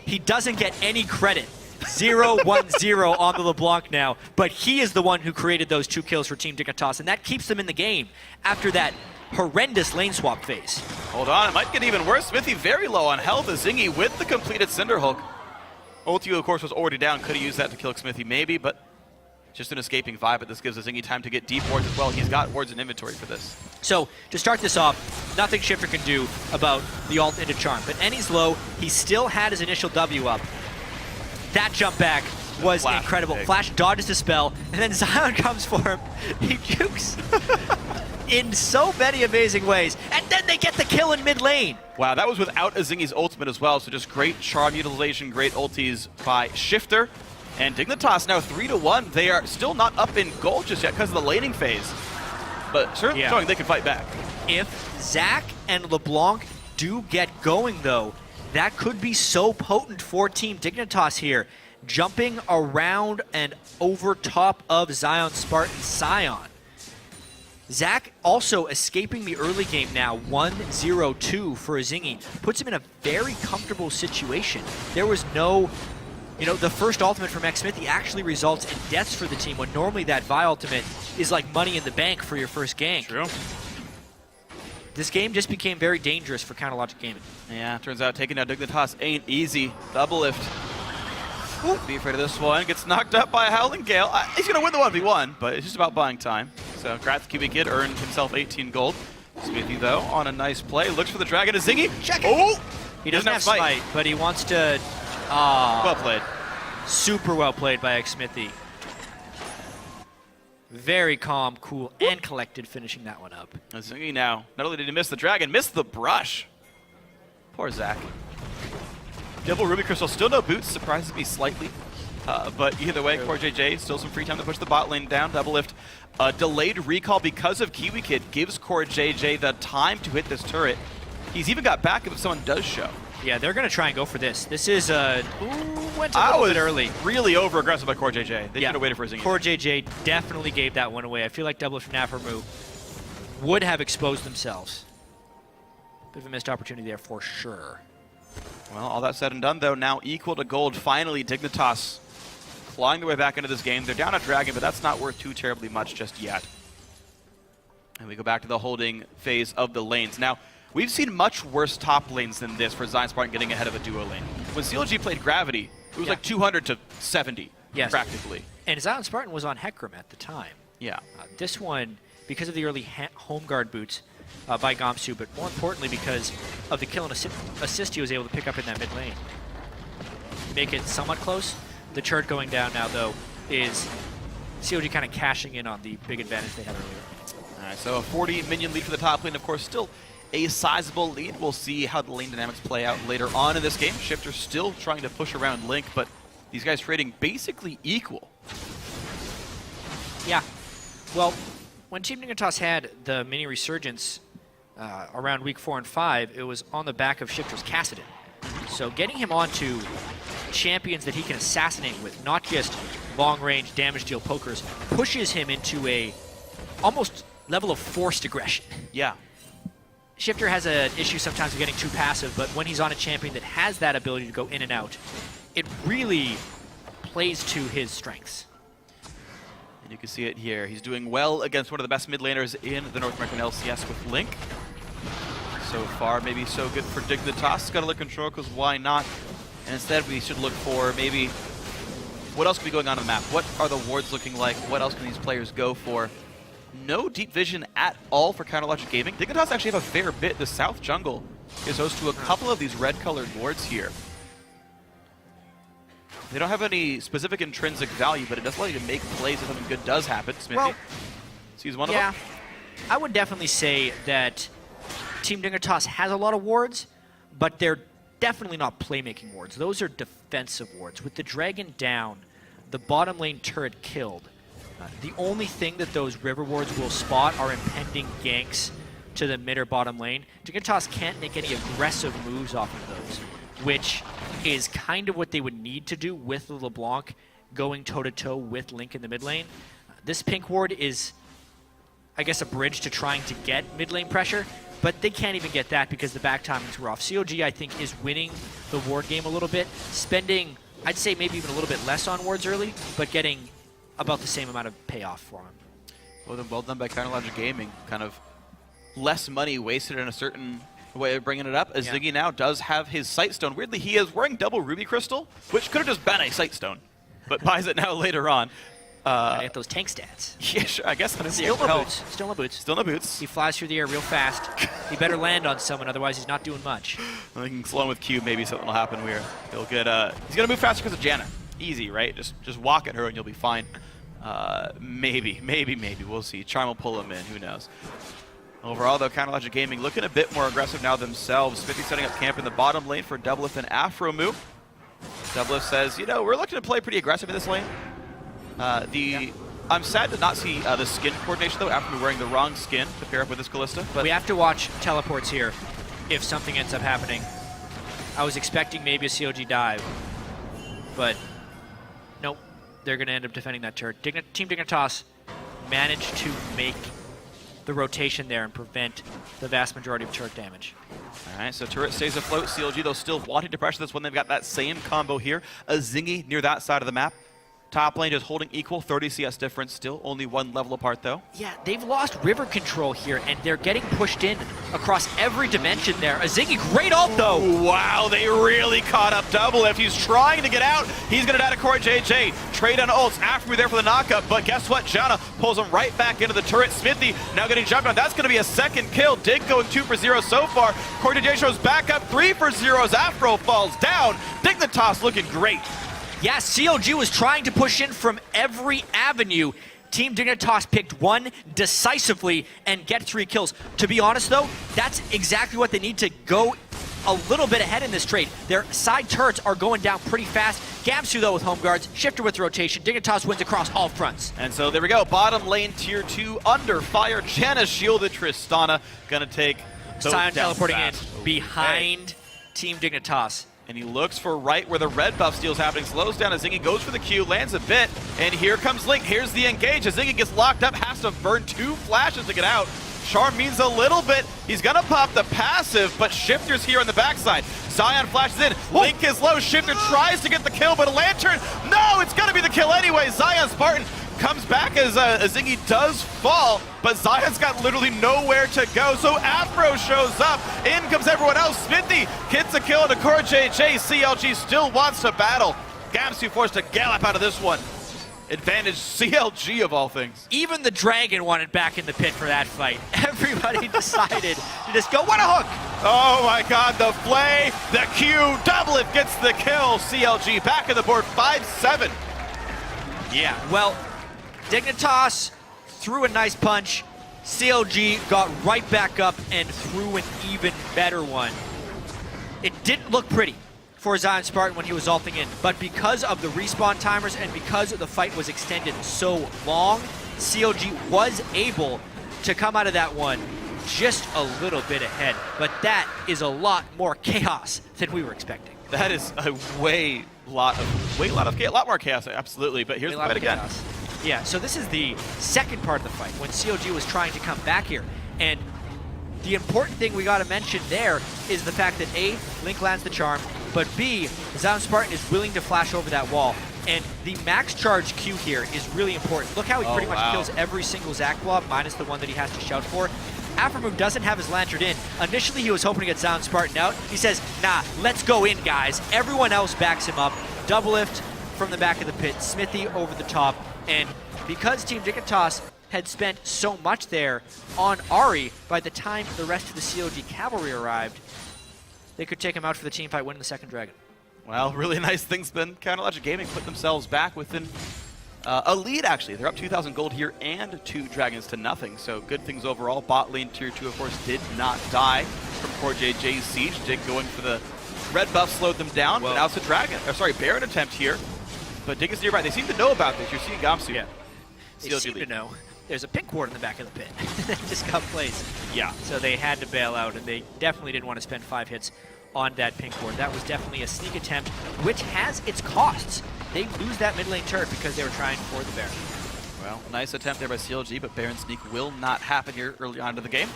He doesn't get any credit. 0-1-0 on the LeBlanc now, but he is the one who created those 2 kills for Team Dignitas, and that keeps them in the game after that horrendous lane swap phase. Hold on, it might get even worse. Smithy very low on health. Zingy with the completed Cinderhulk. Ulti, of course, was already down. Could have used that to kill Smithy, maybe, but just an escaping vibe, but this gives Zingy time to get deep wards as well. He's got wards in inventory for this. So, to start this off, nothing Shifter can do about the ult into Charm, but Ennie's low. He still had his initial W up. That jump back was incredible. Big. Flash dodges the spell, and then Zion comes for him. He jukes in so many amazing ways, and then they get the kill in mid lane. Wow, that was without a Zingy's ultimate as well, so just great charm utilization, great ultis by Shifter. And Dignitas now 3-1. They are still not up in gold just yet because of the laning phase, but certainly showing they can fight back. If Zac and LeBlanc do get going, though, that could be so potent for Team Dignitas here. Jumping around and over top of Zion Spartan Scion. Zac also escaping the early game now, 1-0-2 for Zingy. Puts him in a very comfortable situation. There was no, the first ultimate from Smithy actually results in deaths for the team, when normally that Vi ultimate is like money in the bank for your first gank. True. This game just became very dangerous for Counter Logic Gaming. Yeah, turns out taking down Dignitas ain't easy. Double lift. Be afraid of this one. Gets knocked up by a Howling Gale. He's going to win the 1v1, but it's just about buying time. So Kratz Kiwi Kid earned himself 18 gold. Smithy, though, on a nice play. Looks for the Dragon. Is Zingy. Check it. Oh! He doesn't have smite, but he wants to... Well played. Super well played by Smithy. Very calm, cool, and collected, finishing that one up. Zingy now, not only did he miss the Dragon, missed the brush. Poor Zac. Double Ruby Crystal, still no boots, surprises me slightly. But either way, CoreJJ, still some free time to push the bot lane down. Double lift. Delayed recall because of Kiwi Kid gives CoreJJ the time to hit this turret. He's even got backup if someone does show. Yeah, they're going to try and go for this. This is went a little bit early. Really over-aggressive by CoreJJ. They should have waited for Zingy. CoreJJ definitely gave that one away. I feel like Double from Nafamu would have exposed themselves. Bit of a missed opportunity there for sure. Well, all that said and done, though, now equal to gold. Finally, Dignitas clawing their way back into this game. They're down a Dragon, but that's not worth too terribly much just yet. And we go back to the holding phase of the lanes. Now, we've seen much worse top lanes than this for Zion Spartan getting ahead of a duo lane. When CLG played Gravity, it was like 200 to 70, practically. And Zion Spartan was on Hecarim at the time. Yeah. This one, because of the early home guard boots by Gamsu, but more importantly because of the kill and assist he was able to pick up in that mid lane. Make it somewhat close. The turret going down now, though, is CLG kind of cashing in on the big advantage they had earlier. All right, so a 40 minion lead for the top lane, of course, still a sizable lead. We'll see how the lane dynamics play out later on in this game. Shifter still trying to push around Link, but these guys trading basically equal. Yeah. Well, when Team Dignitas had the mini resurgence around week 4 and 5, it was on the back of Shifter's Kassadin. So getting him onto champions that he can assassinate with, not just long-range damage deal pokers, pushes him into a almost level of forced aggression. Yeah. Shifter has an issue sometimes with getting too passive, but when he's on a champion that has that ability to go in and out, it really plays to his strengths. And you can see it here. He's doing well against one of the best mid laners in the North American LCS with Link. So far, maybe so good for Dignitas. Got to look control, because why not? And instead, we should look for maybe what else could be going on the map. What are the wards looking like? What else can these players go for? No deep vision at all for Counterlogic Gaming. Dignitas actually have a fair bit. The South Jungle is host to a couple of these red-colored wards here. They don't have any specific intrinsic value, but it does allow you to make plays if something good does happen. Smithy sees one of them. I would definitely say that Team Dignitas has a lot of wards, but they're definitely not playmaking wards. Those are defensive wards. With the Dragon down, the bottom lane turret killed, the only thing that those river wards will spot are impending ganks to the mid or bottom lane. Dignitas can't make any aggressive moves off of those, which is kind of what they would need to do with LeBlanc going toe-to-toe with Link in the mid lane. This pink ward is, I guess, a bridge to trying to get mid lane pressure, but they can't even get that because the back timings were off. CLG, I think, is winning the ward game a little bit, spending, I'd say, maybe even a little bit less on wards early, but getting about the same amount of payoff for them. Well done by Counterlogic Gaming. Kind of less money wasted in a certain way of bringing it up, as Ziggy now does have his Sightstone. Weirdly, he is wearing double Ruby Crystal, which could have just been a Sightstone, but buys it now later on. Get those tank stats. Yeah, sure, I guess. Still no boots. Still no boots. Still no boots. He flies through the air real fast. He better land on someone, otherwise he's not doing much. I think slow him with Q, maybe something will happen here. He'll get, he's gonna move faster because of Janna. Easy, right? Just walk at her and you'll be fine. Maybe. We'll see. Charm will pull him in. Who knows? Overall, though, Counterlogic Gaming looking a bit more aggressive now themselves. 50 setting up camp in the bottom lane for Doublelift and Afromu. Doublelift says, you know, we're looking to play pretty aggressive in this lane. I'm sad to not see the skin coordination, though, Afromu wearing the wrong skin to pair up with this Kalista. But we have to watch teleports here if something ends up happening. I was expecting maybe a CLG dive, but nope. They're going to end up defending that turret. Team Dignitas managed to make the rotation there and prevent the vast majority of turret damage. All right, so turret stays afloat. CLG, though, still wanting to pressure this one. They've got that same combo here. A Zingy near that side of the map. Top lane just holding equal, 30 CS difference. Still only one level apart, though. Yeah, they've lost river control here, and they're getting pushed in across every dimension there. A Zingy, great ult, though. Wow, they really caught up Doublelift. He's trying to get out. He's going to die to Corey JJ. Trade on ults. Afromu there for the knockup, but guess what? Janna pulls him right back into the turret. Smithy now getting jumped on. That's going to be a second kill. Dig going 2 for 0 so far. Corey JJ shows back up 3 for 0 as Afro falls down. Dignitas looking great. Yeah, CLG was trying to push in from every avenue. Team Dignitas picked one decisively and get 3 kills. To be honest, though, that's exactly what they need to go a little bit ahead in this trade. Their side turrets are going down pretty fast. Gamsu, though, with home guards. Shifter with rotation. Dignitas wins across all fronts. And so there we go. Bottom lane, tier 2, under fire. Janna shielded. Tristana going to take Sion teleporting in behind Team Dignitas. And he looks for right where the red buff steal is happening. Slows down as Zingy goes for the Q, lands a bit, and here comes Link. Here's the engage. As Zingy gets locked up, has to burn 2 flashes to get out. Charm means a little bit. He's gonna pop the passive, but Shifter's here on the backside. Zion flashes in. Link is low. Shifter tries to get the kill, but a Lantern. No, it's gonna be the kill anyway. Zion Spartan comes back as Zingy does fall, but Zion's got literally nowhere to go, so Afro shows up. In comes everyone else. Smithy gets a kill into Core JJ. CLG still wants to battle. Gamsu forced to gallop out of this one. Advantage CLG of all things. Even the Dragon wanted back in the pit for that fight. Everybody decided to just go, what a hook! Oh my god, the play, the Q, Doublelift gets the kill. CLG back on the board, 5-7. Yeah, well, Dignitas threw a nice punch. CLG got right back up and threw an even better one. It didn't look pretty for Zion Spartan when he was ulting in, but because of the respawn timers and because the fight was extended so long, CLG was able to come out of that one just a little bit ahead. But that is a lot more chaos than we were expecting. That is a lot more chaos, absolutely. But here's the fight again. Yeah, so this is the second part of the fight when CLG was trying to come back here. And the important thing we got to mention there is the fact that A, Link lands the charm, but B, Zion Spartan is willing to flash over that wall. And the max charge Q here is really important. Look how he pretty much kills every single Zac blob, minus the one that he has to shout for. Aftermoon doesn't have his Lantern in. Initially, he was hoping to get Zion Spartan out. He says, nah, let's go in, guys. Everyone else backs him up. Doublelift from the back of the pit, Smithy over the top. And because Team Dignitas had spent so much there on Ahri, by the time the rest of the CLG cavalry arrived, they could take him out for the team fight, win the second Dragon. Well, really nice things been. Counterlogic Gaming put themselves back within a lead, actually. They're up 2,000 gold here and 2 Dragons to nothing, so good things overall. Bot lane tier 2, of course, did not die from Core JJ's Siege. Dig going for the red buff slowed them down, but now it's a Baron attempt here. But Dig is nearby. They seem to know about this. You're seeing Gamsu. Yeah. They seem to know. There's a pink ward in the back of the pit that just got placed. Yeah. So they had to bail out, and they definitely didn't want to spend 5 hits on that pink ward. That was definitely a sneak attempt, which has its costs. They lose that mid lane turret because they were trying for the Baron. Well, nice attempt there by CLG, but Baron sneak will not happen here early on into the game.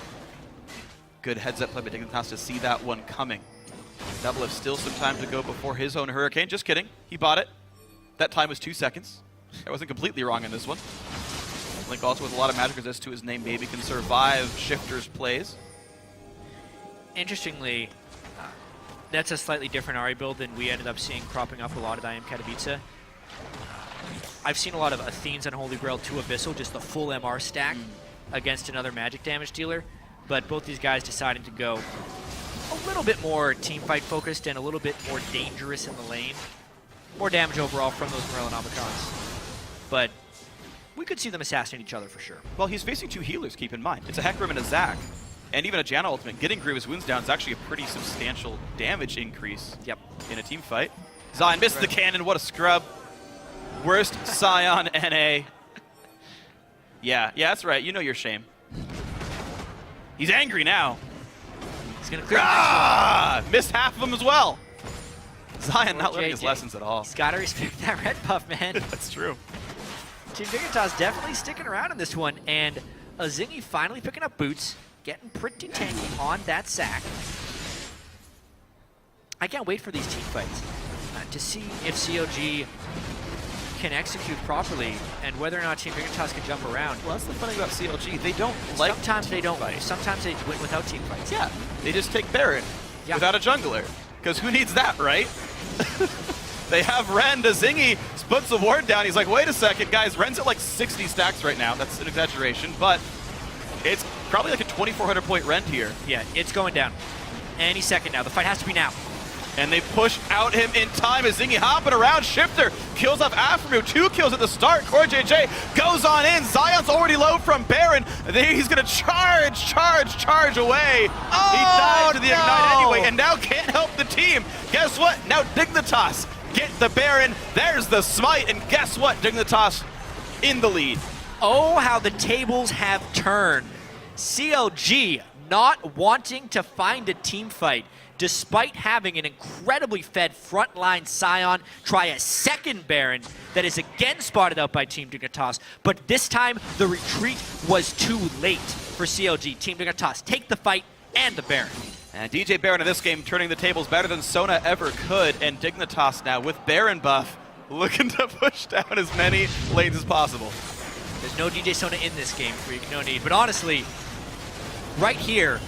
Good heads-up play by Dignitas to see that one coming. Doublelift still some time to go before his own Hurricane. Just kidding. He bought it. That time was 2 seconds. I wasn't completely wrong in this one. Link also with a lot of magic resist to his name, maybe can survive Shifter's plays. Interestingly, that's a slightly different Ahri build than we ended up seeing cropping up a lot at IM Katowice. I've seen a lot of Athene's Unholy Grail to Abyssal, just the full MR stack against another magic damage dealer, but both these guys deciding to go a little bit more team fight focused and a little bit more dangerous in the lane. More damage overall from those Morellonomicons. But we could see them assassinate each other for sure. Well, he's facing 2 healers, keep in mind. It's a Hecarim and a Zac. And even a Janna ultimate. Getting Grievous wounds down is actually a pretty substantial damage increase in a team fight. Zion missed the cannon, what a scrub. Worst Scion NA. Yeah, that's right, you know your shame. He's angry now. He's gonna clear missed half of them as well. Zion not learning his lessons at all. He's gotta respect that red buff, man. That's true. Team Dignitas definitely sticking around in this one, and Zingy finally picking up boots, getting pretty tanky on that Zac. I can't wait for these team fights to see if CLG can execute properly and whether or not Team Dignitas can jump around. Well, that's the funny about CLG. They don't like Sometimes they don't. fights. Sometimes they win without team fights. Yeah, they just take Baron without a jungler. Because who needs that, right? They have Ren to Zingy, puts the ward down. He's like, wait a second, guys, Ren's at like 60 stacks right now. That's an exaggeration, but it's probably like a 2,400 point Ren here. Yeah, it's going down. Any second now. The fight has to be now. And they push out him in time as Zingy hopping around. Shifter kills off Aftermoon. 2 kills at the start. Core JJ goes on in. Zion's already low from Baron. He's going to charge away. Oh, he died to the Ignite anyway, and now can't help the team. Guess what? Now Dignitas get the Baron. There's the smite, and guess what? Dignitas in the lead. Oh, how the tables have turned. CLG not wanting to find a team fight, despite having an incredibly fed frontline Scion try a second Baron that is again spotted out by Team Dignitas, but this time the retreat was too late. for CLG. Team Dignitas take the fight and the Baron. And DJ Baron in this game turning the tables better than Sona ever could, and Dignitas now with Baron buff looking to push down as many lanes as possible. There's no DJ Sona in this game, Freak, no need. But honestly, right here,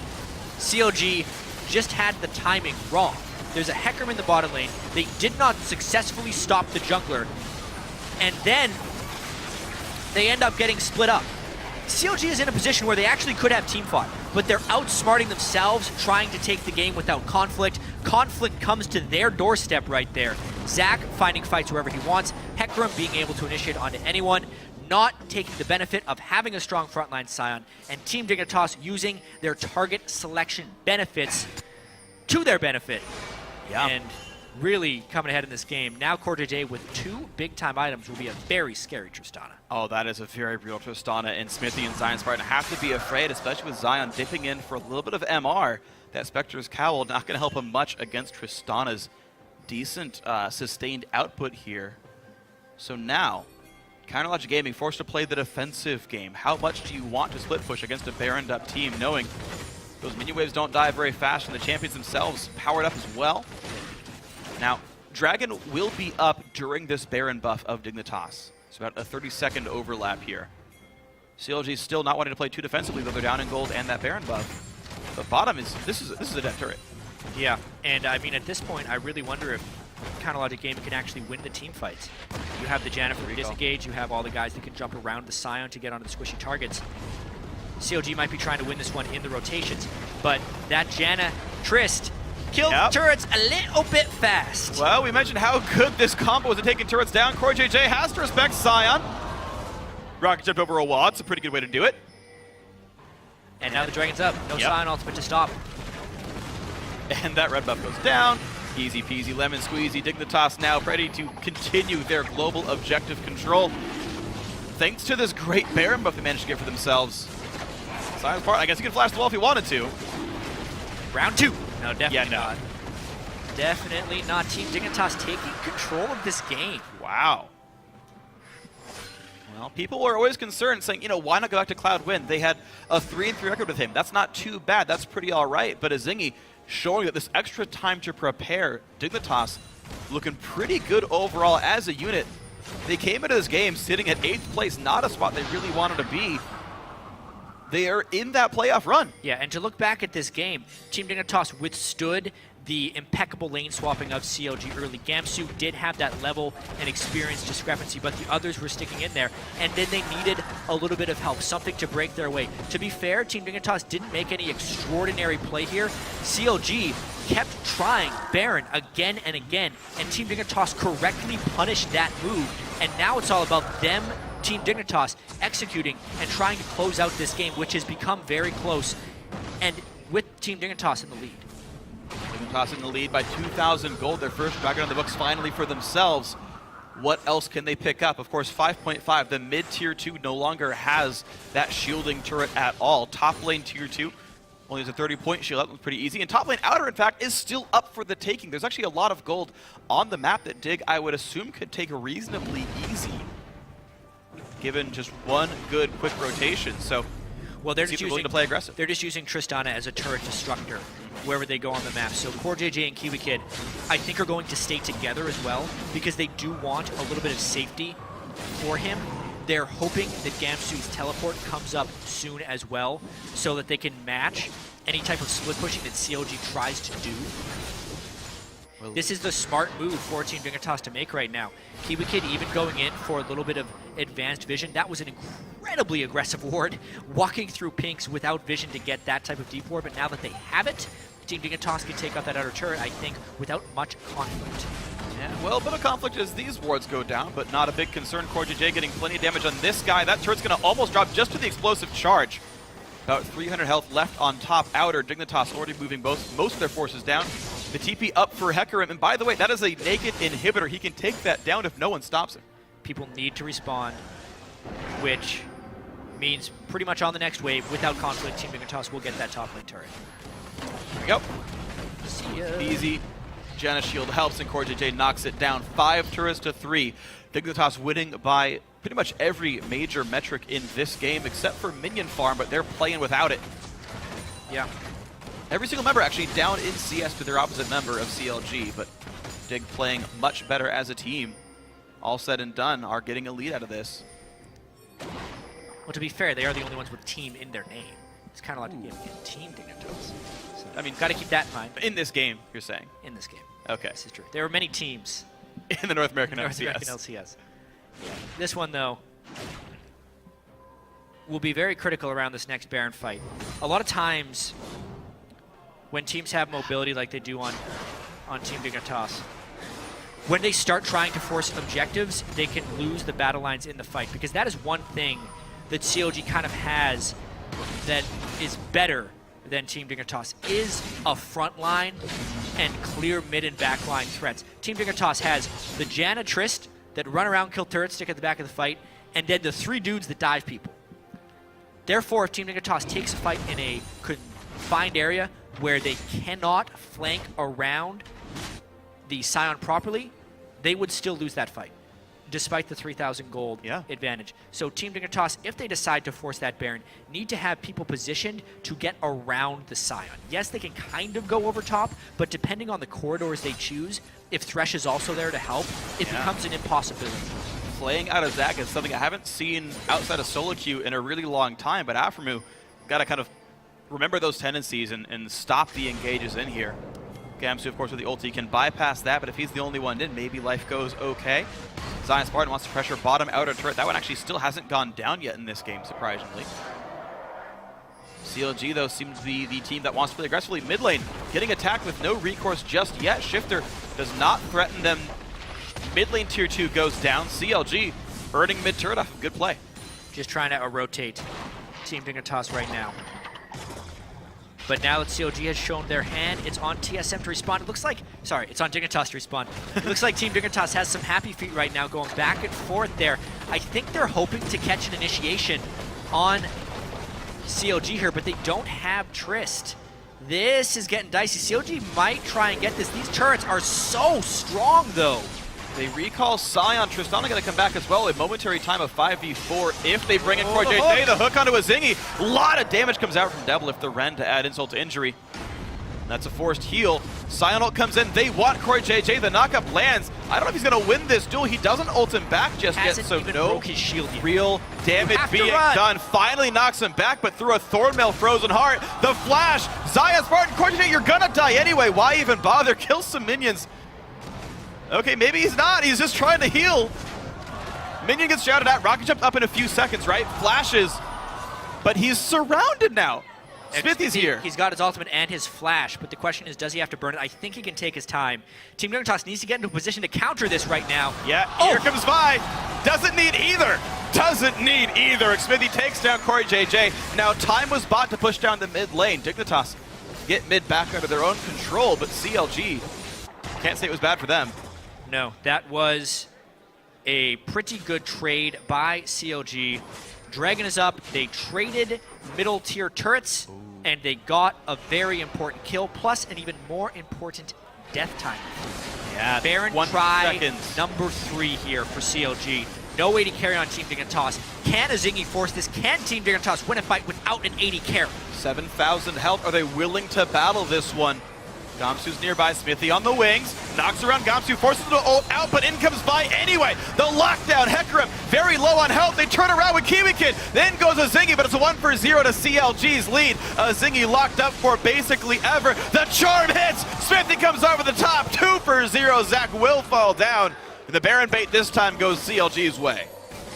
CLG just had the timing wrong. There's a Hecarim in the bottom lane. They did not successfully stop the jungler, and then they end up getting split up. CLG is in a position where they actually could have team fought, but they're outsmarting themselves, trying to take the game without conflict. Conflict comes to their doorstep right there. Zac finding fights wherever he wants, Hecarim being able to initiate onto anyone, not taking the benefit of having a strong frontline Scion, and Team Dignitas using their target selection benefits to their benefit. Yeah. And really coming ahead in this game. Now CoreJJ with 2 big-time items will be a very scary Tristana. Oh, that is a very real Tristana, and Smithy and Zion's Spartan have to be afraid, especially with Zion dipping in for a little bit of MR. That Spectre's Cowl not going to help him much against Tristana's decent sustained output here. So now, CounterLogic Gaming forced to play the defensive game. How much do you want to split push against a Baroned up team, knowing those minion waves don't die very fast, and the champions themselves powered up as well? Now, Dragon will be up during this Baron buff of Dignitas. It's about a 30-second overlap here. CLG still not wanting to play too defensively, though they're down in gold and that Baron buff. The bottom is this is a dead turret. Yeah, and I mean at this point, I really wonder if CounterLogic Gaming can actually win the team fights. You have the Janna for disengage, you have all the guys that can jump around the Scion to get onto the squishy targets. CLG might be trying to win this one in the rotations, but that Janna Trist killed turrets a little bit fast. Well, we mentioned how good this combo was at taking turrets down. CoreJJ has to respect Scion. Rocket jumped over a wall. It's a pretty good way to do it. And now the Dragon's up. No Scion ultimate to stop. And that red buff goes down. Easy peasy, lemon squeezy. Dignitas now ready to continue their global objective control. Thanks to this great Baron buff they managed to get for themselves. Sion's part, I guess he could flash the wall if he wanted to. Round 2. No, definitely no. not. Definitely not. Team Dignitas taking control of this game. Wow. Well, people were always concerned, saying, you know, why not go back to Cloud Win? They had a 3-3 record with him. That's not too bad. That's pretty all right. But Azingi showing that this extra time to prepare, Dignitas looking pretty good overall as a unit. They came into this game sitting at 8th place, not a spot they really wanted to be. They are in that playoff run. Yeah, and to look back at this game, Team Dignitas withstood the impeccable lane swapping of CLG early. Gamsu did have that level and experience discrepancy, but the others were sticking in there, and then they needed a little bit of help, something to break their way. To be fair, Team Dignitas didn't make any extraordinary play here. CLG kept trying Baron again and again, and Team Dignitas correctly punished that move, and now it's all about them, Team Dignitas, executing and trying to close out this game, which has become very close, and with Team Dignitas in the lead. Dignitas in the lead by 2,000 gold, their first Dragon on the books finally for themselves. What else can they pick up? Of course, 5.5, the mid-tier 2 no longer has that shielding turret at all. Top lane tier 2 only has a 30-point shield, that one's pretty easy. And top lane outer, in fact, is still up for the taking. There's actually a lot of gold on the map that Dig, I would assume, could take reasonably easy, given just one good quick rotation. So, well, they're just using to play aggressive. They're just using Tristana as a turret destructor wherever they go on the map. So CoreJJ and Kiwi Kid, I think, are going to stay together as well because they do want a little bit of safety for him. They're hoping that Gamsu's teleport comes up soon as well so that they can match any type of split pushing that CLG tries to do. Well, this is the smart move for Team Dignitas to make right now. Kiwi Kid even going in for a little bit of advanced vision. That was an incredibly aggressive ward, walking through pinks without vision to get that type of deep ward, but now that they have it, Team Dignitas can take out that outer turret, I think, without much conflict. Yeah, well, a bit of conflict as these wards go down, but not a big concern. CoreJJ getting plenty of damage on this guy. That turret's going to almost drop just to the explosive charge. About 300 health left on top outer. Dignitas already moving most of their forces down. The TP up for Hecarim, and by the way, that is a naked inhibitor. He can take that down if no one stops him. People need to respond, which means pretty much on the next wave, without conflict, Team Dignitas will get that top lane turret. There we go. See ya. Easy. Janna shield helps, and CoreJJ knocks it down. 5 turrets to 3. Dignitas winning by pretty much every major metric in this game except for minion farm, but they're playing without it. Yeah. Every single member actually down in CS to their opposite member of CLG, but Dig playing much better as a team. All said and done, are getting a lead out of this. Well, to be fair, they are the only ones with team in their name. It's kind of like Team Dignitas. So, I mean, got to keep that in mind. In this game, you're saying? In this game. Okay. This is true. There were many teams in the North American North LCS. American LCS. Yeah. This one, though, will be very critical around this next Baron fight. A lot of times, when teams have mobility like they do on Team Dignitas, when they start trying to force objectives, they can lose the battle lines in the fight, because that is one thing that CLG kind of has that is better than Team Dignitas, is a front line and clear mid and back line threats. Team Dignitas has the Janna Trist that run around, kill turrets, stick at the back of the fight, and then the 3 dudes that dive people. Therefore, if Team Dignitas takes a fight in a confined area where they cannot flank around the Scion properly, they would still lose that fight, despite the 3,000 gold advantage. So Team Dignitas, if they decide to force that Baron, need to have people positioned to get around the Scion. Yes, they can kind of go over top, but depending on the corridors they choose, if Thresh is also there to help, it becomes an impossibility. Playing out of Zach is something I haven't seen outside of solo queue in a really long time, but Aphromoo got to kind of remember those tendencies and stop the engages in here. Gamsu, of course, with the ulti can bypass that, but if he's the only one in, maybe life goes okay. Zion Spartan wants to pressure bottom outer turret. That one actually still hasn't gone down yet in this game, surprisingly. CLG, though, seems to be the team that wants to play aggressively. Mid lane, getting attacked with no recourse just yet. Shifter does not threaten them. Mid lane tier 2 goes down. CLG earning mid turret off of good play. Just trying to rotate Team Dignitas right now. But now that CLG has shown their hand, it's on TSM to respond. It looks like, sorry, it's on Dignitas to respond. It looks like Team Dignitas has some happy feet right now going back and forth there. I think they're hoping to catch an initiation on CLG here, but they don't have Trist. This is getting dicey. CLG might try and get this. These turrets are so strong, though. They recall Scion. Tristana going to come back as well. A momentary time of 5v4 if they bring in CoreJJ. The hook onto a Zingy. A lot of damage comes out from Devil if the Ren to add insult to injury. That's a forced heal. Scion ult comes in. They want CoreJJ. The knockup lands. I don't know if he's going to win this duel. He doesn't ult him back just yet, so no his shield real damage being done. Finally knocks him back, but through a Thornmail Frozen Heart. The flash. Zion Spartan, CoreJJ, you're going to die anyway. Why even bother? Kill some minions. Okay, maybe he's not. He's just trying to heal. Minion gets shouted at. Rocket jump up in a few seconds, right? Flashes. But he's surrounded now. Smithy's here. He's got his ultimate and his flash, but the question is, does he have to burn it? I think he can take his time. Team Dignitas needs to get into a position to counter this right now. Yeah, here comes Vi. Doesn't need either. Doesn't need either. Smithy takes down CoreJJ. Now time was bought to push down the mid lane. Dignitas get mid back under their own control, but CLG can't say it was bad for them. No, that was a pretty good trade by CLG. Dragon is up. They traded middle tier turrets, and they got a very important kill, plus an even more important death time. Yeah, Baron try number 3 here for CLG. No way to carry on Team Dignitas. Can a Zingy force this? Can Team Dignitas win a fight without an 80 carry? 7,000 health. Are they willing to battle this one? Gamsu's nearby, Smithy on the wings, knocks around Gamsu, forces him to ult out, but in comes Vi anyway. The lockdown, Hecarim, very low on health. They turn around with Kiwi Kid. Then goes a Zingy, but it's a 1-0 to CLG's lead. A Zingy locked up for basically ever. The charm hits. Smithy comes over the top. 2-0. Zach will fall down. The Baron bait this time goes CLG's way.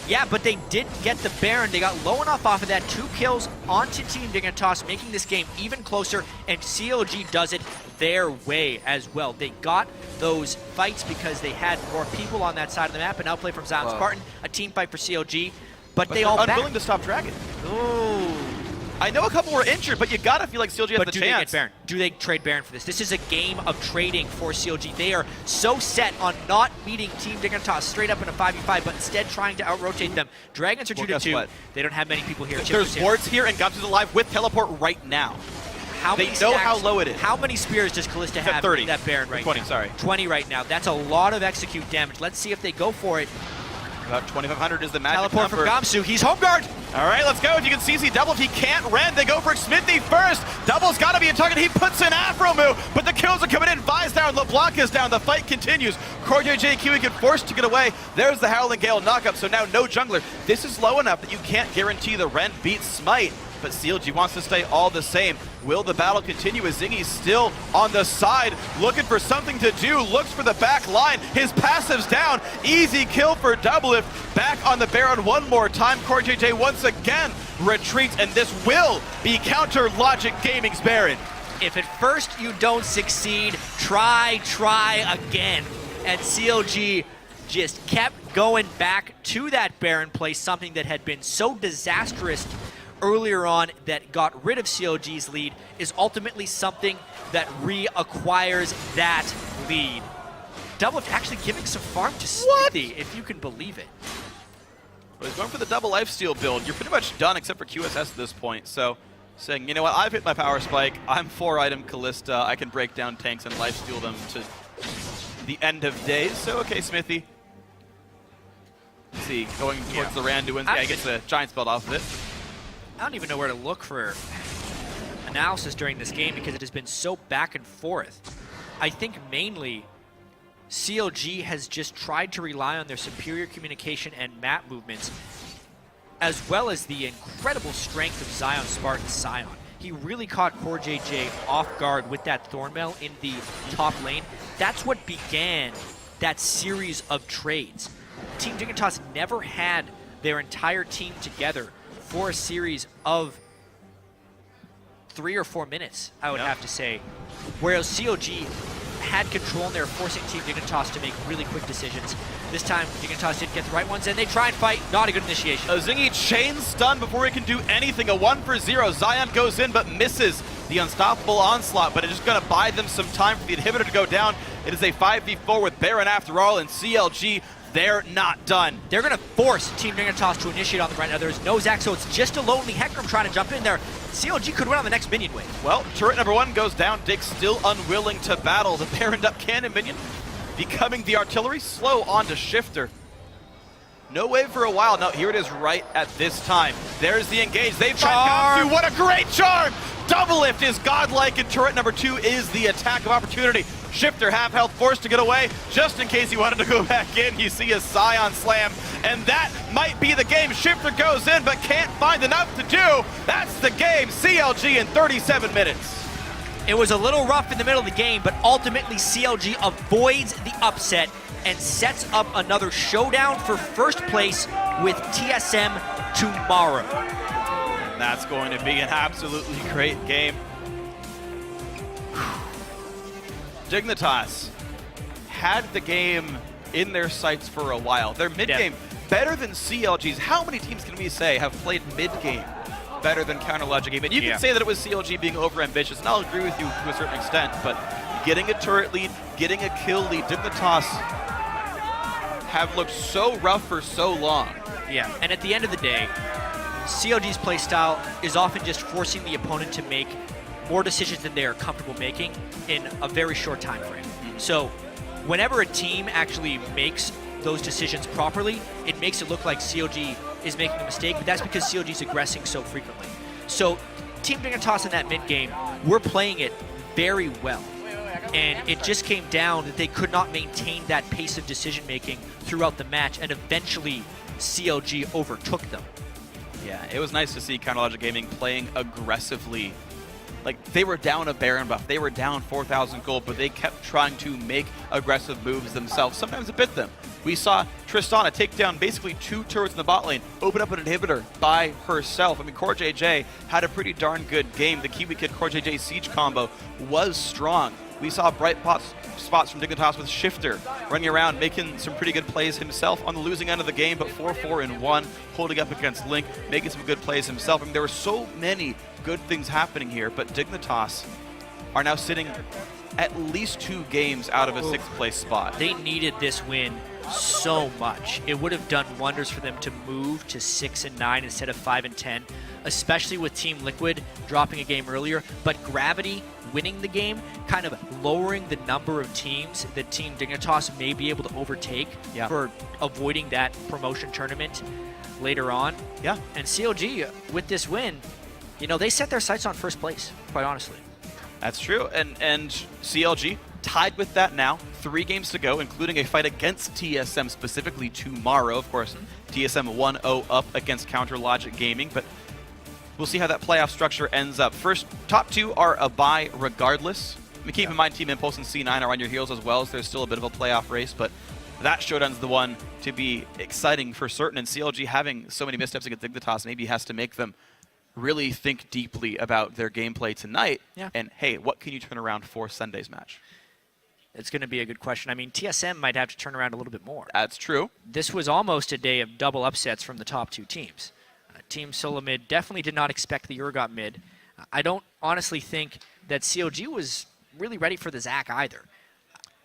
Yeah, but they didn't get the Baron. They got low enough off of that. 2 kills onto Team Dignitas, making this game even closer, and CLG does it their way as well. They got those fights because they had more people on that side of the map. An outplay from Zion Spartan, a team fight for CLG, but they all unwilling to stop Dragon. Ooh. I know a couple were injured, but you gotta feel like CLG has the chance. But do they get Baron? Do they trade Baron for this? This is a game of trading for CLG. They are so set on not meeting Team Dignitas straight up in a 5v5, but instead trying to out-rotate them. Dragons are 2-2. They don't have many people here. There's wards here, and Gamsu's alive with teleport right now. They know how low it is. How many spears does Kalista have 30. in that Baron right 20, now? sorry. 20 right now. That's a lot of execute damage. Let's see if they go for it. About 2,500 is the magic Teleport number. from Gamsu. He's home guard. All right, let's go. If you can CC double, if he can't rend, they go for Smithy first. Double's got to be a target. He puts an Afro move, but the kills are coming in. Vi's down, LeBlanc is down. The fight continues. CoreJJ Kiwi get forced to get away. There's the Howling Gale knockup, so now no jungler. This is low enough that you can't guarantee the rend beats Smite, but CLG wants to stay all the same. Will the battle continue as Zingy's still on the side, looking for something to do, looks for the back line. His passive's down. Easy kill for Doublelift. Back on the Baron one more time. CoreJJ once again retreats, and this will be Counter Logic Gaming's Baron. If at first you don't succeed, try again. And CLG just kept going back to that Baron play, something that had been so disastrous earlier on that got rid of CLG's lead, is ultimately something that reacquires that lead. Doublelift actually giving some farm to Smithy, if you can believe it. Well, he's going for the double lifesteal build. You're pretty much done except for QSS at this point. So saying, you know what, I've hit my power spike. I'm 4-item Callista. I can break down tanks and lifesteal them to the end of days. So okay, Smithy. Let's see, going towards the Randuins. Yeah, he gets a giant spell off of it. I don't even know where to look for analysis during this game because it has been so back and forth. I think mainly CLG has just tried to rely on their superior communication and map movements, as well as the incredible strength of Zion Spartan Sion. He really caught CoreJJ off guard with that Thornmail in the top lane. That's what began that series of trades. Team Dignitas never had their entire team together for a series of 3 or 4 minutes, I would have to say. Whereas CLG had control and they were forcing Team Dignitas to make really quick decisions. This time, Dignitas didn't get the right ones, and they try and fight. Not a good initiation. A Zingy chain stun before he can do anything. A 1-for-0. Zion goes in but misses the unstoppable onslaught, but it's just going to buy them some time for the inhibitor to go down. It is a 5v4 with Baron after all, and CLG, they're not done. They're going to force Team Dignitas to initiate on them right now. There's no Zac, so it's just a lonely Hecarim trying to jump in there. CLG could win on the next minion wave. Well, turret number 1 goes down. Dig still unwilling to battle. The Baron up cannon minion becoming the artillery. Slow on to Shifter. No wave for a while. Now here it is right at this time. There's the engage. They find Gamsu. What a great charm! Doublelift is godlike, and turret number 2 is the attack of opportunity. Shifter, half health, forced to get away, just in case he wanted to go back in. You see a Scion slam, and that might be the game. Shifter goes in, but can't find enough to do. That's the game. CLG in 37 minutes. It was a little rough in the middle of the game, but ultimately CLG avoids the upset and sets up another showdown for first place with TSM tomorrow. That's going to be an absolutely great game. Dignitas had the game in their sights for a while. Their mid-game better than CLG's. How many teams can we say have played mid-game better than Counter Logic Game? And you can say that it was CLG being over-ambitious, and I'll agree with you to a certain extent, but getting a turret lead, getting a kill lead, Dignitas have looked so rough for so long. Yeah, and at the end of the day, CLG's playstyle is often just forcing the opponent to make more decisions than they are comfortable making in a very short time frame. So whenever a team actually makes those decisions properly, it makes it look like CLG is making a mistake, but that's because CLG is aggressing so frequently. So Team Dignitas in that mid game, we're playing it very well. And it just came down that they could not maintain that pace of decision making throughout the match, and eventually CLG overtook them. Yeah, it was nice to see Counter Logic Gaming playing aggressively. Like, they were down a Baron buff, they were down 4,000 gold, but they kept trying to make aggressive moves themselves. Sometimes it bit them. We saw Tristana take down basically 2 turrets in the bot lane, open up an inhibitor by herself. I mean, CoreJJ had a pretty darn good game. The Kiwi Kid CoreJJ Siege combo was strong. We saw bright spots from Dignitas with Shifter running around, making some pretty good plays himself on the losing end of the game, but 4-4-1, holding up against Link, making some good plays himself. I mean, there were so many good things happening here, but Dignitas are now sitting at least 2 games out of a 6th place spot. They needed this win so much. It would have done wonders for them to move to 6 and 9 instead of 5 and 10, especially with Team Liquid dropping a game earlier. But Gravity winning the game, kind of lowering the number of teams that Team Dignitas may be able to overtake for avoiding that promotion tournament later on. Yeah. And CLG, with this win, you know, they set their sights on first place, quite honestly. That's true. And CLG tied with that now. 3 games to go, including a fight against TSM specifically tomorrow. Of course, TSM 1-0 up against Counter Logic Gaming, but we'll see how that playoff structure ends up. First, top 2 are a bye regardless. I mean, keep in mind Team Impulse and C9 are on your heels as well, so there's still a bit of a playoff race, but that showdown's the one to be exciting for certain. And CLG having so many missteps against Dignitas maybe has to make them really think deeply about their gameplay tonight. Yeah. And hey, what can you turn around for Sunday's match? It's going to be a good question. I mean, TSM might have to turn around a little bit more. That's true. This was almost a day of double upsets from the top 2 teams. Team Solo Mid definitely did not expect the Urgot mid. I don't honestly think that CLG was really ready for the Zac either.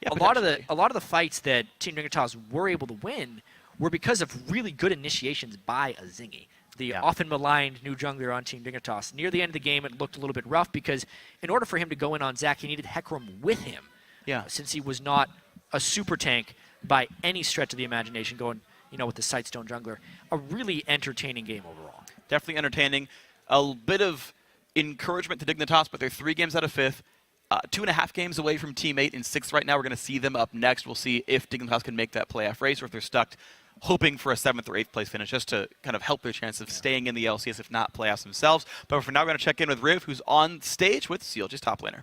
Yeah, a lot of the fights that Team Dignitas were able to win were because of really good initiations by a Zingy, the often maligned new jungler on Team Dignitas. Near the end of the game, it looked a little bit rough because in order for him to go in on Zac, he needed Hecarim with him. Yeah. Since he was not a super tank by any stretch of the imagination, going, you know, with the Sightstone jungler. A really entertaining game overall. Definitely entertaining. A bit of encouragement to Dignitas, but they're 3 games out of 5th. 2.5 games away from Team 8 in 6th right now. We're going to see them up next. We'll see if Dignitas can make that playoff race or if they're stuck hoping for a 7th or 8th place finish just to kind of help their chance of staying in the LCS, if not playoffs themselves. But for now, we're going to check in with Riv, who's on stage with CLG's top laner.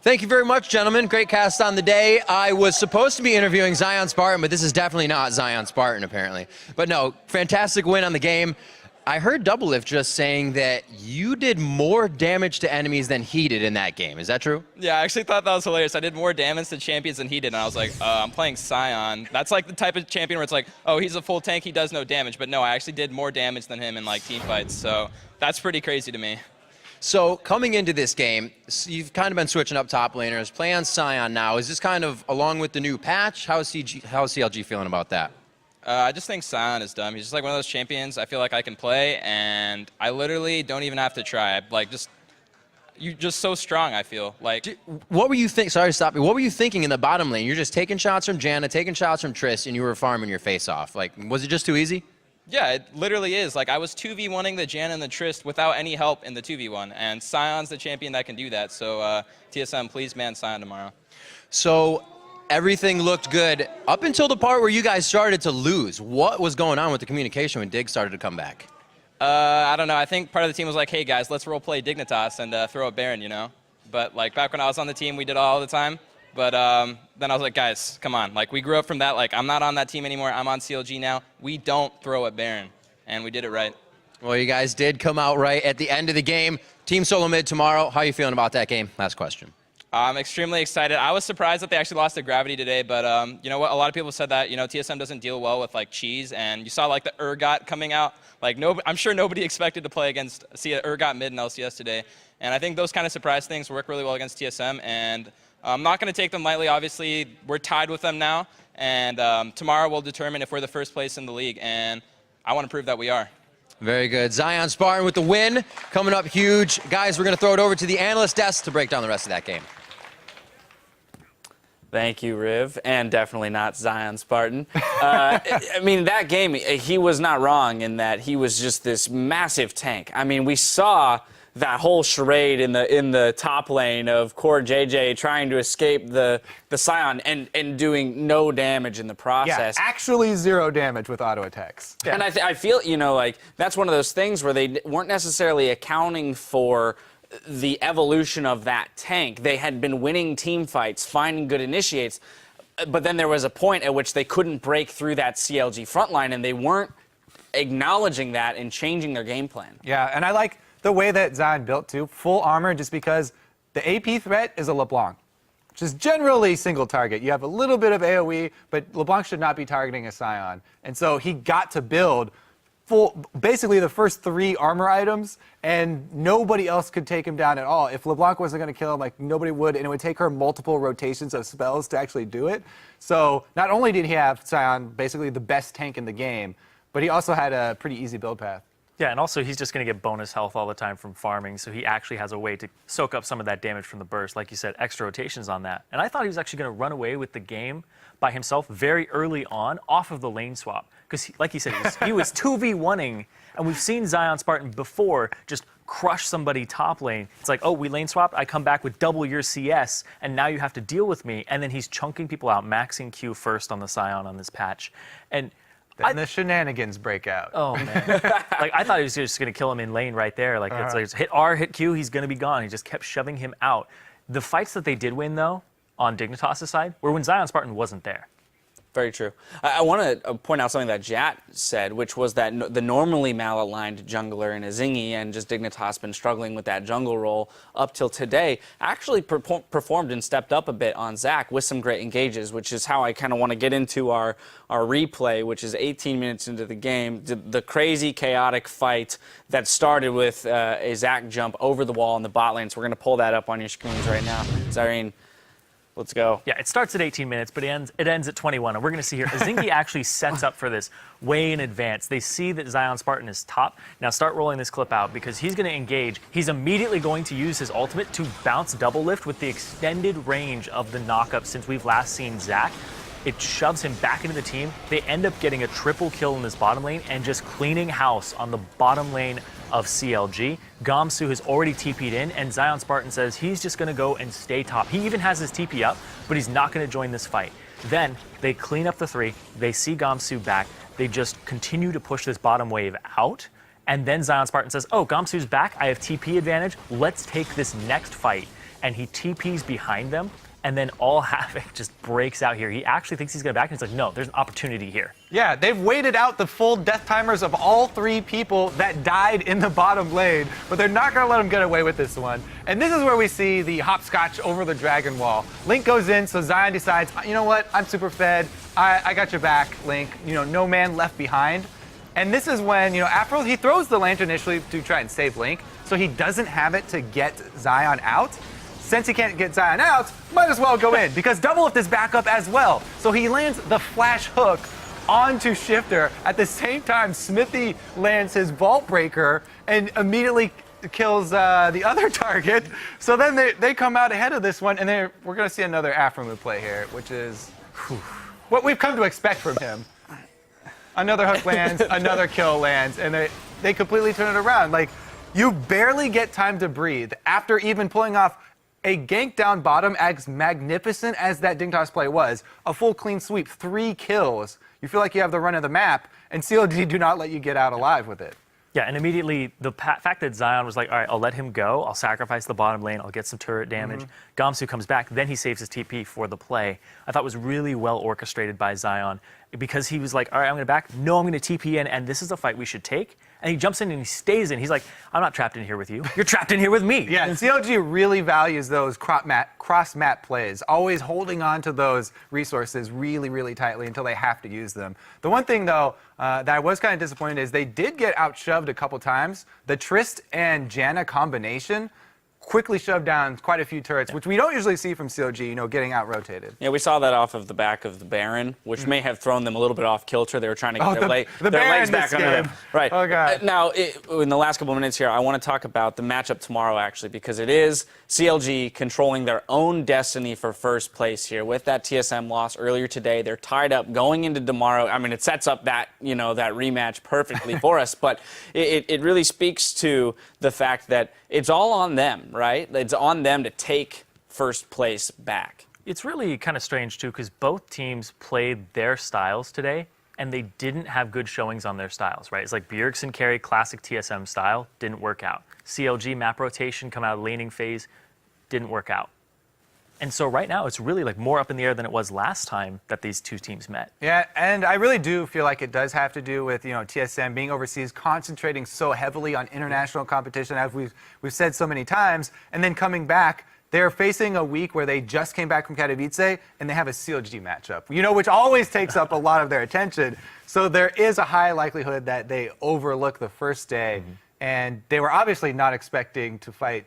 Thank you very much, gentlemen. Great cast on the day. I was supposed to be interviewing Zion Spartan, but this is definitely not Zion Spartan, apparently. But no, fantastic win on the game. I heard Doublelift just saying that you did more damage to enemies than he did in that game. Is that true? Yeah, I actually thought that was hilarious. I did more damage to champions than he did, and I was like, I'm playing Sion. That's like the type of champion where it's like, oh, he's a full tank, he does no damage. But no, I actually did more damage than him in like team fights, so that's pretty crazy to me. So coming into this game, you've kind of been switching up top laners, play on Sion now. Is this kind of along with the new patch? How is CLG feeling about that? I just think Sion is dumb. He's just like one of those champions I feel like I can play, and I literally don't even have to try. Like, you're just so strong, I feel. Like, what were you thinking? Sorry to stop you. What were you thinking in the bottom lane? You're just taking shots from Janna, taking shots from Triss, and you were farming your face off. Like, was it just too easy? yeah, it literally is. Like, I was 2v1ing the Janna and the Trist without any help in the 2v1, and Sion's the champion that can do that. So, TSM, please ban Sion tomorrow. So everything looked good up until the part where you guys started to lose. What was going on with the communication when Dig started to come back? I don't know. I think part of the team was like, hey, guys, let's roleplay Dignitas and throw a Baron, you know? But, like, back when I was on the team, we did it all the time. But then I was like, guys, come on. Like, we grew up from that. Like, I'm not on that team anymore. I'm on CLG now. We don't throw a Baron. And we did it right. Well, you guys did come out right at the end of the game. Team Solo Mid tomorrow. How are you feeling about that game? Last question. I'm extremely excited. I was surprised that they actually lost to Gravity today, but you know what? A lot of people said that, you know, TSM doesn't deal well with, like, cheese, and you saw, like, the Urgot coming out. Like, I'm sure nobody expected to play against Urgot mid in LCS today, and I think those kind of surprise things work really well against TSM, and I'm not going to take them lightly. Obviously, we're tied with them now, and tomorrow will determine if we're the first place in the league, and I want to prove that we are. Very good. Zion Spartan with the win. Coming up huge. Guys, we're going to throw it over to the analyst desk to break down the rest of that game. Thank you, Riv, and definitely not Zion Spartan. I mean, that game, he was not wrong in that he was just this massive tank. I mean, we saw that whole charade in the top lane of Core JJ trying to escape the Sion and doing no damage in the process. Yeah, actually 0 damage with auto attacks. Yeah. And I feel, you know, like, that's one of those things where they weren't necessarily accounting for the evolution of that tank. They had been winning team fights, finding good initiates, but then there was a point at which they couldn't break through that CLG front line, and they weren't acknowledging that and changing their game plan. Yeah, and I like the way that Zion built too. Full armor, just because the AP threat is a LeBlanc, which is generally single target. You have a little bit of AoE, but LeBlanc should not be targeting a Sion. And so he got to build basically the first 3 armor items, and nobody else could take him down at all. If LeBlanc wasn't going to kill him, like nobody would, and it would take her multiple rotations of spells to actually do it. So not only did he have Sion, basically the best tank in the game, but he also had a pretty easy build path. Yeah, and also he's just going to get bonus health all the time from farming, so he actually has a way to soak up some of that damage from the burst. Like you said, extra rotations on that. And I thought he was actually going to run away with the game by himself very early on off of the lane swap. Because, like you said, he was 2v1ing, and we've seen Zion Spartan before just crush somebody top lane. It's like, oh, we lane swapped, I come back with double your CS, and now you have to deal with me. And then he's chunking people out, maxing Q first on the Sion on this patch. And then the shenanigans break out. Oh, man. Like, I thought he was just going to kill him in lane right there. Like, it's like, hit R, hit Q, he's going to be gone. He just kept shoving him out. The fights that they did win, though, on Dignitas' side, were when Zion Spartan wasn't there. Very true. I want to point out something that Jat said, which was that the normally mal-aligned jungler in Azingi and just Dignitas been struggling with that jungle role up till today, actually performed and stepped up a bit on Zach with some great engages, which is how I kind of want to get into our replay, which is 18 minutes into the game. The crazy, chaotic fight that started with a Zach jump over the wall in the bot lane. So we're going to pull that up on your screens right now. Zareen, let's go. Yeah, it starts at 18 minutes, but it ends at 21. And we're going to see here, Azingi actually sets up for this way in advance. They see that Zion Spartan is top. Now start rolling this clip out because he's going to engage. He's immediately going to use his ultimate to bounce double lift with the extended range of the knockup since we've last seen Zach. It shoves him back into the team. They end up getting a triple kill in this bottom lane and just cleaning house on the bottom lane of CLG. Gamsu has already TP'd in, and Zion Spartan says he's just going to go and stay top. He even has his TP up, but he's not going to join this fight. Then they clean up the 3. They see Gamsu back. They just continue to push this bottom wave out. And then Zion Spartan says, oh, Gamsu's back. I have TP advantage. Let's take this next fight. And he TPs behind them. And then all havoc just breaks out here. He actually thinks he's going to back, and he's like, no, there's an opportunity here. Yeah, they've waited out the full death timers of all 3 people that died in the bottom lane, but they're not going to let them get away with this one. And this is where we see the hopscotch over the dragon wall. Link goes in, so Zion decides, you know what, I'm super fed. I got your back, Link. You know, no man left behind. And this is when, you know, after he throws the lantern initially to try and save Link, so he doesn't have it to get Zion out. Since he can't get Zion out, might as well go in, because double lift is back up as well. So he lands the flash hook onto Shifter. At the same time, Smithy lands his Vault Breaker and immediately kills the other target. So then they come out ahead of this one, and we're going to see another Afromu play here, which is what we've come to expect from him. Another hook lands, another kill lands, and they completely turn it around. Like, you barely get time to breathe after even pulling off a gank down bottom, as magnificent as that Dignitas play was. A full clean sweep, 3 kills. You feel like you have the run of the map, and CLG do not let you get out alive with it. Yeah, and immediately the fact that Zion was like, all right, I'll let him go. I'll sacrifice the bottom lane. I'll get some turret damage. Gamsu comes back. Then he saves his TP for the play. I thought was really well orchestrated by Zion because he was like, all right, I'm going to back. No, I'm going to TP in, and this is a fight we should take. And he jumps in and he stays in. He's like, I'm not trapped in here with you. You're trapped in here with me. Yeah, and CLG really values those cross-map plays, always holding on to those resources really, really tightly until they have to use them. The one thing, though, that I was kind of disappointed is they did get outshoved a couple times. The Trist and Janna combination quickly shoved down quite a few turrets, which we don't usually see from CLG, you know, getting out-rotated. Yeah, we saw that off of the back of the Baron, which may have thrown them a little bit off kilter. They were trying to get their legs back under them. Right. Oh, God. Now, in the last couple of minutes here, I want to talk about the matchup tomorrow, actually, because it is CLG controlling their own destiny for first place here. With that TSM loss earlier today, they're tied up going into tomorrow. I mean, it sets up that, you know, that rematch perfectly for us, but it really speaks to the fact that it's all on them, right? It's on them to take first place back. It's really kind of strange, too, because both teams played their styles today, and they didn't have good showings on their styles, right? It's like Bjergsen carry classic TSM style, didn't work out. CLG map rotation, come out of laning phase, didn't work out. And so right now, it's really like more up in the air than it was last time that these two teams met. Yeah, and I really do feel like it does have to do with, you know, TSM being overseas, concentrating so heavily on international competition, as we've said so many times, and then coming back they're facing a week where they just came back from Katowice and they have a CLG matchup, which always takes up a lot of their attention. So there is a high likelihood that they overlook the first day. And they were obviously not expecting to fight,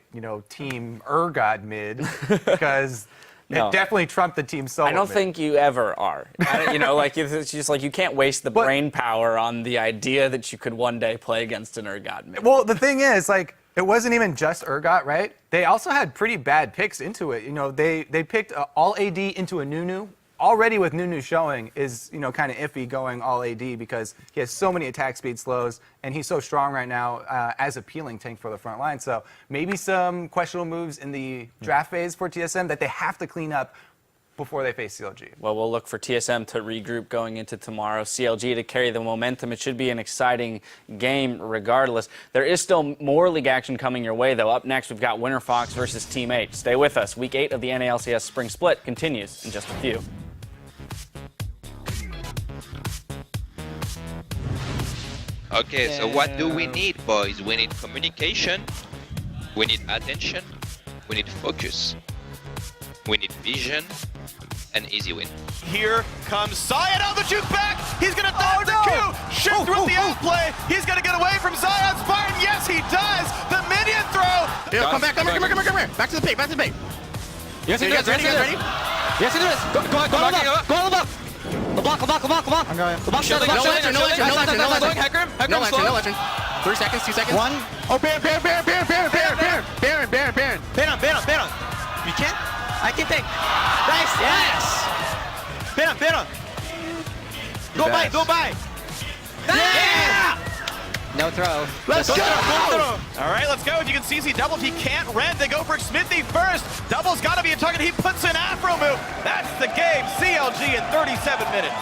Team Urgot mid because No. it definitely trumped the Team Solo I don't mid. think you ever are. It's just like you can't waste the brain power on the idea that you could one day play against an Urgot mid. Well, the thing is, it wasn't even just Urgot, right? They also had pretty bad picks into it. They picked all AD into a Nunu. Already with Nunu showing is, kind of iffy going all AD because he has so many attack speed slows and he's so strong right now as a peeling tank for the front line. So maybe some questionable moves in the draft phase for TSM that they have to clean up before they face CLG. Well, we'll look for TSM to regroup going into tomorrow, CLG to carry the momentum. It should be an exciting game regardless. There is still more league action coming your way, though. Up next, we've got Winter Fox versus Team 8. Stay with us. Week 8 of the NALCS Spring Split continues in just a few. Okay, so what do we need, boys? We need communication, we need attention, we need focus, we need vision, and easy win. Here comes Zion on the juke back. He's going to dodge the Q. Shoot through the outplay. He's going to get away from Zion's Spartan. Yes, he does. The minion throw. Here, come back, come here. Back to the paint, Yes, you guys ready? Yes, it is. Go on the buff. LeBlanc. I'm going. LeBlanc, no legend. No legend. 3 seconds, 2 seconds. 1. Oh, Baron. Baron. You can't? I can take. Nice. Yes. Baron. Go by. Yeah. No throw. Let's go! All right, let's go. As you can see, double. He can't rend. They go for Smithy first. Double's got to be a target. He puts an Afro move. That's the game. CLG in 37 minutes.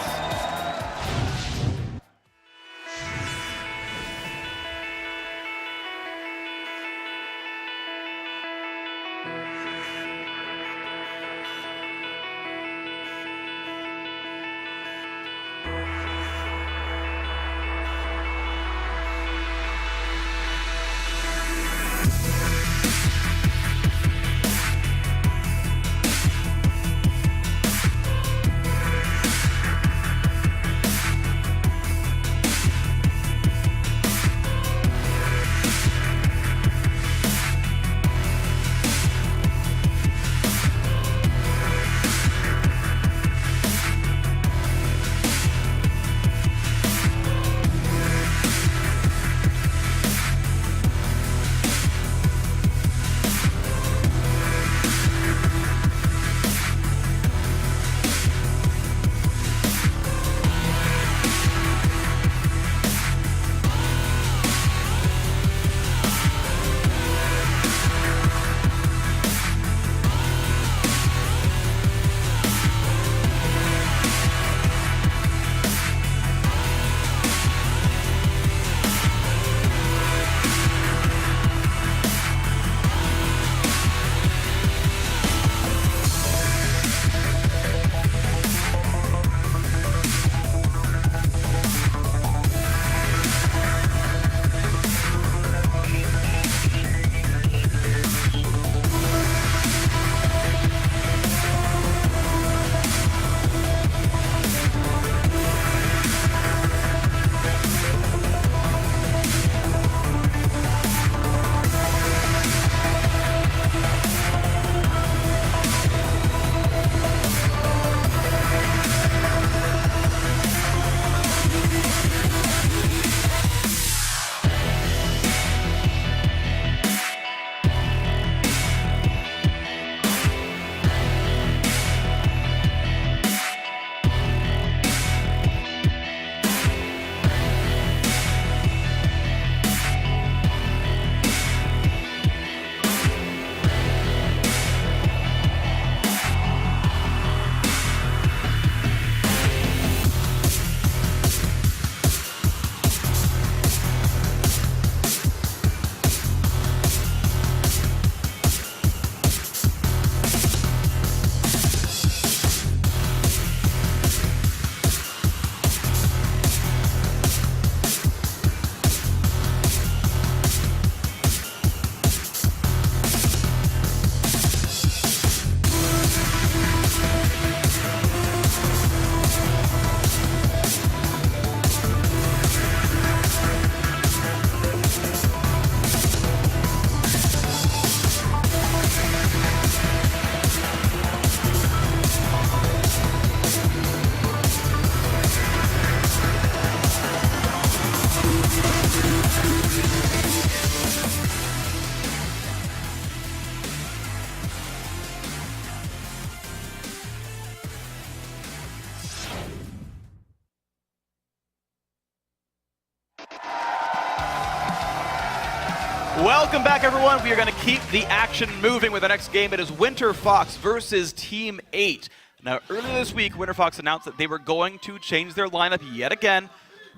Welcome back, everyone. We are going to keep the action moving with the next game. It is Winter Fox versus Team 8. Now, earlier this week, Winter Fox announced that they were going to change their lineup yet again,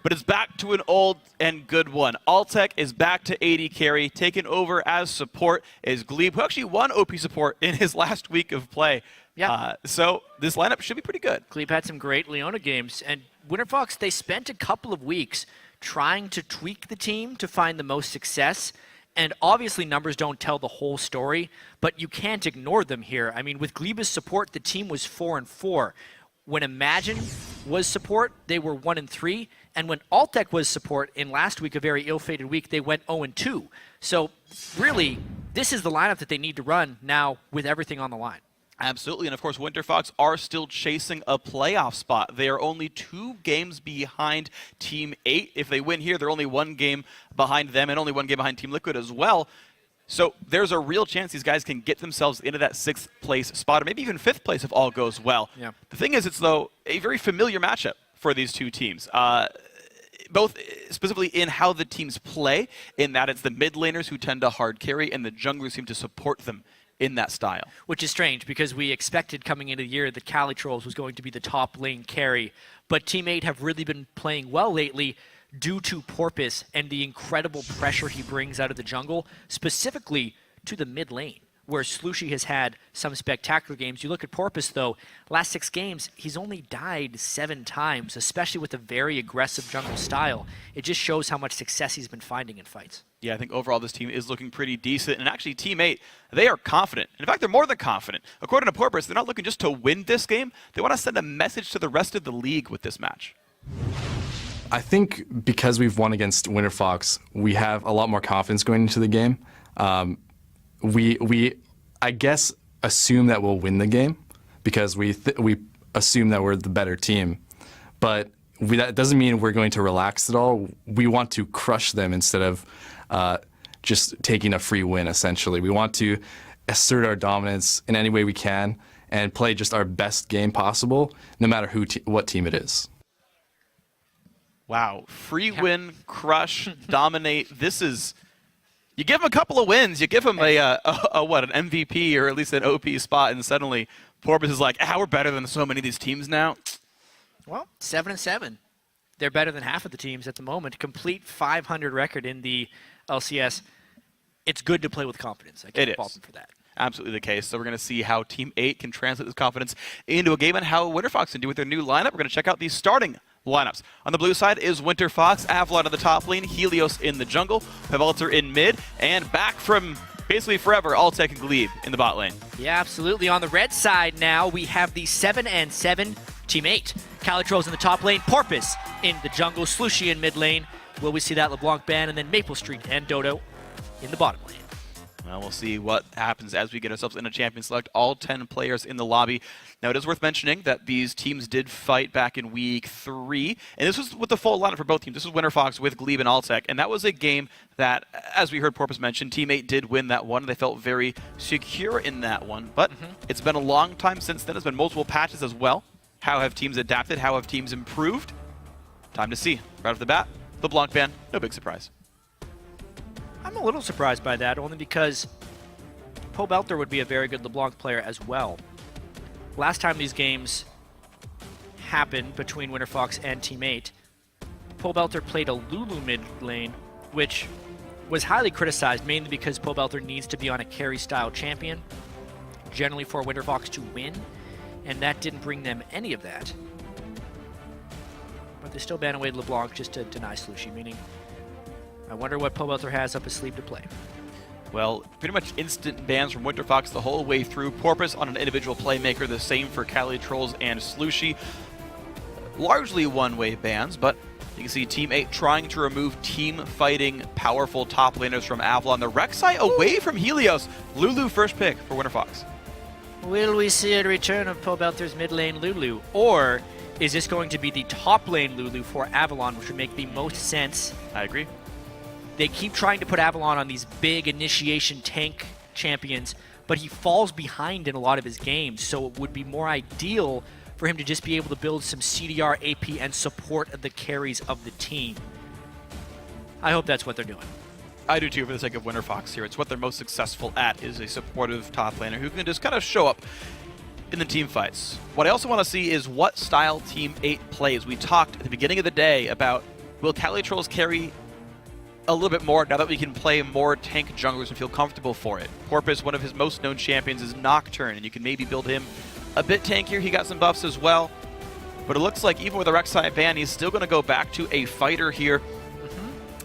but it's back to an old and good one. Altec is back to AD carry. Taken over as support is Glebe, who actually won OP support in his last week of play. Yeah. So this lineup should be pretty good. Glebe had some great Leona games, and Winter Fox, they spent a couple of weeks trying to tweak the team to find the most success. And obviously numbers don't tell the whole story, but you can't ignore them here. I mean, with Glebe's support, the team was 4-4. When Imagine was support, they were 1-3. And when Altec was support in last week, a very ill-fated week, they went 0-2. So really, this is the lineup that they need to run now with everything on the line. Absolutely, and of course, Winter Fox are still chasing a playoff spot. They are only 2 games behind Team 8. If they win here, they're only 1 game behind them and only 1 game behind Team Liquid as well. So there's a real chance these guys can get themselves into that 6th place spot, or maybe even 5th place if all goes well. Yeah. The thing is, it's, though, a very familiar matchup for these two teams. Both specifically in how the teams play, in that it's the mid laners who tend to hard carry and the junglers seem to support them in that style. Which is strange because we expected coming into the year that Cali Trolls was going to be the top lane carry, but Team 8 have really been playing well lately due to Porpoise and the incredible pressure he brings out of the jungle, specifically to the mid lane, where Slushy has had some spectacular games. You look at Porpoise, though, last 6 games, he's only died 7 times, especially with a very aggressive jungle style. It just shows how much success he's been finding in fights. Yeah, I think overall this team is looking pretty decent. And actually, Team 8, they are confident. In fact, they're more than confident. According to Porpoise, they're not looking just to win this game. They want to send a message to the rest of the league with this match. I think because we've won against Winter Fox, we have a lot more confidence going into the game. We I guess, assume that we'll win the game because we assume that we're the better team. But that doesn't mean we're going to relax at all. We want to crush them instead of just taking a free win, essentially. We want to assert our dominance in any way we can and play just our best game possible, no matter what team it is. Wow. Free win, crush, dominate. This is... You give them a couple of wins. You give them an MVP or at least an OP spot, and suddenly Porpoise is like, we're better than so many of these teams now. Well, 7-7. They're better than half of the teams at the moment. Complete 500 record in the LCS. It's good to play with confidence. I can't fault them for that. Absolutely the case. So we're going to see how Team 8 can translate this confidence into a game and how Winter Fox can do with their new lineup. We're going to check out these starting lineups. On the blue side is Winter Fox, Avalon in the top lane, Helios in the jungle, Pivalter in mid, and back from basically forever, Altec and Glebe in the bot lane. Yeah, absolutely. On the red side now, we have the 7-7 Team 8. Calitro's in the top lane, Porpoise in the jungle, Slushy in mid lane. Will we see that LeBlanc ban? And then Maple Street and Dodo in the bottom lane. Well, we'll see what happens as we get ourselves in a champion select. All 10 players in the lobby. Now, it is worth mentioning that these teams did fight back in week 3, and this was with the full lineup for both teams. This was Winter Fox with Glebe and Altec, and that was a game that, as we heard Porpoise mention, Team 8 did win that one. They felt very secure in that one, but it's been a long time since then. There's been multiple patches as well. How have teams adapted? How have teams improved? Time to see. Right off the bat, the LeBlanc ban, no big surprise. I'm a little surprised by that, only because Pobelter would be a very good LeBlanc player as well. Last time these games happened between Winter Fox and Team 8, Pobelter played a Lulu mid lane, which was highly criticized, mainly because Pobelter needs to be on a carry-style champion, generally for Winter Fox to win, and that didn't bring them any of that. But they still ban away LeBlanc just to deny Slushy, meaning I wonder what Pobelter has up his sleeve to play. Well, pretty much instant bans from Winter Fox the whole way through. Porpoise on an individual playmaker, the same for Cali Trolls and Slushy. Largely one-way bans, but you can see Team 8 trying to remove team-fighting, powerful top laners from Avalon. The Rek'Sai away from Helios. Lulu first pick for Winter Fox. Will we see a return of Pobelter's mid lane Lulu, or is this going to be the top lane Lulu for Avalon, which would make the most sense? I agree. They keep trying to put Avalon on these big initiation tank champions, but he falls behind in a lot of his games, so it would be more ideal for him to just be able to build some CDR, AP, and support the carries of the team. I hope that's what they're doing. I do too, for the sake of WinterFox here. It's what they're most successful at, is a supportive top laner who can just kind of show up in the team fights. What I also want to see is what style Team 8 plays. We talked at the beginning of the day about, will CaliTrolls carry a little bit more now that we can play more tank junglers and feel comfortable for it. Porpoise, one of his most known champions, is Nocturne, and you can maybe build him a bit tankier. He got some buffs as well. But it looks like even with a Rek'Sai ban, he's still going to go back to a fighter here.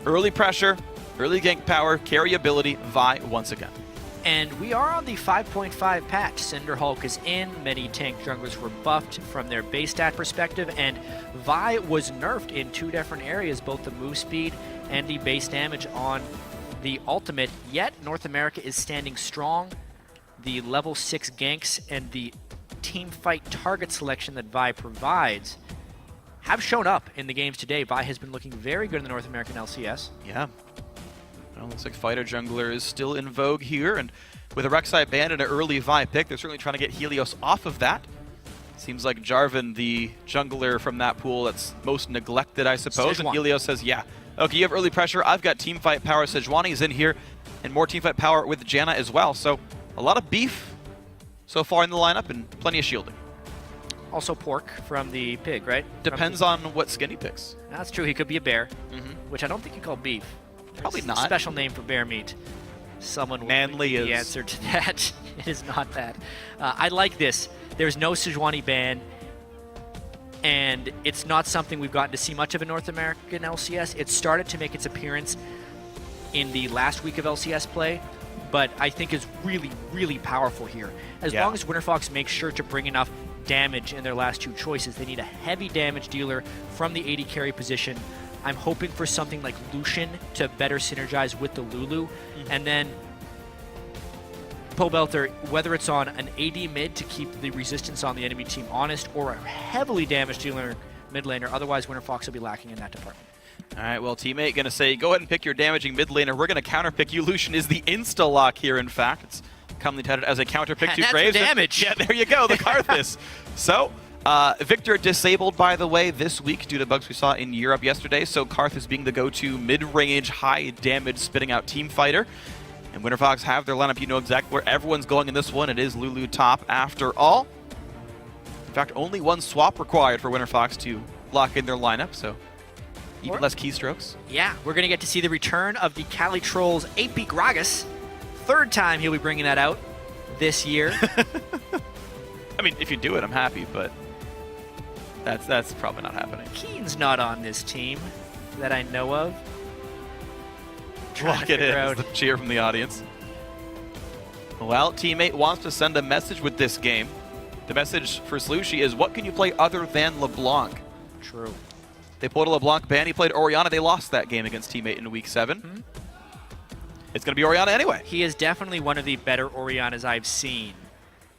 Early pressure, early gank power, carry ability, Vi once again. And we are on the 5.5 patch. Cinderhulk is in. Many tank junglers were buffed from their base stat perspective, and Vi was nerfed in 2 different areas, both the move speed and the base damage on the ultimate. Yet North America is standing strong. The level 6 ganks and the team fight target selection that Vi provides have shown up in the games today. Vi has been looking very good in the North American LCS. Yeah. Well, looks like fighter jungler is still in vogue here, and with a Rek'Sai ban and an early Vi pick, they're certainly trying to get Helios off of that. Seems like Jarvan, the jungler from that pool that's most neglected, I suppose, and Helios says, yeah, okay, you have early pressure, I've got teamfight power, Sejuani's in here, and more teamfight power with Janna as well, so a lot of beef so far in the lineup and plenty of shielding. Also pork from the pig, right? Depends on what skin he picks. That's true, he could be a bear, which I don't think you call beef. Probably There's not. a special name for bear meat. Someone will Manly give me the is. answer to that. It is not that. I like this. There's no Sejuani ban, and it's not something we've gotten to see much of in North American LCS. It started to make its appearance in the last week of LCS play, but I think is really, really powerful here. As long as WinterFox makes sure to bring enough damage in their last 2 choices, they need a heavy damage dealer from the AD carry position. I'm hoping for something like Lucian to better synergize with the Lulu. And then Pobelter, whether it's on an AD mid to keep the resistance on the enemy team honest, or a heavily damaged dealer mid laner, otherwise Winterfox will be lacking in that department. All right, well, teammate going to say, go ahead and pick your damaging mid laner. We're going to counterpick you. Lucian is the insta-lock here, in fact. It's commonly touted as a counterpick to That's Graves. damage. Yeah, there you go, the Karthus. So, Victor disabled, by the way, this week due to bugs we saw in Europe yesterday, so Karthus being the go-to mid-range, high-damage, spitting-out team fighter. And WinterFox have their lineup. You know exactly where everyone's going in this one. It is Lulu top after all. In fact, only 1 swap required for WinterFox to lock in their lineup, so even less keystrokes. Yeah, we're going to get to see the return of the CaliTrolls 8-beat Gragas. 3rd time he'll be bringing that out this year. I mean, if you do it, I'm happy, but that's probably not happening. Keen's not on this team that I know of. Lock it in, is the cheer from the audience. Well, teammate wants to send a message with this game. The message for Slushy is, what can you play other than LeBlanc? True. They pulled a LeBlanc ban. He played Orianna. They lost that game against teammate in Week 7. It's going to be Orianna anyway. He is definitely one of the better Oriannas I've seen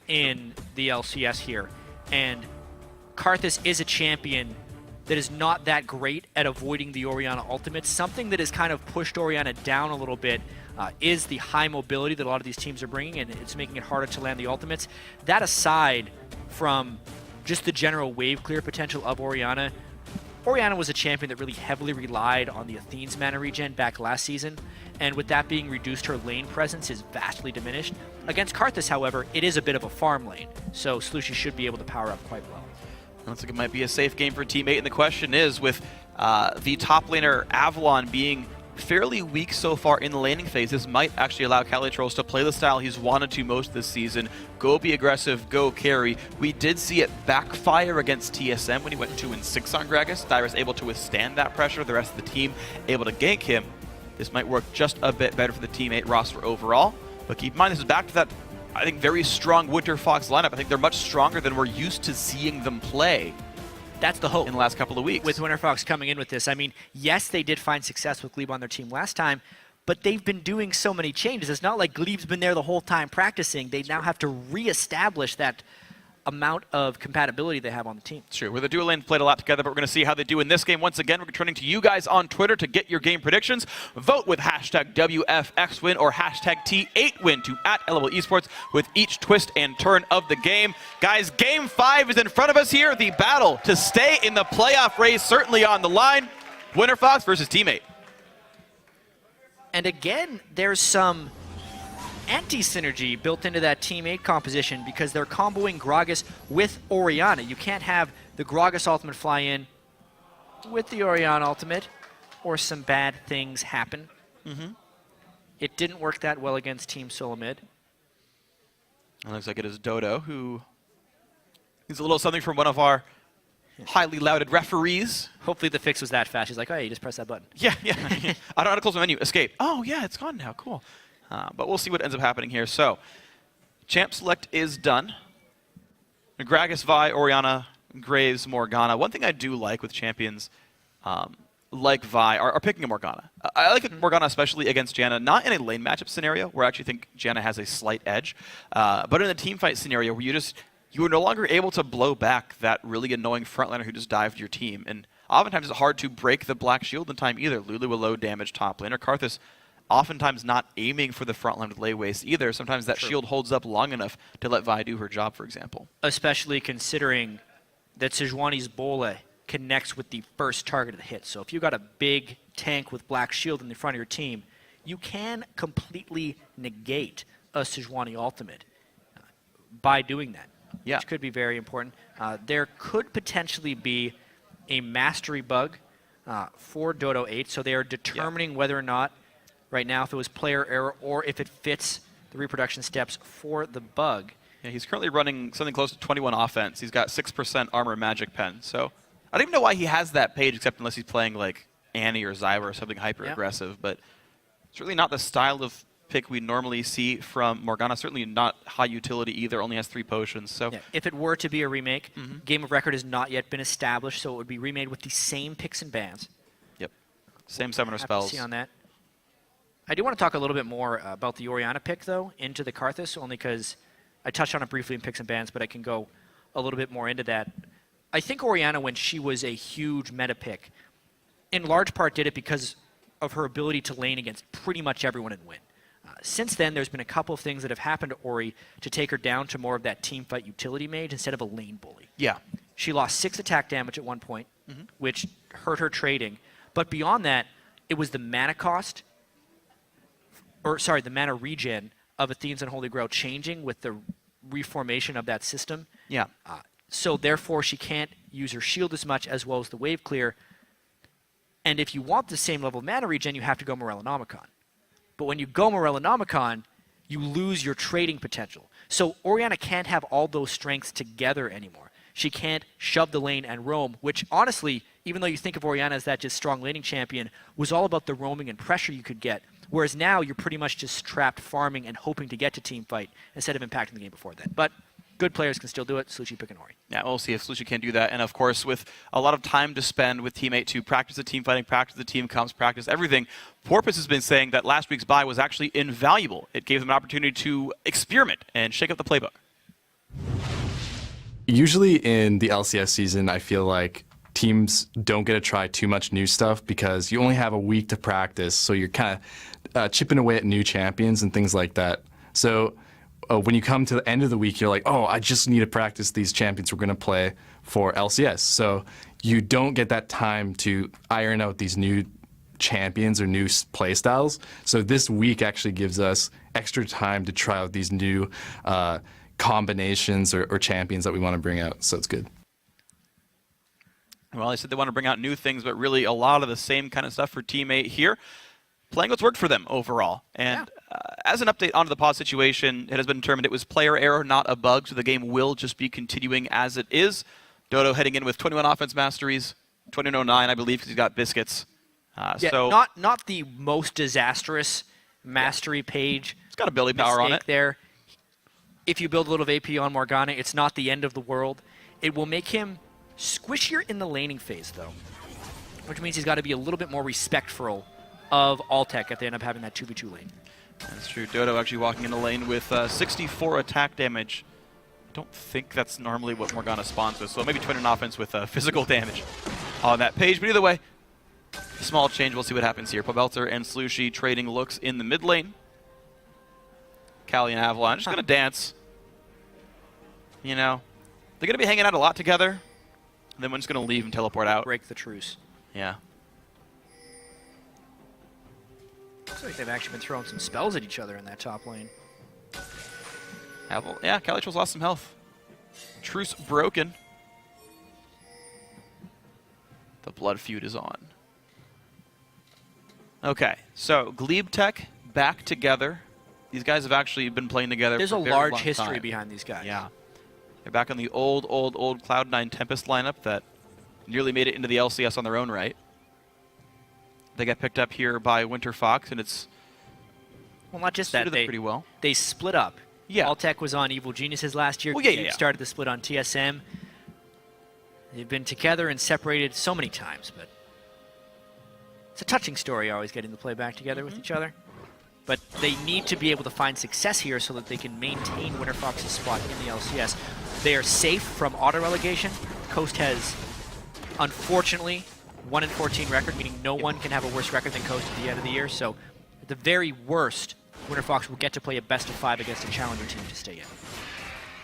in the LCS here. And Karthus is a champion that is not that great at avoiding the Orianna ultimate. Something that has kind of pushed Orianna down a little bit is the high mobility that a lot of these teams are bringing, and it's making it harder to land the ultimates. That aside from just the general wave clear potential of Orianna, Orianna was a champion that really heavily relied on the Athene's mana regen back last season, and with that being reduced, her lane presence is vastly diminished. Against Karthus, however, it is a bit of a farm lane, so Slushy should be able to power up quite well. Looks like it might be a safe game for teammate, and the question is, with the top laner Avalon being fairly weak so far in the laning phase, this might actually allow CaliTrolls to play the style he's wanted to most this season. Go be aggressive, go carry. We did see it backfire against TSM when he went 2-6 on Gragas. Dyrus able to withstand that pressure, the rest of the team able to gank him. This might work just a bit better for the teammate roster overall, but keep in mind this is back to that, I think, very strong WinterFox lineup. I think they're much stronger than we're used to seeing them play. That's the hope in the last couple of weeks. With WinterFox coming in with this. I mean, yes, they did find success with Glebe on their team last time, but they've been doing so many changes. It's not like Glebe's been there the whole time practicing. They now have to reestablish that amount of compatibility they have on the team. True. Well, the dual lanes played a lot together, but we're going to see how they do in this game. Once again, we're turning to you guys on Twitter to get your game predictions. Vote with hashtag WFX win or hashtag T8 win to @LOL Esports with each twist and turn of the game. Guys, Game 5 is in front of us here. The battle to stay in the playoff race certainly on the line. WinterFox versus teammate. And again, there's some anti-synergy built into that Team 8 composition because they're comboing Gragas with Orianna. You can't have the Gragas ultimate fly in with the Orianna ultimate or some bad things happen. It didn't work that well against Team Solomid. It looks like it is Dodo who needs a little something from one of our highly lauded referees. Hopefully the fix was that fast. He's like, oh, yeah, you just press that button. Yeah. I don't know how to close my menu. Escape. Oh, yeah, it's gone now. Cool. But we'll see what ends up happening here. So, champ select is done. Gragas, Vi, Orianna, Graves, Morgana. One thing I do like with champions like Vi are picking a Morgana. I like Morgana especially against Janna, not in a lane matchup scenario where I actually think Janna has a slight edge, but in a team fight scenario where you are no longer able to blow back that really annoying frontliner who just dived your team. And oftentimes it's hard to break the black shield in time either. Lulu with low damage top laner. Karthus oftentimes not aiming for the front line with lay waste either. Sometimes that shield holds up long enough to let Vi do her job, for example. Especially considering that Sejuani's Bola connects with the first target of the hit. So if you got a big tank with black shield in the front of your team, you can completely negate a Sejuani ultimate by doing that. Yeah. Which could be very important. There could potentially be a mastery bug for Dodo 8, so they are determining whether or not, right now, if it was player error or if it fits the reproduction steps for the bug. Yeah, he's currently running something close to 21 offense. He's got 6% armor magic pen. So I don't even know why he has that page, except unless he's playing like Annie or Zyra or something hyper aggressive. But it's really not the style of pick we normally see from Morgana. Certainly not high utility either. Only has 3 potions. So if it were to be a remake, Game of Record has not yet been established, so it would be remade with the same picks and bans. Yep. Same summoner Happy spells. to see on that. I do want to talk a little bit more about the Orianna pick, though, into the Karthus, only because I touched on it briefly in picks and bans, but I can go a little bit more into that. I think Orianna, when she was a huge meta pick, in large part did it because of her ability to lane against pretty much everyone and win. Since then, there's been a couple of things that have happened to Ori to take her down to more of that team fight utility mage instead of a lane bully. Yeah. She lost 6 attack damage at one point, which hurt her trading. But beyond that, it was the mana cost, the mana regen of Athene's Unholy Grail changing with the reformation of that system. Yeah. So therefore, she can't use her shield as much as well as the wave clear. And if you want the same level of mana regen, you have to go Morellonomicon. But when you go Morellonomicon, you lose your trading potential. So Orianna can't have all those strengths together anymore. She can't shove the lane and roam, which honestly, even though you think of Orianna as that just strong laning champion, was all about the roaming and pressure you could get. Whereas now you're pretty much just trapped farming and hoping to get to team fight instead of impacting the game before then. But good players can still do it. Slushie, pick, and Ori. Yeah, we'll see if Slushie can do that. And of course, with a lot of time to spend with Team 8 to practice the team fighting, practice the team comps, practice everything, Porpoise has been saying that last week's bye was actually invaluable. It gave them an opportunity to experiment and shake up the playbook. Usually in the LCS season, I feel like teams don't get to try too much new stuff because you only have a week to practice, so you're kind of chipping away at new champions and things like that. So when you come to the end of the week, you're like, oh, I just need to practice these champions we're going to play for LCS. So you don't get that time to iron out these new champions or new play styles. So this week actually gives us extra time to try out these new combinations or champions that we want to bring out. So it's good. Well, they said they want to bring out new things, but really a lot of the same kind of stuff for Team 8 here. Playing what's worked for them overall. And as an update onto the pause situation, it has been determined it was player error, not a bug, so the game will just be continuing as it is. Dodo heading in with 21 offense masteries, 2109, I believe, because he's got biscuits. So not the most disastrous mastery page. It's got ability power on it. There. If you build a little AP on Morgana, it's not the end of the world. It will make him squishier in the laning phase, though, which means he's got to be a little bit more respectful of Altec if they end up having that 2v2 lane. That's true. Dodo actually walking in the lane with 64 attack damage. I don't think that's normally what Morgana spawns with, so maybe 20 offense with physical damage on that page. But either way, small change. We'll see what happens here. Pobelter and Slushie trading looks in the mid lane. Callie and Avalon just going to dance. You know, they're going to be hanging out a lot together. And then one's going to leave and teleport out. Break the truce. Yeah. Looks like they've actually been throwing some spells at each other in that top lane. Yeah, Calitro's lost some health. Truce broken. The blood feud is on. Okay, so Glebe Tech back together. These guys have actually been playing together There's for a very large long history time. behind these guys. Yeah. They're back on the old Cloud9 Tempest lineup that nearly made it into the LCS on their own right. They got picked up here by Winter Fox, and it's Well, not just suited that. them pretty well. They split up. Yeah. Alltech was on Evil Geniuses last year. Well, yeah, Cube yeah. started the split on TSM. They've been together and separated so many times, but it's a touching story always getting to play back together with each other. But they need to be able to find success here so that they can maintain Winter Fox's spot in the LCS. They are safe from auto-relegation. Coast has, unfortunately, 1-14 record, meaning no one can have a worse record than Coast at the end of the year. So, at the very worst, Winter Fox will get to play a best-of-5 against a challenger team to stay in.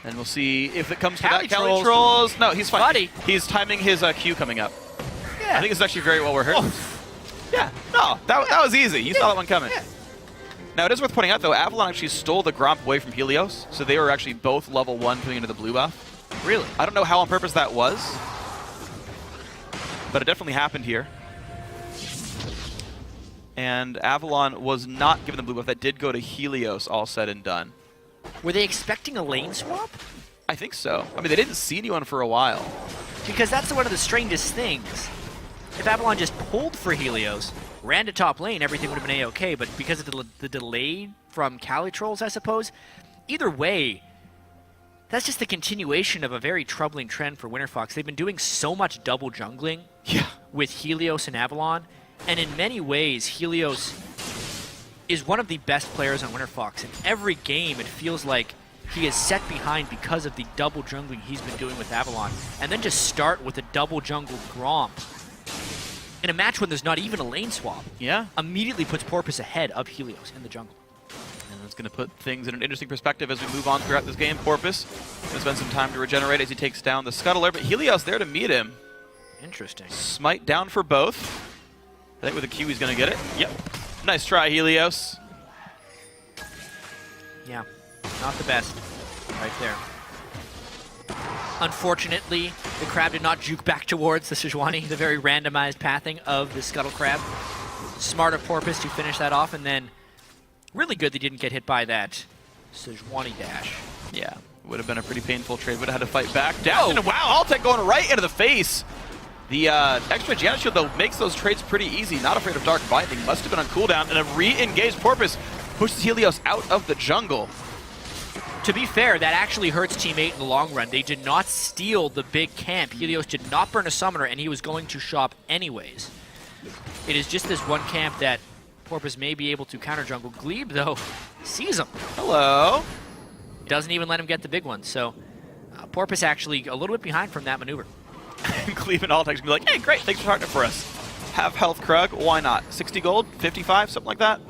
And we'll see if it comes to that. Calitrolls. Calitrolls. No, he's fine. Buddy. He's timing his Q coming up. Yeah. I think it's actually very well rehearsed. Yeah, no, that was easy. You saw that one coming. Yeah. Now, it is worth pointing out, though, Avalon actually stole the Gromp away from Helios, so they were actually both level 1 coming into the blue buff. Really? I don't know how on purpose that was, but it definitely happened here. And Avalon was not given the blue buff. That did go to Helios, all said and done. Were they expecting a lane swap? I think so. I mean, they didn't see anyone for a while. Because that's one of the strangest things. If Avalon just pulled for Helios, ran to top lane, everything would have been A-okay, but because of the delay from Calitrolls, I suppose, either way, that's just the continuation of a very troubling trend for Winter Fox. They've been doing so much double jungling with Helios and Avalon, and in many ways, Helios is one of the best players on Winter Fox. In every game, it feels like he is set behind because of the double jungling he's been doing with Avalon, and then just start with a double jungled Gromp in a match when there's not even a lane swap. Yeah. Immediately puts Porpoise ahead of Helios in the jungle. And that's going to put things in an interesting perspective as we move on throughout this game. Porpoise going to spend some time to regenerate as he takes down the Scuttler, but Helios there to meet him. Interesting. Smite down for both. I think with a Q he's going to get it. Yep. Nice try, Helios. Yeah, not the best right there. Unfortunately, the crab did not juke back towards the Sejuani, the very randomized pathing of the Scuttle Crab. Smart of Porpoise to finish that off, and then really good they didn't get hit by that Sejuani dash. Yeah, would have been a pretty painful trade. Would have had to fight back. Down. And wow, Alltech going right into the face. The extra Janus Shield, though, makes those trades pretty easy. Not afraid of Dark Binding. Must have been on cooldown. And a re-engaged Porpoise pushes Helios out of the jungle. To be fair, that actually hurts Team 8 in the long run. They did not steal the big camp. Helios did not burn a summoner, and he was going to shop anyways. It is just this one camp that Porpoise may be able to counter jungle. Glebe, though, sees him. Hello. Doesn't even let him get the big one. So Porpoise actually a little bit behind from that maneuver. Glebe and Alltech's going to be like, hey, great, thanks for partnering for us. Have health, Krug, why not? 60 gold, 55, something like that?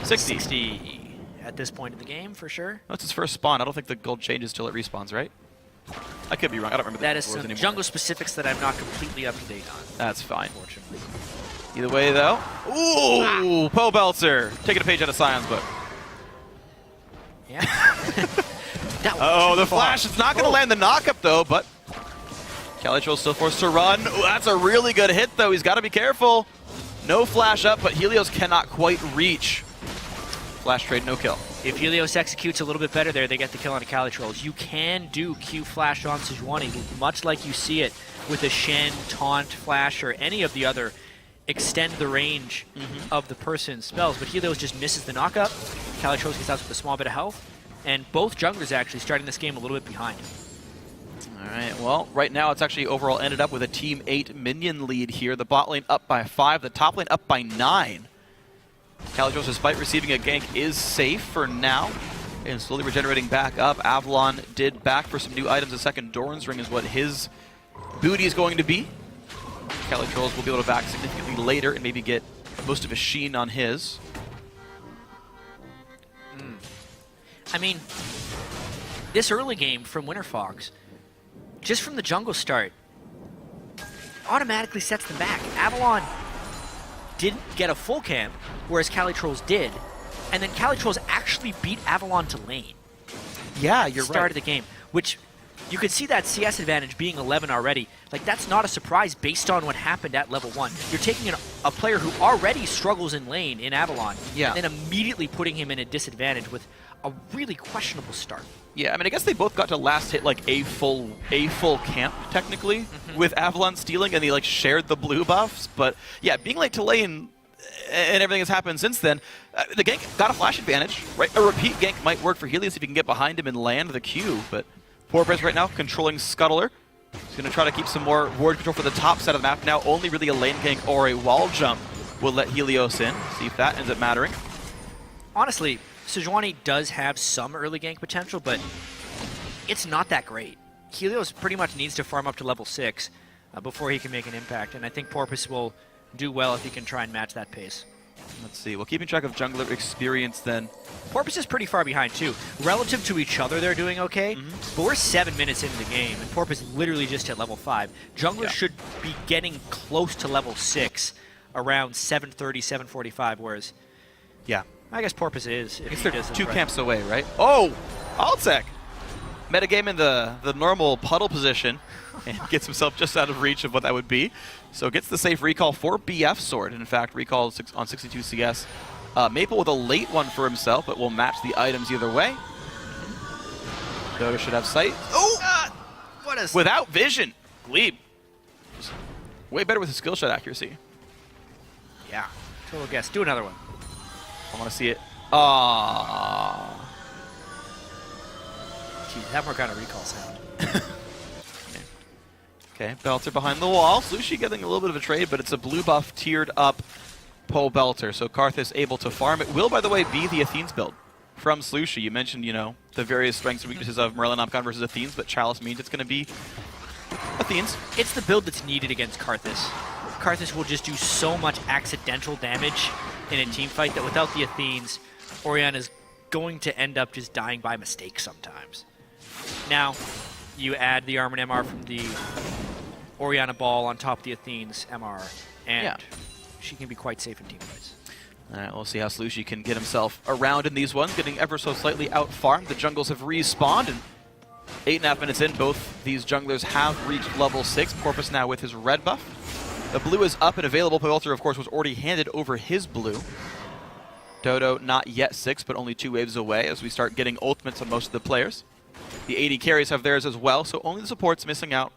60. 60 at this point in the game, for sure. That's his first spawn. I don't think the gold changes till it respawns, right? I could be wrong. I don't remember That the is rules some anymore. jungle specifics that I'm not completely up to date on. That's fine. Unfortunately. Either way, though. Ooh, Poe Belzer. Taking a page out of Sion's book. Yeah. Oh, the flash. It's not going to land the knockup, though, but Calitrolls still forced to run. Ooh, that's a really good hit, though. He's got to be careful. No flash up, but Helios cannot quite reach. Flash trade, no kill. If Helios executes a little bit better there, they get the kill on a Calitrolls. You can do Q flash on Sejuani, much like you see it with a Shen, Taunt, Flash, or any of the other extend the range of the person's spells, but Helios just misses the knockup. Calitrolls gets out with a small bit of health, and both junglers actually starting this game a little bit behind. All right, well, right now it's actually overall ended up with a Team 8 minion lead here. The bot lane up by 5, the top lane up by 9. Calitrolls, despite receiving a gank, is safe for now and slowly regenerating back up. Avalon did back for some new items. The second Doran's Ring is what his booty is going to be. Calitrolls will be able to back significantly later and maybe get most of his sheen on his. I mean, this early game from Winter Fox, just from the jungle start, automatically sets them back. Avalon didn't get a full camp, whereas Calitrolls did. And then Calitrolls actually beat Avalon to lane. Yeah, you're right. Start of the game, which you could see that CS advantage being 11 already. Like, that's not a surprise based on what happened at level 1. You're taking a player who already struggles in lane in Avalon, yeah, and then immediately putting him in a disadvantage with a really questionable start. Yeah, I mean, I guess they both got to last hit like a full camp technically with Avalon stealing, and they like shared the blue buffs. But yeah, being late to lane and everything that's happened since then, the gank got a flash advantage, right? A repeat gank might work for Helios if he can get behind him and land the Q. But Porpoise right now controlling Scuttler. He's going to try to keep some more ward control for the top side of the map. Now only really a lane gank or a wall jump will let Helios in. See if that ends up mattering. Honestly, Sejuani does have some early gank potential, but it's not that great. Helios pretty much needs to farm up to level 6 before he can make an impact, and I think Porpoise will do well if he can try and match that pace. Let's see. Well, keeping track of jungler experience then. Porpoise is pretty far behind too. Relative to each other, they're doing okay, but we're 7 minutes into the game, and Porpoise literally just hit level 5. Jungler should be getting close to level 6 around 7:30, 7:45, whereas, yeah, I guess Porpoise is. I guess they're 2 camps away, right? Oh, Altsec! Metagame in the normal puddle position and gets himself just out of reach of what that would be. So gets the safe recall for BF Sword. In fact, recall on 62 CS. Maple with a late one for himself, but will match the items either way. Dota should have sight. Oh! What is... Without vision! Glebe. Way better with his skill shot accuracy. Yeah. Total guess. Do another one. I want to see it. Aww. Geez, have more kind of recall sound. Okay, Belter behind the wall. Slushi getting a little bit of a trade, but it's a blue buff tiered up Pole Belter, so Karthus able to farm. It will, by the way, be the Athene's build from Slushi. You mentioned, you know, the various strengths and weaknesses of Morellan Opcon versus Athene's, but Chalice means it's going to be Athene's. It's the build that's needed against Karthus. Karthus will just do so much accidental damage in a team fight that without the Athenes, Orianna is going to end up just dying by mistake sometimes. Now, you add the Armor and MR from the Orianna ball on top of the Athene's MR, and she can be quite safe in team fights. All right, we'll see how Slushi can get himself around in these ones, getting ever so slightly out-farmed. The jungles have respawned, and 8.5 minutes in, both these junglers have reached level 6. Porpoise now with his red buff. The blue is up and available. Pelter, of course, was already handed over his blue. Dodo not yet 6, but only 2 waves away as we start getting ultimates on most of the players. The AD carries have theirs as well, so only the support's missing out.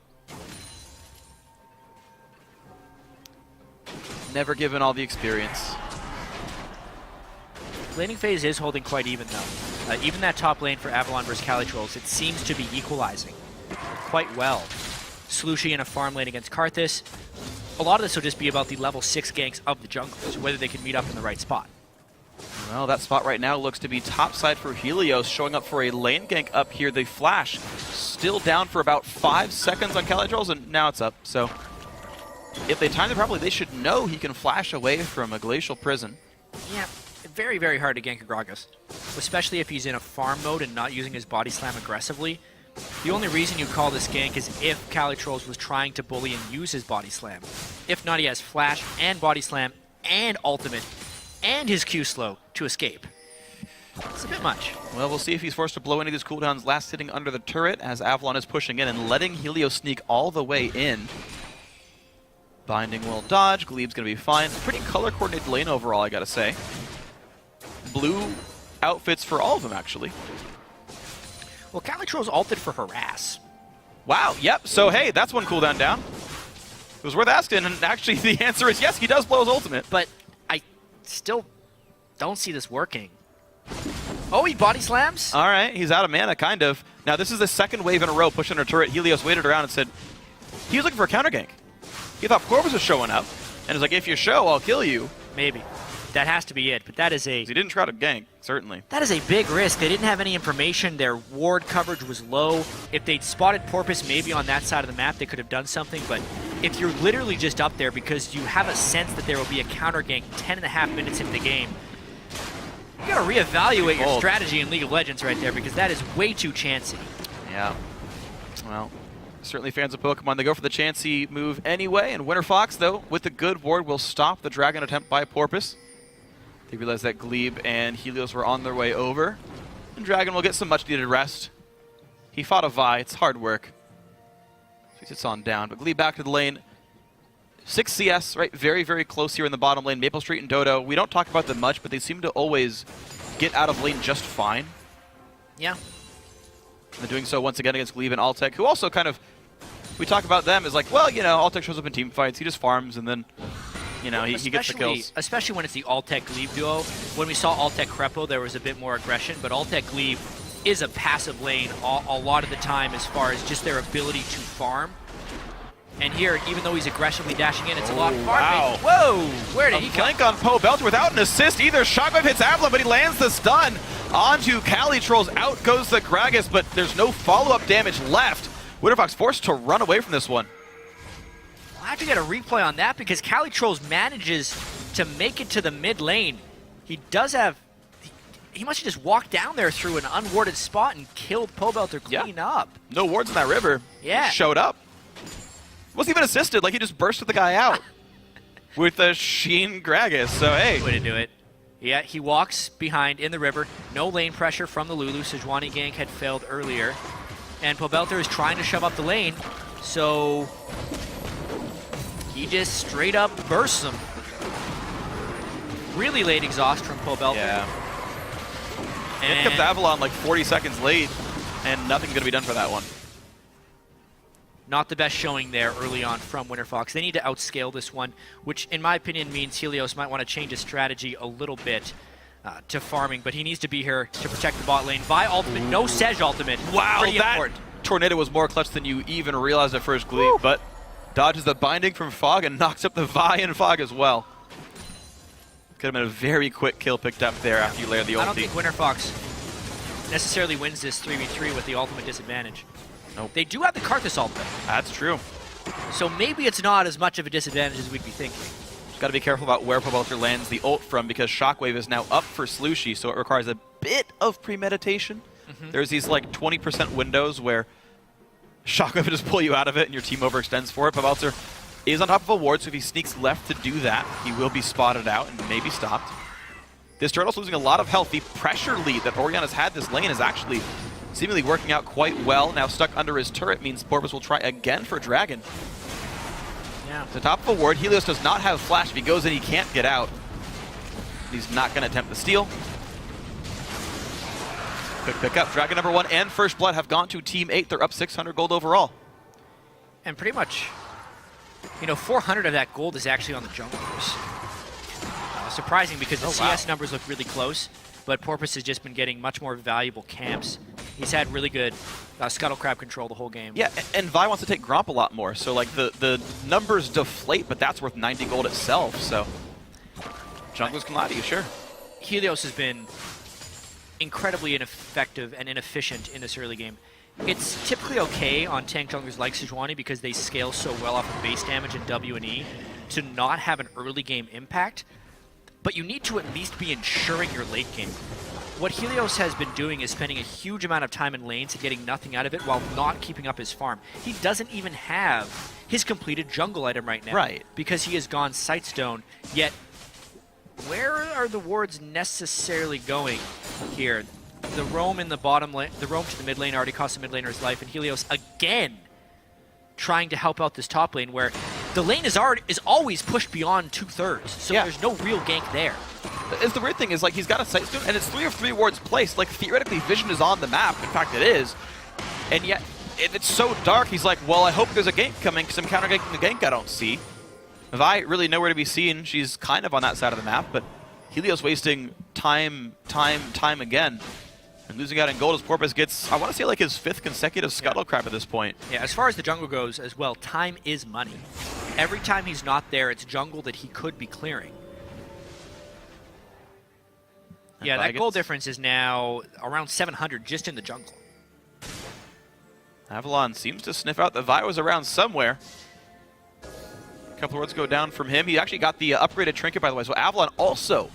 Never given all the experience. Laning phase is holding quite even, though. Even that top lane for Avalon versus Calitrolls, it seems to be equalizing quite well. Slushi in a farm lane against Karthus. A lot of this will just be about the level 6 ganks of the junglers, whether they can meet up in the right spot. Well, that spot right now looks to be topside for Helios, showing up for a lane gank up here. They flash. Still down for about 5 seconds on Calitrolls, and now it's up. So if they time it properly, they should know he can flash away from a Glacial Prison. Yeah, very, very hard to gank Gragas, especially if he's in a farm mode and not using his body slam aggressively. The only reason you call this gank is if Calitrolls was trying to bully and use his body slam. If not, he has flash and body slam and ultimate and his Q slow to escape. It's a bit much. Well, we'll see if he's forced to blow any of these cooldowns last sitting under the turret as Avalon is pushing in and letting Helios sneak all the way in. Binding will dodge. Glebe's going to be fine. Pretty color-coordinated lane overall, I gotta say. Blue outfits for all of them, actually. Well, Calitrolls ulted for Harass. Wow, yep. So, hey, that's one cooldown down. It was worth asking, and actually the answer is yes, he does blow his ultimate. But I still don't see this working. Oh, he body slams? All right, he's out of mana, kind of. Now, this is the second wave in a row pushing our turret. Helios waited around and said he was looking for a counter gank. He thought Corvus was showing up, and was like, if you show, I'll kill you. Maybe. That has to be it, but that is a... He didn't try to gank, certainly. That is a big risk. They didn't have any information. Their ward coverage was low. If they'd spotted Porpoise maybe on that side of the map, they could have done something, but if you're literally just up there because you have a sense that there will be a counter gank 10.5 minutes into the game, you gotta reevaluate your strategy in League of Legends right there because that is way too chancy. Yeah. Well, certainly fans of Pokemon. They go for the Chansey move anyway, and Winter Fox, though, with a good ward, will stop the Dragon attempt by Porpoise. They realize that Glebe and Helios were on their way over, and Dragon will get some much-needed rest. He fought a Vi. It's hard work. So he sits on down, but Glebe back to the lane. 6 CS, right? Very, very close here in the bottom lane. Maple Street and Dodo, we don't talk about them much, but they seem to always get out of lane just fine. Yeah. They're doing so once again against Glebe and Altec, who also kind of, we talk about them as like, well, you know, Altec shows up in team fights, he just farms, and then, you know, he gets the kills. Especially when it's the Altec-Glebe duo. When we saw Altec-Crepo, there was a bit more aggression, but Altec-Glebe is a passive lane a lot of the time as far as just their ability to farm. And here, even though he's aggressively dashing in, it's a lot of farming. Wow. Whoa! Where did he come? Flank on Pobelter without an assist either. Shockwave hits Avalon, but he lands the stun onto Cali Trolls. Out goes the Gragas, but there's no follow-up damage left. Winterfox forced to run away from this one. I'll have to get a replay on that because Cali Trolls manages to make it to the mid lane. He does have... He must have just walked down there through an unwarded spot and killed Pobelter clean up. No wards in that river. Yeah. He showed up. Wasn't even assisted, like he just bursted the guy out with a Sheen Gragas, so hey. Way to do it. Yeah, he walks behind in the river. No lane pressure from the Lulu. Sejuani gank had failed earlier. And Pobelter is trying to shove up the lane, so he just straight up bursts him. Really late exhaust from Pobelter. Yeah. And Here comes Avalon like 40 seconds late, and nothing's going to be done for that one. not the best showing there early on from Winter Fox. They need to outscale this one, which in my opinion means Helios might want to change his strategy a little bit to farming, but he needs to be here to protect the bot lane. Vi ultimate, no Sej ultimate. Wow, Pretty that important. tornado was more clutch than you even realized at first, Glebe, but dodges the binding from Fog and knocks up the Vi and Fog as well. Could have been a very quick kill picked up there after you layered the ulti. I don't think Winter Fox necessarily wins this 3v3 with the ultimate disadvantage. Nope. They do have the Karthus ultimate. That's true. So maybe it's not as much of a disadvantage as we'd be thinking. Just got to be careful about where Pobelter lands the ult from, because Shockwave is now up for Slushy, so it requires a bit of premeditation. There's these like 20% windows where Shockwave will just pull you out of it and your team overextends for it. Pobelter is on top of a ward, so if he sneaks left to do that, he will be spotted out and maybe stopped. This turtle's losing a lot of health. The pressure lead that Oriana's had this lane is actually seemingly working out quite well. Now stuck under his turret means Porpoise will try again for Dragon. Yeah. To top of a ward, Helios does not have flash. If he goes in, he can't get out. He's not going to attempt the steal. Quick pick up. Dragon number 1 and First Blood have gone to Team 8. They're up 600 gold overall. And pretty much, you know, 400 of that gold is actually on the junglers. Surprising because the CS numbers look really close, but Porpoise has just been getting much more valuable camps. He's had really good Scuttle Crab control the whole game. Yeah, and Vi wants to take Gromp a lot more, so like the numbers deflate, but that's worth 90 gold itself, so junglers can lie to you, sure. Helios has been incredibly ineffective and inefficient in this early game. It's typically okay on tank junglers like Sejuani because they scale so well off of base damage and W and E to not have an early game impact, but you need to at least be ensuring your late game. What Helios has been doing is spending a huge amount of time in lanes and getting nothing out of it while not keeping up his farm. He doesn't even have his completed jungle item right now. Right. Because he has gone Sightstone, yet where are the wards necessarily going here? The roam in the bottom lane, the roam to the mid lane already cost the mid laner his life, and Helios again trying to help out this top lane where the lane is always pushed beyond 2/3, so there's no real gank there. The weird thing is, like, he's got a Sightstone, and it's 3 of 3 wards placed. Like, theoretically, vision is on the map. In fact, it is. And yet, it's so dark, he's like, well, I hope there's a gank coming, because I'm counter-ganking the gank I don't see. Vi really nowhere to be seen. She's kind of on that side of the map, but Helios wasting time again. And losing out in gold as Porpoise gets, I want to say, like his 5th consecutive Scuttle Crab at this point. Yeah, as far as the jungle goes as well, time is money. Every time he's not there, it's jungle that he could be clearing. And yeah, that Vigans. gold difference is now around 700 just in the jungle. Avalon seems to sniff out that Vi was around somewhere. A couple wards go down from him. He actually got the upgraded trinket, by the way, so Avalon also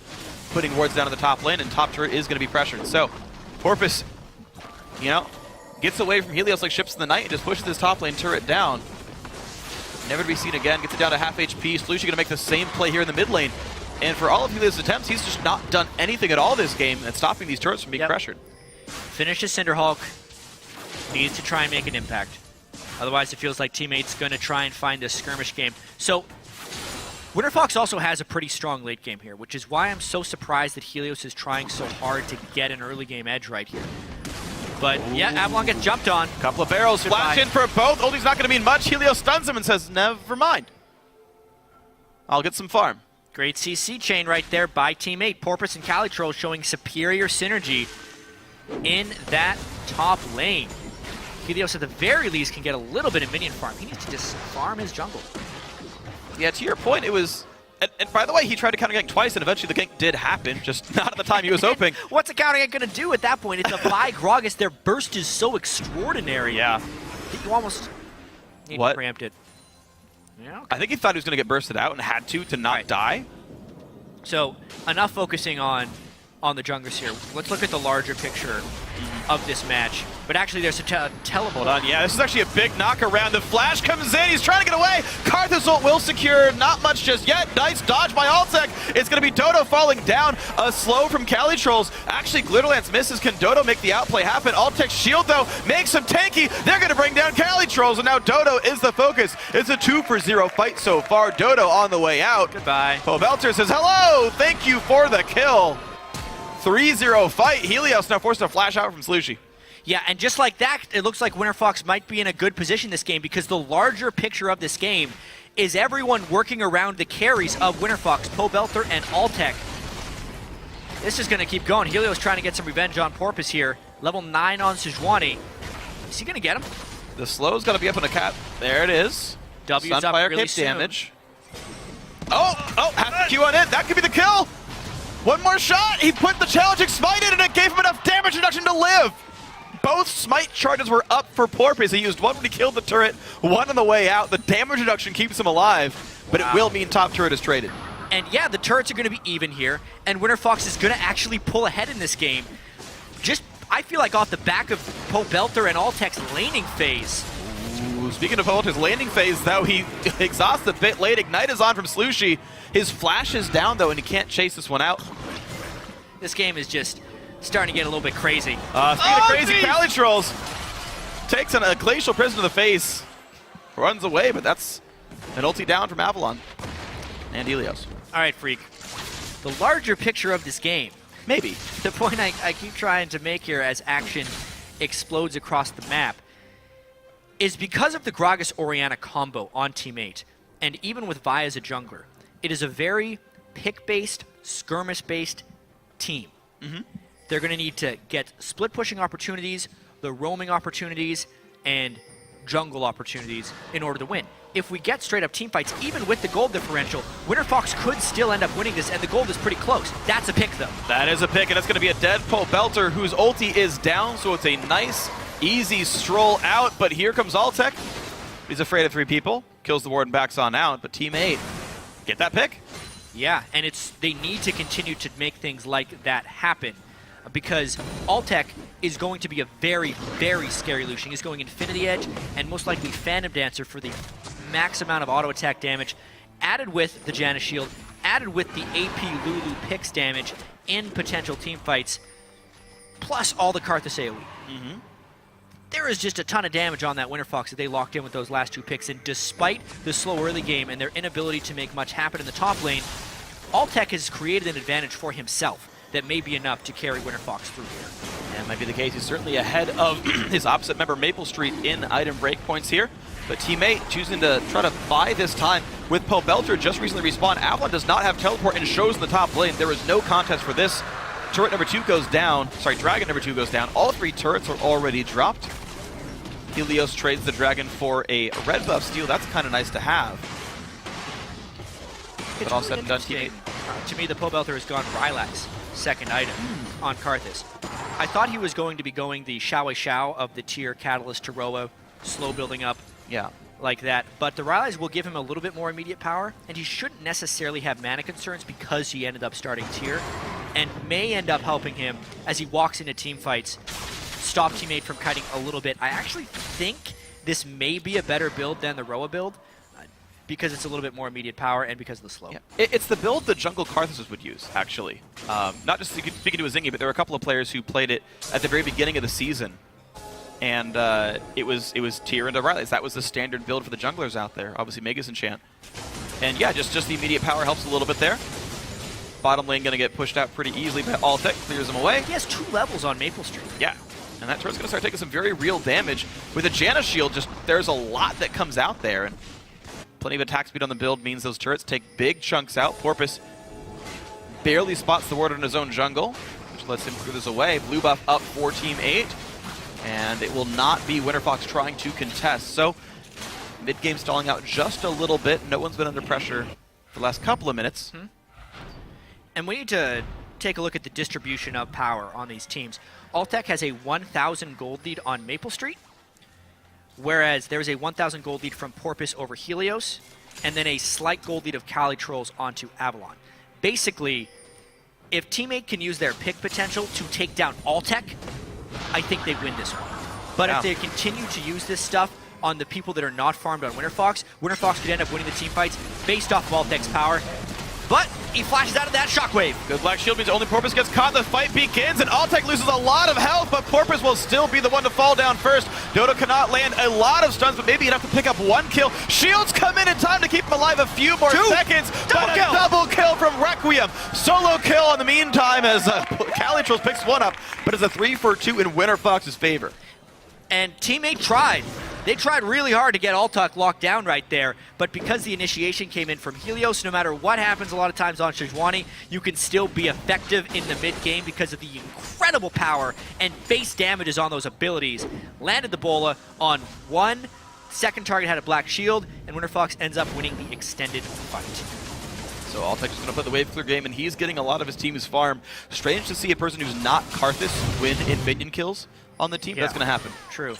putting wards down in the top lane, and top turret is going to be pressured. So Porpoise, you know, Gets away from Helios like ships in the night and just pushes his top lane turret down. Never to be seen again. Gets it down to half HP. Slushie going to make the same play here in the mid lane. And for all of Helios' attempts, he's just not done anything at all this game and stopping these turrets from being pressured. Finishes Cinderhulk. Needs to try and make an impact. Otherwise, it feels like teammates going to try and find this skirmish game. So, WinterFox also has a pretty strong late game here, which is why I'm so surprised that Helios is trying so hard to get an early game edge right here. But yeah, Avalon gets jumped on. Couple of barrels, flash in for both. Ulti's not going to mean much. Helios stuns him and says, never mind. I'll get some farm. Great CC chain right there by Team 8. Porpoise and Calitroll showing superior synergy in that top lane. Helios at the very least can get a little bit of minion farm. He needs to just farm his jungle. Yeah, to your point, it was... And by the way, he tried to counter gank twice, and eventually the gank did happen, just not at the time he was hoping. What's a counter gank going to do at that point? It's a Vi Gragas. Their burst is so extraordinary. Yeah. You almost need to preempt it. Yeah, okay. I think he thought he was going to get bursted out and had to not die. So, enough focusing on the junglers here. Let's look at the larger picture of this match. But actually, there's a teleport. Hold on, yeah, this is actually a big knock around. The flash comes in, he's trying to get away. Karthus ult will secure, not much just yet. Nice dodge by Altec. It's going to be Dodo falling down. A slow from Calitrolls. Actually, Glitterlance misses. Can Dodo make the outplay happen? Altec's shield, though, makes him tanky. They're going to bring down Calitrolls, and now Dodo is the focus. It's a 2-for-0 fight so far. Dodo on the way out. Goodbye. Pobelter says, hello, thank you for the kill. 3-0 fight. Helios now forced to flash out from Slushie. Yeah, and just like that, it looks like WinterFox might be in a good position this game because the larger picture of this game is everyone working around the carries of WinterFox, Pobelter, and Altec. This is going to keep going. Helios trying to get some revenge on Porpoise here. Level 9 on Sejuani. Is he going to get him? The slow's got to be up on the cap. There it is. W's up really soon. Damage. Oh, has the Q on it. That could be the kill. One more shot. He put the challenging smite in, and it gave him enough damage reduction to live. Both smite charges were up for Porpoise. He used one when he killed the turret, one on the way out. The damage reduction keeps him alive, but it will mean top turret is traded. And yeah, the turrets are going to be even here, and WinterFox is going to actually pull ahead in this game. Just, I feel like off the back of Pobelter and Altec's laning phase. Ooh, speaking of Pobelter's laning phase, though, he exhausts a bit late. Ignite is on from Slushie. His flash is down, though, and he can't chase this one out. This game is just starting to get a little bit crazy. Speaking of crazy, Calitrolls takes a glacial prison to the face. Runs away, but that's an ulti down from Avalon and Helios. All right, Freak. The larger picture of this game, maybe. The point I keep trying to make here as action explodes across the map is because of the Gragas-Orianna combo on Team 8, and even with Vi as a jungler, it is a very pick-based, skirmish-based team. They're going to need to get split pushing opportunities, the roaming opportunities, and jungle opportunities in order to win. If we get straight up team fights, even with the gold differential, WinterFox could still end up winning this, and the gold is pretty close. That's a pick, though. That is a pick, and it's going to be a dead Pobelter whose ulti is down, so it's a nice, easy stroll out. But here comes Altec. He's afraid of 3 people. Kills the Warden, backs on out, but Team 8, get that pick? Yeah, and they need to continue to make things like that happen, because Altec is going to be a very, very scary Lucian. He's going Infinity Edge and most likely Phantom Dancer for the max amount of auto attack damage, added with the Janus Shield, added with the AP Lulu picks damage in potential team fights, plus all the Karthus AoE. There is just a ton of damage on that WinterFox that they locked in with those last 2 picks, and despite the slow early game and their inability to make much happen in the top lane, Altec has created an advantage for himself that may be enough to carry WinterFox through here. That might be the case. He's certainly ahead of his opposite member, Maple Street, in item breakpoints here. But Team 8 choosing to try to buy this time with Pobelter just recently respawned. Avalon does not have teleport and shows in the top lane. There is no contest for this. Turret number 2 goes down. Sorry, Dragon number 2 goes down. All 3 turrets are already dropped. Helios trades the Dragon for a red buff steal. That's kind of nice to have. But all said and done, Team 8. To me, the Pobelter has gone Rylak's second item on Karthus. I thought he was going to be going the Shao of the tier Catalyst to Roa, slow building up like that. But the Rylaks will give him a little bit more immediate power, and he shouldn't necessarily have mana concerns because he ended up starting tier, and may end up helping him as he walks into team fights stop teammate from kiting a little bit. I actually think this may be a better build than the Roa build because it's a little bit more immediate power and because of the slow. Yeah. It's the build that Jungle Karthus would use, actually. Not just speaking to a Zingy, but there were a couple of players who played it at the very beginning of the season. And it was Tyr into Riley's. That was the standard build for the junglers out there. Obviously, Megas Enchant. And yeah, just the immediate power helps a little bit there. Bottom lane going to get pushed out pretty easily, but Altec clears him away. He has 2 levels on Maple Street. Yeah. And that turret's going to start taking some very real damage. With a Janna shield, there's a lot that comes out there. And plenty of attack speed on the build means those turrets take big chunks out. Porpoise barely spots the ward in his own jungle, which lets him clear this away. Blue buff up for Team 8. And it will not be WinterFox trying to contest. So mid-game stalling out just a little bit. No one's been under pressure for the last couple of minutes. And we need to take a look at the distribution of power on these teams. Altec has a 1,000 gold lead on Maple Street, whereas there's a 1,000 gold lead from Porpoise over Helios, and then a slight gold lead of Cali Trolls onto Avalon. Basically, if Teammate can use their pick potential to take down Altec, I think they win this one. But if they continue to use this stuff on the people that are not farmed on WinterFox, WinterFox could end up winning the team fights based off of Altec's power. But he flashes out of that shockwave. Good Black Shield means only Porpoise gets caught. The fight begins, and Altec loses a lot of health, but Porpoise will still be the one to fall down first. Dodo cannot land a lot of stuns, but maybe enough to pick up 1 kill. Shields come in time to keep him alive a few more seconds. But a double kill from Requiem. Solo kill in the meantime as Cali Trolls picks 1 up, but it's a 3-for-2 in WinterFox's favor. And Teammate tried. They tried really hard to get Altec locked down right there, but because the initiation came in from Helios, no matter what happens a lot of times on Sejuani, you can still be effective in the mid-game because of the incredible power and base damages on those abilities. Landed the bola on 1, second target had a black shield, and WinterFox ends up winning the extended fight. So Altec is going to play the wave clear game, and he's getting a lot of his team's farm. Strange to see a person who's not Karthus win in minion kills on the team. That's going to happen. True.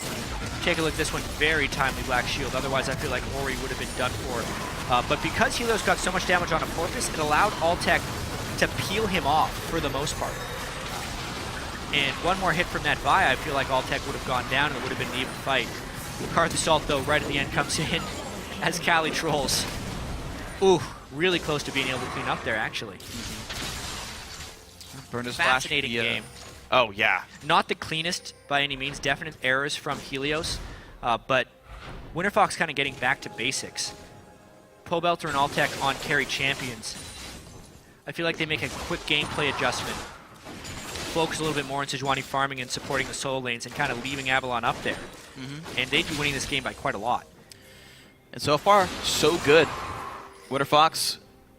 Take a look at this one. Very timely black shield. Otherwise, I feel like Ori would have been done for. But because Helios got so much damage on a Porpoise, it allowed Altec to peel him off for the most part. And one more hit from that Vi, I feel like Altec would have gone down and it would have been an even fight. Karthus ult, though, right at the end comes in as Cali Trolls. Ooh, really close to being able to clean up there, actually. Fascinating game. Oh, yeah. Not the cleanest by any means. Definite errors from Helios, but WinterFox kind of getting back to basics. Pobelter and Altec on carry champions. I feel like they make a quick gameplay adjustment. Focus a little bit more on Sejuani farming and supporting the solo lanes and kind of leaving Avalon up there. And they'd be winning this game by quite a lot. And so far, so good. WinterFox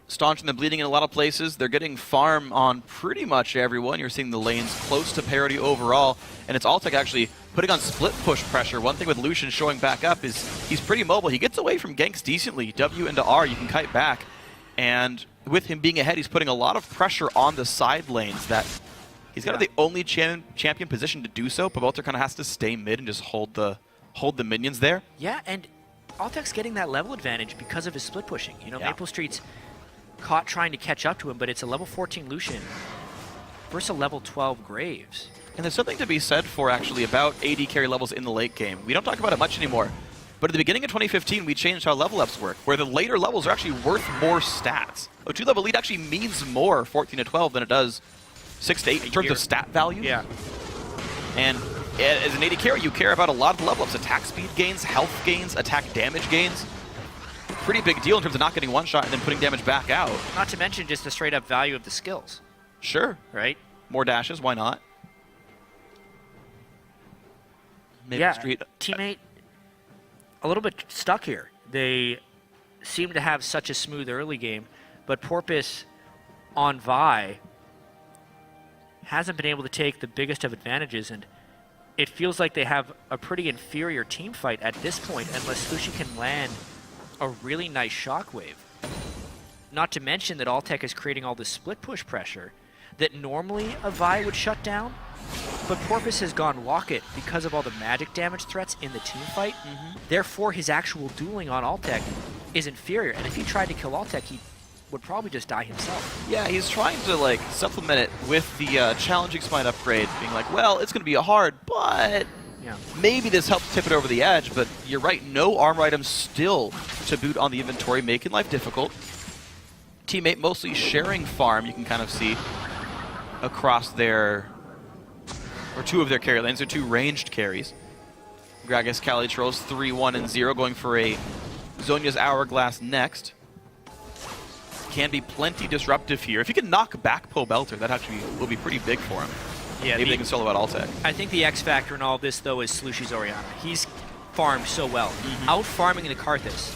staunching the bleeding in a lot of places. They're getting farm on pretty much everyone. You're seeing the lanes close to parity overall, and it's Altec actually putting on split push pressure. One thing with Lucian showing back up is he's pretty mobile. He gets away from ganks decently. W into R, you can kite back. And with him being ahead, he's putting a lot of pressure on the side lanes that he's got the only champion position to do so. Pobelter kind of has to stay mid and just hold the minions there. Yeah, and Altec's getting that level advantage because of his split pushing. You know, Maple Street's caught trying to catch up to him, but it's a level 14 Lucian versus a level 12 Graves. And there's something to be said for actually about AD carry levels in the late game. We don't talk about it much anymore, but at the beginning of 2015, we changed how level ups work, where the later levels are actually worth more stats. A 2-level lead actually means more 14 to 12 than it does 6 to 8 in terms of stat value. Yeah. And as an AD carry, you care about a lot of the level ups: attack speed gains, health gains, attack damage gains. Pretty big deal in terms of not getting one shot and then putting damage back out. Not to mention just the straight up value of the skills. Sure. Right? More dashes, why not? Maple Street. Teammate a little bit stuck here. They seem to have such a smooth early game, but Porpoise on Vi hasn't been able to take the biggest of advantages, and it feels like they have a pretty inferior team fight at this point unless Lucian can land a really nice shockwave. Not to mention that Altec is creating all this split push pressure that normally a Vi would shut down, but Porpoise has gone walk it because of all the magic damage threats in the team fight. Therefore, his actual dueling on Altec is inferior, and if he tried to kill Altec, he'd would probably just die himself. Yeah, he's trying to like supplement it with the challenging smite upgrade, being like, well, it's going to be hard, but Yeah. maybe this helps tip it over the edge. But you're right, no armor items still to boot on the inventory, making life difficult. Teammate mostly sharing farm, you can kind of see across their, or two of their carry lanes. They're two ranged carries. Gragas, Calitrolls, 3-1 and 0, going for a Zhonya's Hourglass next. Can be plenty disruptive here. If he can knock back Pobelter, that actually will be pretty big for him. Yeah, maybe they can solo out Altec. I think the X factor in all of this, though, is Slushy's Orianna. He's farmed so well. Out farming the Karthus.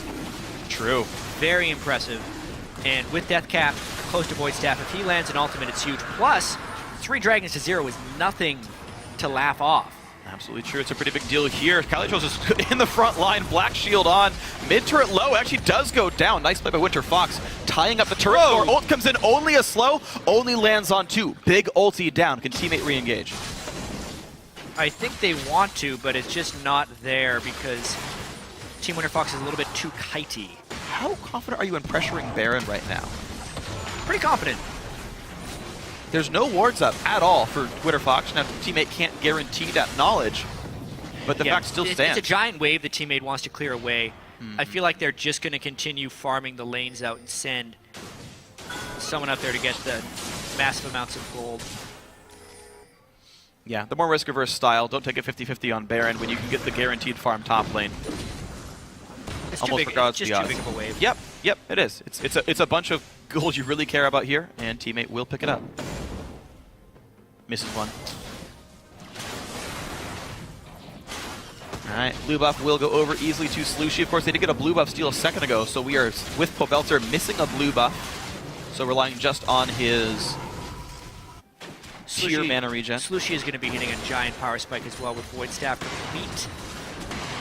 True. Very impressive. And with Death Cap, close to Void Staff, if he lands an ultimate, it's huge. Plus, 3 dragons to 0 is nothing to laugh off. Absolutely true. It's a pretty big deal here. Calitrolls is in the front line. Black Shield on. Mid turret low actually does go down. Nice play by Winter Fox. Tying up the turret door. Ult comes in. Only a slow. Only lands on 2. Big ulti down. Can teammate re-engage? I think they want to, but it's just not there because Team Winter Fox is a little bit too kitey. How confident are you in pressuring Baron right now? Pretty confident. There's no wards up at all for Winter Fox. Now, teammate can't guarantee that knowledge, but the fact still stands. It's a giant wave the teammate wants to clear away. I feel like they're just going to continue farming the lanes out and send someone up there to get the massive amounts of gold. Yeah, the more risk-averse style. Don't take a 50-50 on Baron when you can get the guaranteed farm top lane. It's Almost too big, regardless it's of just the too odds. big of a wave. Yep, it is. It's a bunch of gold you really care about here, and teammate will pick it up. Misses one. All right, blue buff will go over easily to Slushy. Of course, they did get a blue buff steal a second ago, so we are, with Pobelter, missing a blue buff. So relying just on his sheer mana regen. Slushy is going to be hitting a giant power spike as well with Void Staff complete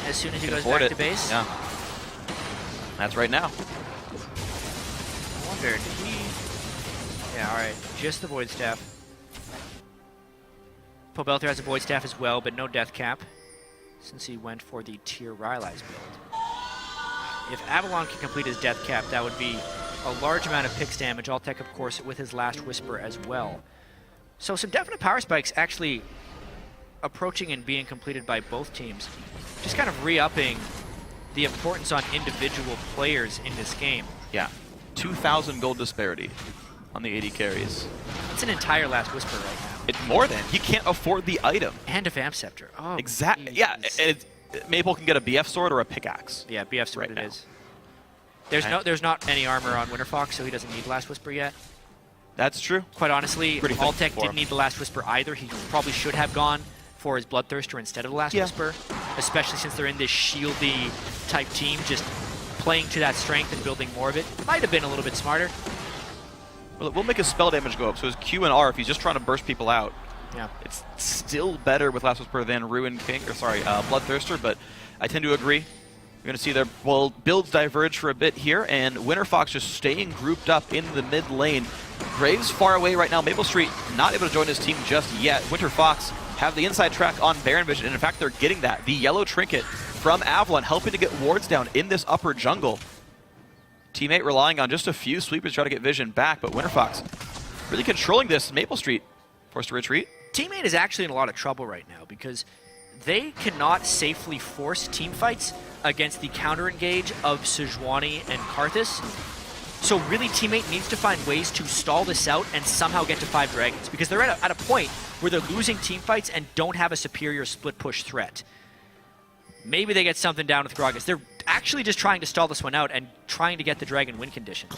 as soon as he Can goes afford back it. to base. Yeah. That's right now. I wonder, did he... Yeah, alright. Just the Void Staff. Pobelter has a Void Staff as well, but no Death Cap, since he went for the Tier Rylai's build. If Avalon can complete his Death Cap, that would be a large amount of Pix damage. Altec, of course, with his Last Whisper as well. So some definite power spikes actually approaching and being completed by both teams. Just kind of re-upping the importance on individual players in this game. Yeah, 2,000 gold disparity on the 80 carries. It's an entire Last Whisper right now. It's more than. He can't afford the item. And a Vamp Scepter. Oh, exactly. Yeah, Maple can get a BF sword or a pickaxe. Yeah, BF sword right it now. is. There's not any armor on Winter Fox, so he doesn't need Last Whisper yet. That's true. Quite honestly, Pretty Altec for didn't him. need the Last Whisper either. He probably should have gone for his Bloodthirster instead of the Last Whisper, especially since they're in this shieldy type team, just playing to that strength and building more of it. Might have been a little bit smarter. Well, it will make his spell damage go up, so his Q and R, if he's just trying to burst people out, Yeah. it's still better with Last Whisper than Ruin King, or sorry, Bloodthirster, but I tend to agree. You're going to see their builds diverge for a bit here, and Winter Fox just staying grouped up in the mid lane. Graves far away right now. Maple Street not able to join his team just yet. Winter Fox have the inside track on Baron Vision, and in fact, they're getting that. The yellow trinket from Avalon helping to get wards down in this upper jungle. Teammate relying on just a few sweepers to try to get Vision back, but Winter Fox really controlling this. Maple Street forced to retreat. Teammate is actually in a lot of trouble right now because they cannot safely force team fights against the counter engage of Sejuani and Karthus. So really, Teammate needs to find ways to stall this out and somehow get to 5 dragons, because they're at a point where they're losing team fights and don't have a superior split push threat. Maybe they get something down with Gragas. They're actually just trying to stall this one out and trying to get the dragon win condition.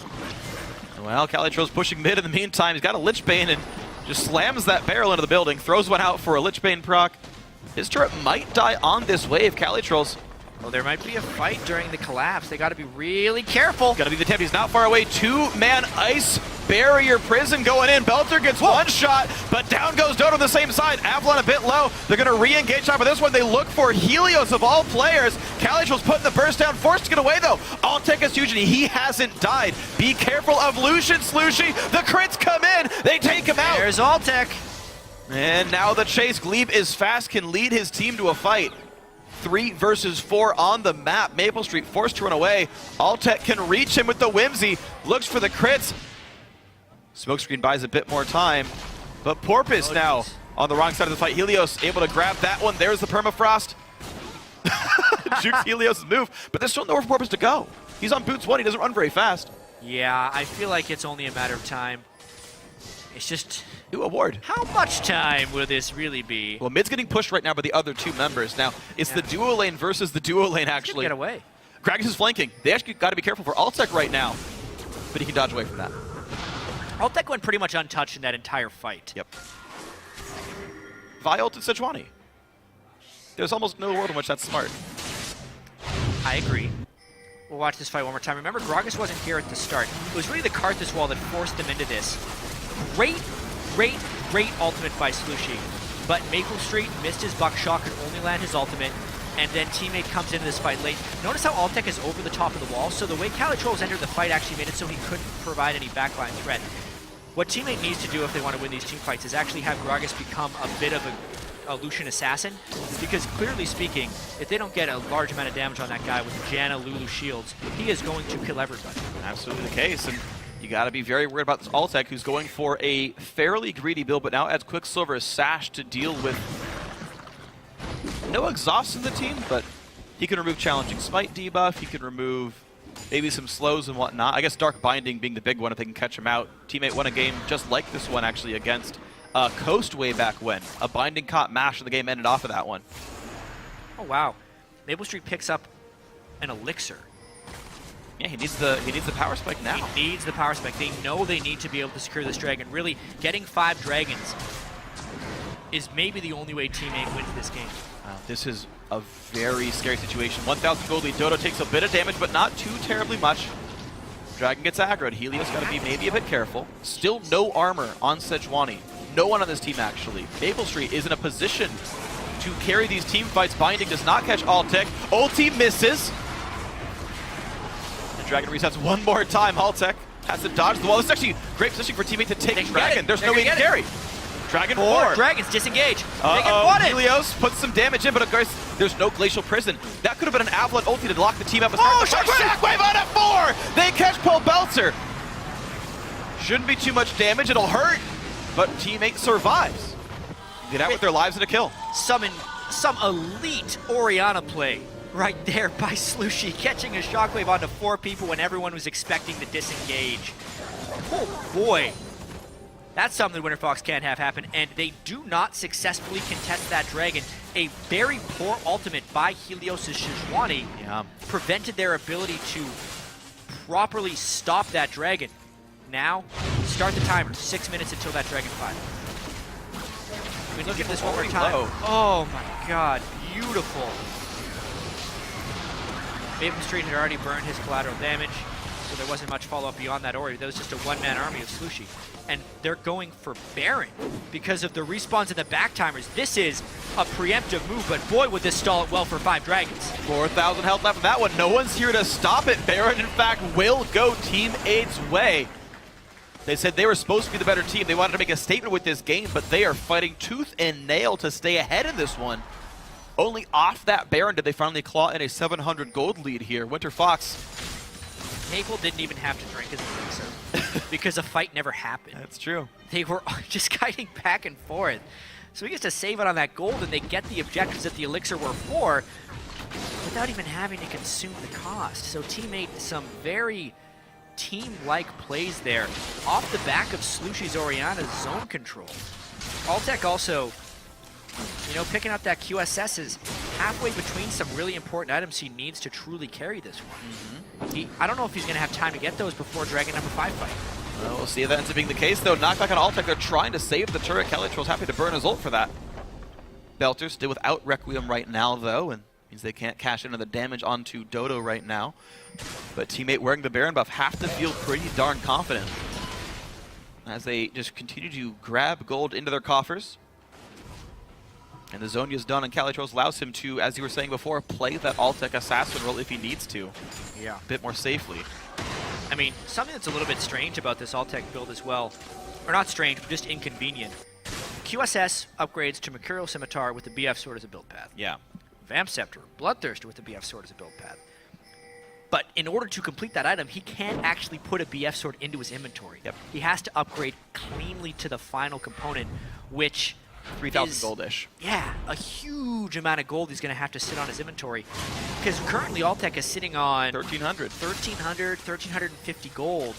Well, Calitrolls pushing mid in the meantime. He's got a Lich Bane and just slams that barrel into the building, throws one out for a Lich Bane proc. His turret might die on this wave. Calitrolls. Well, there might be a fight during the collapse. They got to be really careful. Got to be the attempt. He's not far away. 2-man ice barrier prison going in. Belter gets one shot, but down goes Dodo on the same side. Avalon a bit low. They're going to re-engage top of this one. They look for Helios of all players. Calitrolls putting the burst down. Forced to get away, though. Altec is huge, and he hasn't died. Be careful of Lucian Slushy. The crits come in. They take him out. There's Altec. And now the chase. Glebe is fast, can lead his team to a fight. 3 versus 4 on the map. Maple Street forced to run away. Altec can reach him with the Whimsy. Looks for the crits. Smokescreen buys a bit more time. But Porpoise now on the wrong side of the fight. Helios able to grab that one. There's the permafrost. Jukes Helios' move. But there's still nowhere for Porpoise to go. He's on boots 1. He doesn't run very fast. Yeah, I feel like it's only a matter of time. It's just... New award. How much time will this really be? Well, mid's getting pushed right now by the other 2 members. Now, it's the duo lane versus the duo lane, actually. Get away. Gragas is flanking. They actually got to be careful for Altec right now. But he can dodge away from that. Altec went pretty much untouched in that entire fight. Yep. Vi ulted Sejuani. There's almost no world in which that's smart. I agree. We'll watch this fight one more time. Remember, Gragas wasn't here at the start. It was really the Karthus wall that forced them into this. Great ultimate by Slushy. But Maple Street missed his buckshot, could only land his ultimate, and then Teammate comes into this fight late. Notice how Altec is over the top of the wall, so the way Calitrolls entered the fight actually made it so he couldn't provide any backline threat. What Teammate needs to do if they want to win these team fights is actually have Gragas become a bit of a Lucian assassin, because clearly speaking, if they don't get a large amount of damage on that guy with Janna, Lulu shields, he is going to kill everybody. Absolutely the case, and you got to be very worried about this Altec, who's going for a fairly greedy build, but now adds Quicksilver's Sash to deal with no exhausts in the team, but he can remove challenging smite debuff, he can remove maybe some slows and whatnot. I guess Dark Binding being the big one if they can catch him out. Teammate won a game just like this one actually against Coast way back when. A Binding caught Mash and the game ended off of that one. Oh wow. Maple Street picks up an Elixir. Yeah, he needs the power spike now. He needs the power spike. They know they need to be able to secure this dragon. Really, getting 5 dragons is maybe the only way Teammate wins this game. This is a very scary situation. 1,000 gold lead. Dodo takes a bit of damage, but not too terribly much. Dragon gets aggroed. Helios got to be maybe a bit careful. Still no armor on Sejuani. No one on this team, actually. Maple Street is in a position to carry these team fights. Binding does not catch Altec. Ulti misses. The Dragon resets one more time. Altec has to dodge the wall. This is actually great position for Teammate to take Dragon. There's no way to carry. Dragon 4. Dragons disengage. Helios puts some damage in, but of course, there's no Glacial Prison. That could have been an Avalon ulti to lock the team up. Shockwave on at 4! They catch Paul Belzer. Shouldn't be too much damage. It'll hurt, but Teammate survives. Get out with their lives and a kill. Some elite Orianna play right there by Slushy, catching a Shockwave onto 4 people when everyone was expecting to disengage. Oh boy. That's something Winter Fox can't have happen, and they do not successfully contest that dragon. A very poor ultimate by Helios' Sejuani prevented their ability to properly stop that dragon. Now, start the timer. 6 minutes until that dragon fight. I mean, look at this one more time. Oh my god, beautiful. Maple Street had already burned his collateral damage, so there wasn't much follow-up beyond that Ori. That was just a one-man army of Slushy. And they're going for Baron because of the respawns and the back timers. This is a preemptive move, but boy, would this stall it well for 5 dragons. 4,000 health left from that one. No one's here to stop it. Baron, in fact, will go Team 8's way. They said they were supposed to be the better team. They wanted to make a statement with this game, but they are fighting tooth and nail to stay ahead in this one. Only off that Baron did they finally claw in a 700 gold lead here. Winter Fox. Maple didn't even have to drink his elixir because a fight never happened. That's true. They were just guiding back and forth. So he gets to save it on that gold, and they get the objectives that the elixir were for without even having to consume the cost. So Teammate, some very team-like plays there off the back of Slushy's Orianna's zone control. Altec also, you know, picking up that QSS is halfway between some really important items he needs to truly carry this one. I don't know if he's going to have time to get those before Dragon number 5 fight. Well, we'll see if that ends up being the case, though. Knockback on Altec. They're trying to save the turret. Calitroll's happy to burn his ult for that. Belter still without Requiem right now, though, and means they can't cash into the damage onto Dodo right now. But Teammate wearing the Baron buff have to feel pretty darn confident as they just continue to grab gold into their coffers. And the Zonya's done, and Calitrolls allows him to, as you were saying before, play that Altec assassin role if he needs to. Yeah. A bit more safely. I mean, something that's a little bit strange about this Altec build as well, or not strange, but just inconvenient. QSS upgrades to Mercurial Scimitar with the BF sword as a build path. Yeah. Vamp Scepter, Bloodthirster with the BF Sword as a build path. But in order to complete that item, he can't actually put a BF Sword into his inventory. Yep. He has to upgrade cleanly to the final component, which 3,000 gold-ish. Yeah, a huge amount of gold he's going to have to sit on his inventory. Because currently Altec is sitting on 1,300. 1,350 gold.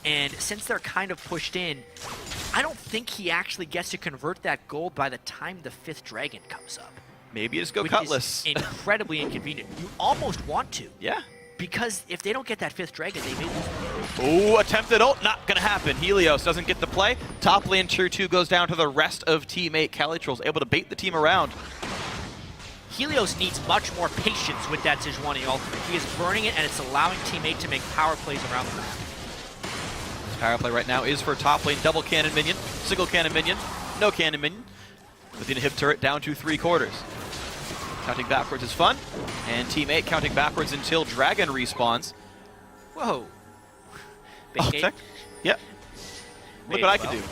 And since they're kind of pushed in, I don't think he actually gets to convert that gold by the time the 5th dragon comes up. Maybe you just go which Cutlass. is incredibly inconvenient. You almost want to. Yeah. Because if they don't get that 5th dragon, they may lose. Ooh, attempted ult, not gonna happen. Helios doesn't get the play. Top lane tier 2 goes down to the rest of teammate Calitrol's able to bait the team around. Helios needs much more patience with that Sejuani ultimate. He is burning it, and it's allowing teammate to make power plays around the map. Power play right now is for top lane, double cannon minion, single cannon minion, no cannon minion. With the inhib turret down to 3/4. Counting backwards is fun, and teammate counting backwards until dragon respawns. Whoa. Oh, yep. Look what I can do.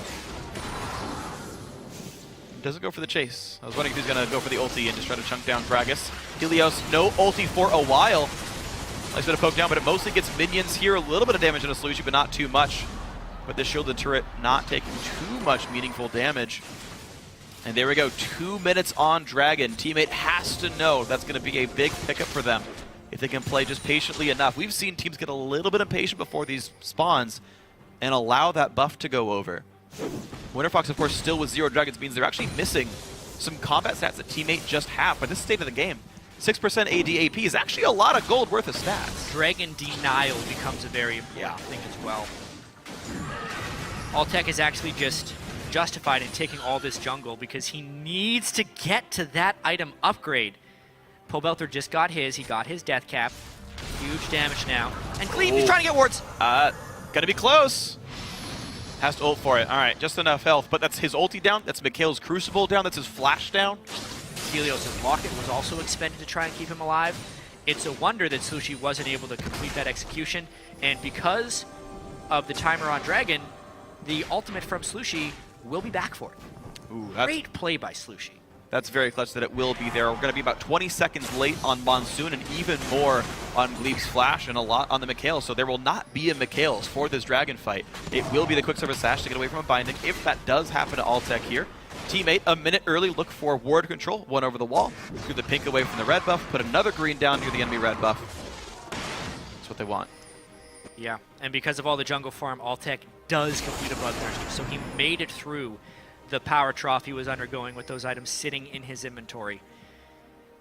Doesn't go for the chase. I was wondering if he's going to go for the ulti and just try to chunk down Gragas. Helios, no ulti for a while. Nice bit of poke down, but it mostly gets minions here. A little bit of damage on a Slushy, but not too much. But this shielded turret not taking too much meaningful damage. And there we go, 2 minutes on Dragon. Teammate has to know that's going to be a big pickup for them if they can play just patiently enough. We've seen teams get a little bit impatient before these spawns and allow that buff to go over. Winterfox, of course, still with 0 dragons means they're actually missing some combat stats that teammate just have. But this state of the game, 6% AD AP is actually a lot of gold worth of stats. Dragon denial becomes a very important thing as well. Altec is actually just justified in taking all this jungle because he needs to get to that item upgrade. Pobelter just got his. He got his death cap. Huge damage now. And Cleave, he's trying to get wards. Gonna be close. Has to ult for it. All right, just enough health. But that's his ulti down. That's Mikhail's Crucible down. That's his flash down. Helios' Locket was also expended to try and keep him alive. It's a wonder that Slushy wasn't able to complete that execution. And because of the timer on Dragon, the ultimate from Slushy will be back for it. Ooh, great play by Slushy. That's very clutch that it will be there. We're going to be about 20 seconds late on Monsoon and even more on Gleep's Flash and a lot on the Mikhail. So there will not be a Mikhail's for this Dragon fight. It will be the quick service sash to get away from a binding. If that does happen to Altec here, teammate a minute early, look for ward control, one over the wall, threw the pink away from the red buff, put another green down near the enemy red buff. That's what they want. Yeah, and because of all the jungle farm, Altec does complete a Bloodthirster, so he made it through the power trough he was undergoing with those items sitting in his inventory.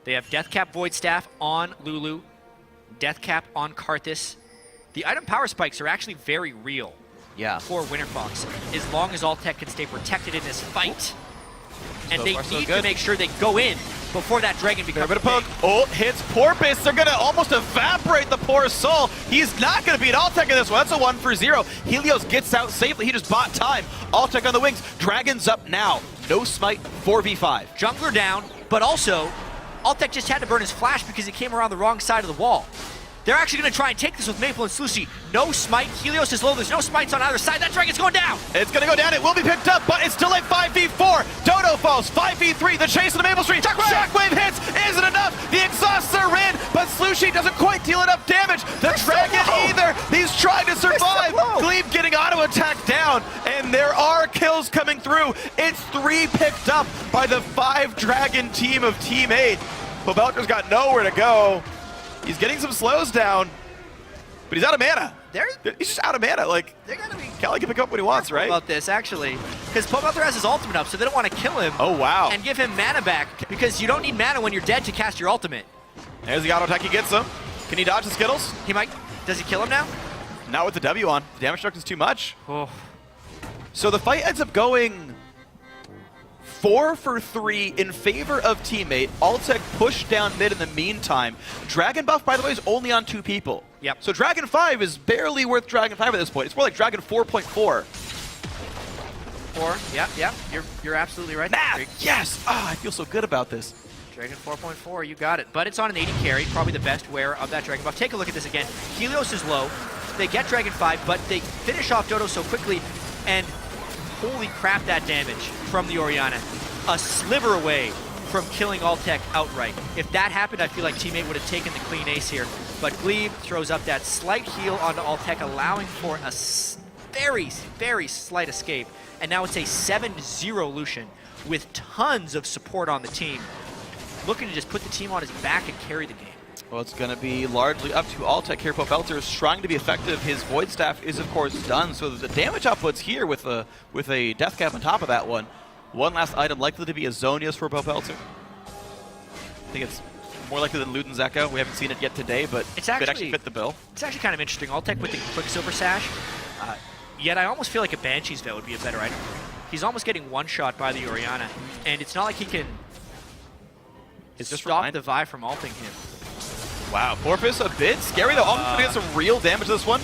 They have Death Cap Void Staff on Lulu, Death Cap on Karthus. The item power spikes are actually very real for Winterfox, as long as Altec can stay protected in this fight. And So they far, so need good. to make sure they go in before that dragon becomes Bit of poke. Ult hits Porpoise. They're going to almost evaporate the poor soul. He's not going to beat Altec in this one. That's a 1 for 0. Helios gets out safely. He just bought time. Altec on the wings. Dragon's up now. No smite, 4v5. Jungler down, but also, Altec just had to burn his flash because he came around the wrong side of the wall. They're actually going to try and take this with Maple and Slushy. No smite. Helios is low. There's no smites on either side. That dragon's going down. It's going to go down. It will be picked up, but it's still a 5v4. Dodo falls. 5v3. The chase of the Maple Street. Shockwave hits. Isn't enough. The exhausts are in, but Slushy doesn't quite deal enough damage. The dragon either. He's trying to survive. Glebe getting auto attack down, and there are kills coming through. It's 3 picked up by the 5 dragon team of Team 8. Pobelter's got nowhere to go. He's getting some slows down, but he's out of mana. He's just out of mana. Like, they're gonna be Cali can pick up what he wants, right? About this, actually, because Pobelter has his ultimate up, so they don't want to kill him. Oh, wow. And give him mana back, because you don't need mana when you're dead to cast your ultimate. There's the auto attack. He gets him. Can he dodge the Skittles? He might. Does he kill him now? Not with the W on. The damage reduction is too much. Oh. So the fight ends up going 4 for 3 in favor of teammate. Altec pushed down mid in the meantime. Dragon buff, by the way, is only on 2 people. Yep. So Dragon 5 is barely worth Dragon 5 at this point. It's more like Dragon 4.4. Yeah, you're absolutely right. Yes! I feel so good about this. Dragon 4.4, you got it. But it's on an 80 carry, probably the best wearer of that Dragon buff. Take a look at this again. Helios is low. They get Dragon 5, but they finish off Dodo so quickly, and holy crap, that damage from the Orianna. A sliver away from killing Altec outright. If that happened, I feel like Teammate would have taken the clean ace here. But Glebe throws up that slight heal onto Altec, allowing for a very, very slight escape. And now it's a 7-0 Lucian with tons of support on the team, looking to just put the team on his back and carry the game. Well, it's going to be largely up to Altec here. Popelter is trying to be effective. His Void Staff is, of course, done. So the damage output's here with a Death Cap on top of that one. One last item likely to be a Zonius for Popelter. I think it's more likely than Luden's Echo. We haven't seen it yet today, but it could actually fit the bill. It's actually kind of interesting. Altec with the Quicksilver Sash. Yet I almost feel like a Banshee's Veil would be a better item. He's almost getting one-shot by the Orianna, and it's not like he can stop the Vi from ulting him. Wow, Porpoise a bit scary though. Almost gonna get some real damage to this one.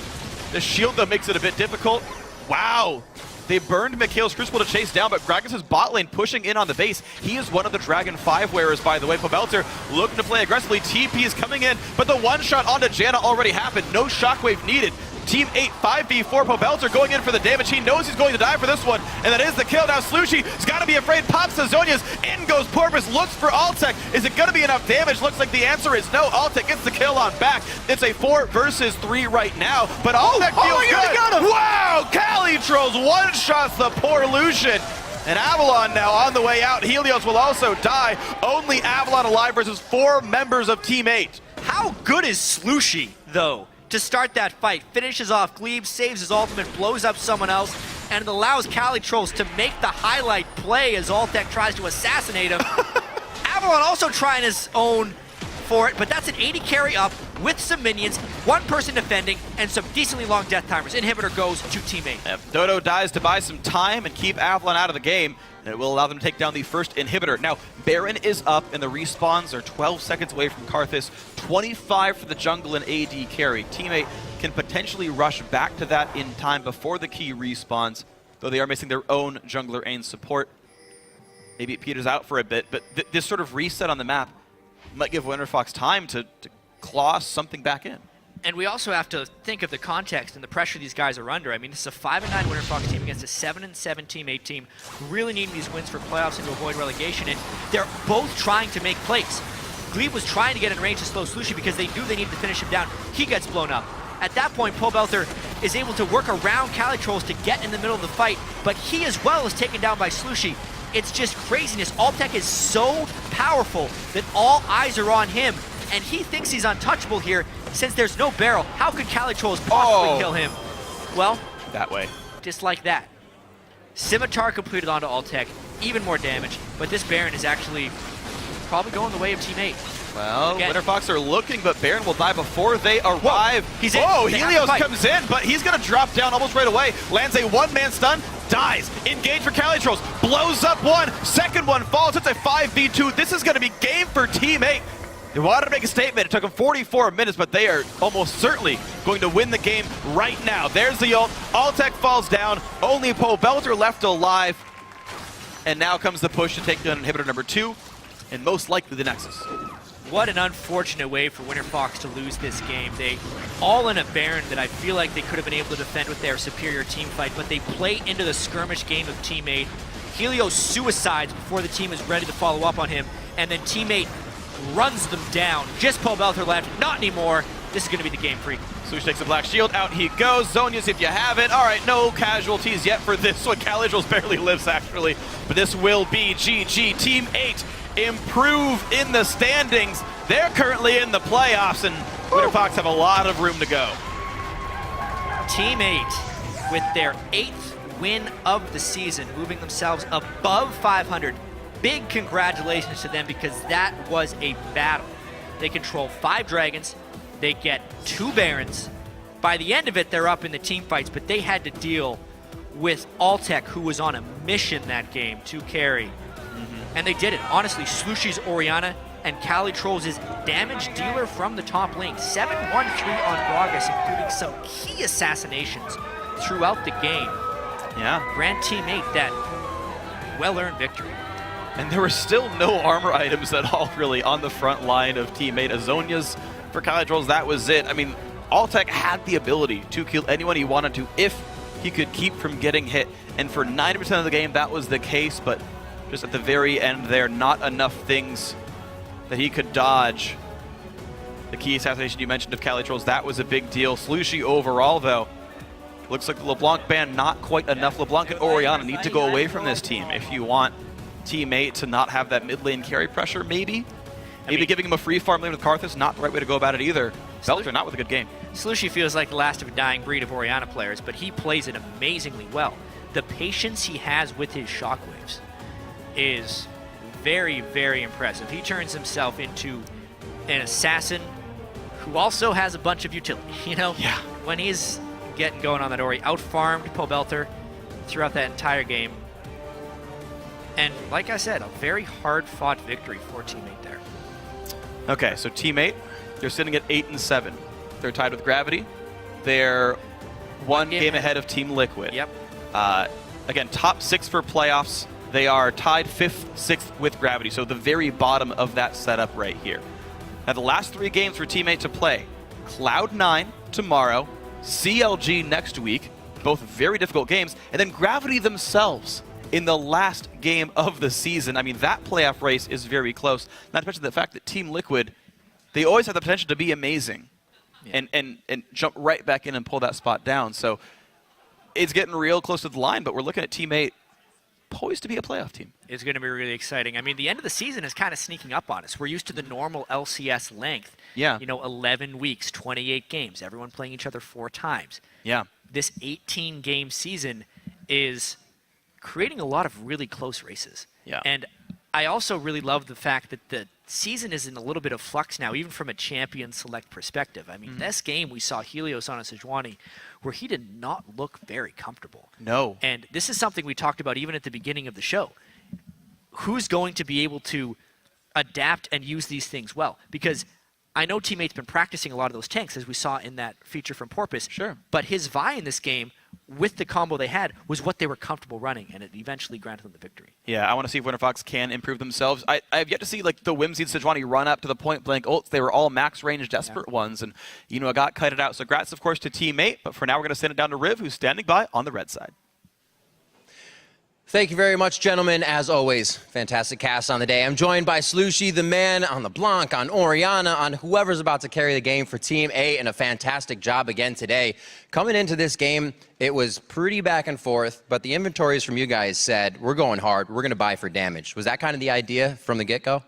The shield though makes it a bit difficult. Wow. They burned Mikhail's Crucible to chase down, but Gragas' bot lane pushing in on the base. He is one of the Dragon 5 wearers, by the way. Pobelter looking to play aggressively. TP is coming in, but the one-shot onto Janna already happened. No shockwave needed. Team 8, 5v4, Pobelter going in for the damage. He knows he's going to die for this one, and that is the kill. Now Slushy's got to be afraid. Pops the Zonias. In goes Porpoise. Looks for Altec. Is it going to be enough damage? Looks like the answer is no. Altec gets the kill on back. It's a 4 versus 3 right now, but Altec feels good. Got him. Wow! Calitros one-shots the poor Lucian. And Avalon now on the way out. Helios will also die. Only Avalon alive versus 4 members of Team 8. How good is Slushy, though, to start that fight? Finishes off Glebe, saves his ultimate, blows up someone else, and it allows Calitros to make the highlight play as Altec tries to assassinate him. Avalon also trying his own for it, but that's an 80 carry up with some minions, 1 person defending, and some decently long death timers. Inhibitor goes to Team 8. Dodo dies to buy some time and keep Avalon out of the game, and it will allow them to take down the first inhibitor. Now, Baron is up, and the respawns are 12 seconds away from Karthus, 25 for the jungle and AD carry. Team 8 can potentially rush back to that in time before the key respawns, though they are missing their own jungler and support. Maybe it peters out for a bit, but this sort of reset on the map might give WinterFox time to claw something back in. And we also have to think of the context and the pressure these guys are under. I mean, this is a 5-9 WinterFox team against a 7-7 Team 8 team, really needing these wins for playoffs and to avoid relegation, and they're both trying to make plays. Glebe was trying to get in range to slow Slushy because they knew they needed to finish him down. He gets blown up. At that point, Pobelter is able to work around Calitros to get in the middle of the fight, but he as well is taken down by Slushy. It's just craziness. Altec is so powerful that all eyes are on him, and he thinks he's untouchable here since there's no barrel. How could Calitros possibly kill him? Well, that way. Just like that. Scimitar completed onto Altec, even more damage, but this Baron is actually probably going the way of Team 8. Well, WinterFox are looking, but Baron will die before they arrive. Whoa, he's in. They Helios comes in, but he's going to drop down almost right away. Lands a one-man stun, dies. Engage for Calitros, blows up one, second one falls. It's a 5v2. This is going to be game for Team 8. They wanted to make a statement. It took them 44 minutes, but they are almost certainly going to win the game right now. There's the ult. Altec falls down. Only Pobelter left alive. And now comes the push to take down inhibitor number 2, and most likely the Nexus. What an unfortunate way for WinterFox to lose this game. They all in a Baron that I feel like they could have been able to defend with their superior team fight, but they play into the skirmish game of Team 8. Helios suicides before the team is ready to follow up on him, and then Team 8 runs them down. Just Pobelter left, not anymore. This is going to be the game freak. Slush takes the black shield, out he goes. Zonius if you have it. All right, no casualties yet for this one. Calitros barely lives actually, but this will be GG. Team 8 improve in the standings. They're currently in the playoffs, and WinterFox have a lot of room to go. Team 8 with their 8th win of the season, moving themselves above 500. Big congratulations to them because that was a battle. They control 5 dragons, they get 2 barons. By the end of it, they're up in the team fights, but they had to deal with Altec, who was on a mission that game to carry. And they did it. Honestly, Slushy's Orianna and Calitros' damage dealer from the top lane. 7-1-3 on Gragas, including some key assassinations throughout the game. Yeah. Grant Team 8 that well-earned victory. And there were still no armor items at all, really, on the front line of Team 8. Azonias for Calitros, that was it. I mean, Altec had the ability to kill anyone he wanted to if he could keep from getting hit. And for 90% of the game, that was the case, but just at the very end there, not enough things that he could dodge. The key assassination you mentioned of Cali Trolls, that was a big deal. Slushy overall, though, looks like the LeBlanc ban not quite enough. LeBlanc and Orianna need to go away from this team if you want Team 8 to not have that mid lane carry pressure, maybe. Maybe giving him a free farm lane with Karthus, not the right way to go about it either. Belter, not with a good game. Slushy feels like the last of a dying breed of Orianna players, but he plays it amazingly well. The patience he has with his shockwaves is very, very impressive. He turns himself into an assassin who also has a bunch of utility. You know, yeah. When he's getting going on that Ori, out-farmed Pobelter throughout that entire game. And like I said, a very hard-fought victory for Team 8 there. Okay, so Team 8, they're sitting at 8-7. They're tied with Gravity. They're one game ahead of Team Liquid. Yep. Again, top 6 for playoffs. They are tied 5th, 6th with Gravity, so the very bottom of that setup right here. Now, the last 3 games for Team 8 to play. Cloud9 tomorrow, CLG next week, both very difficult games, and then Gravity themselves in the last game of the season. I mean, that playoff race is very close. Not to mention the fact that Team Liquid, they always have the potential to be amazing and jump right back in and pull that spot down. So it's getting real close to the line, but we're looking at Team 8 poised to be a playoff team. It's going to be really exciting. I mean, the end of the season is kind of sneaking up on us. We're used to the normal LCS length. Yeah. You know, 11 weeks, 28 games, everyone playing each other 4 times. Yeah. This 18-game season is creating a lot of really close races. Yeah. And I also really love the fact that the season is in a little bit of flux now, even from a champion select perspective. I mean, this game we saw Helios on a Sejuani where he did not look very comfortable. No. And this is something we talked about even at the beginning of the show. Who's going to be able to adapt and use these things well? Because I know Team 8's been practicing a lot of those tanks, as we saw in that feature from Porpoise. Sure. But his Vi in this game, with the combo they had, was what they were comfortable running, and it eventually granted them the victory. Yeah, I want to see if WinterFox can improve themselves. I have yet to see like the Whimsy and Sejuani run up to the point blank ults. They were all max range desperate ones, and you know, I got kited out. So grats, of course, to Team 8, but for now we're going to send it down to Riv, who's standing by on the red side. Thank you very much, gentlemen. As always, fantastic cast on the day. I'm joined by Slushy, the man, on the Blanc, on Orianna, on whoever's about to carry the game for Team 8, and a fantastic job again today. Coming into this game, it was pretty back and forth, but the inventories from you guys said, we're going hard, we're going to buy for damage. Was that kind of the idea from the get-go?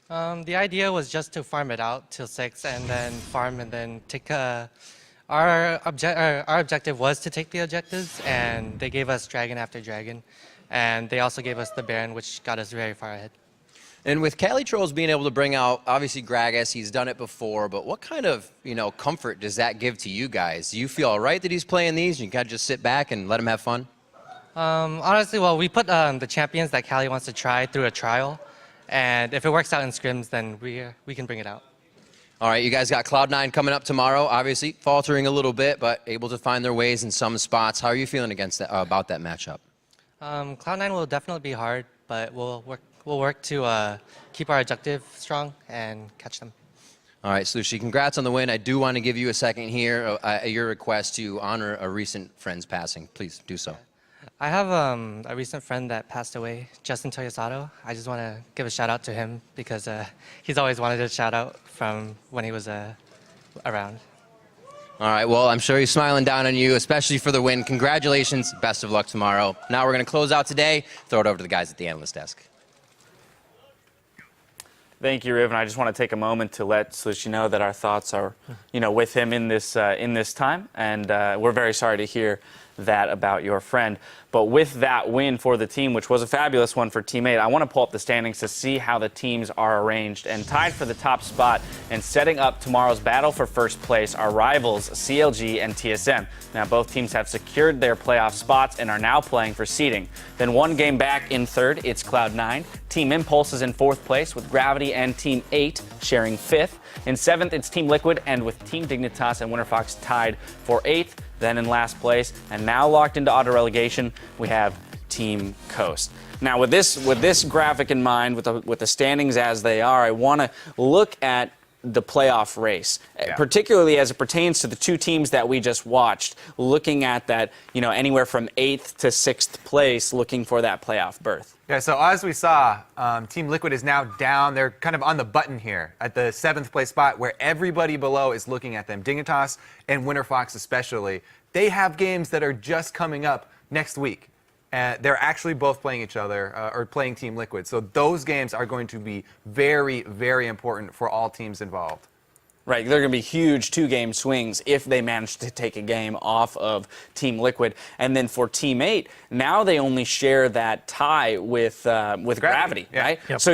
The idea was just to farm it out till 6 and then farm and then take our objective was to take the objectives, and they gave us dragon after dragon. And they also gave us the Baron, which got us very far ahead. And with Cali Trolls being able to bring out, obviously, Gragas, he's done it before, but what kind of, comfort does that give to you guys? Do you feel all right that he's playing these? You can kind of just sit back and let him have fun? Honestly, well, we put the champions that Cali wants to try through a trial. And if it works out in scrims, then we can bring it out. All right, you guys got Cloud9 coming up tomorrow, obviously faltering a little bit, but able to find their ways in some spots. How are you feeling about that matchup? Cloud9 will definitely be hard, but we'll work to keep our objective strong and catch them. All right, Slushy, congrats on the win. I do want to give you a second here at your request to honor a recent friend's passing. Please do so. I have a recent friend that passed away, Justin Toyosato. I just want to give a shout out to him because he's always wanted a shout out from when he was around. All right, well, I'm sure he's smiling down on you, especially for the win. Congratulations. Best of luck tomorrow. Now we're going to close out today. Throw it over to the guys at the analyst desk. Thank you, Riv, and I just want to take a moment to let Slushy know that our thoughts are, with him in this time, and we're very sorry to hear that about your friend. But with that win for the team, which was a fabulous one for Team 8, I want to pull up the standings to see how the teams are arranged. And tied for the top spot and setting up tomorrow's battle for first place are rivals CLG and TSM. Now, both teams have secured their playoff spots and are now playing for seeding. Then one game back in third, it's Cloud9. Team Impulse is in fourth place with Gravity and Team 8 sharing fifth. In seventh, it's Team Liquid, and with Team Dignitas and WinterFox tied for eighth. Then in last place, and now locked into auto relegation, we have Team Coast. Now, with this graphic in mind, with the standings as they are, I want to look at the playoff race, particularly as it pertains to the two teams that we just watched, looking at that, anywhere from 8th to 6th place, looking for that playoff berth. Yeah, so as we saw, Team Liquid is now down. They're kind of on the button here at the 7th place spot where everybody below is looking at them. Dignitas and WinterFox especially. They have games that are just coming up next week. They're actually both playing each other, or playing Team Liquid. So those games are going to be very, very important for all teams involved. Right, they're going to be huge 2-game swings if they manage to take a game off of Team Liquid. And then for Team 8, now they only share that tie with Gravity, right? Yep. So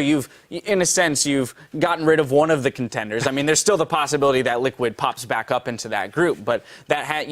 in a sense, you've gotten rid of one of the contenders. I mean, there's still the possibility that Liquid pops back up into that group, but that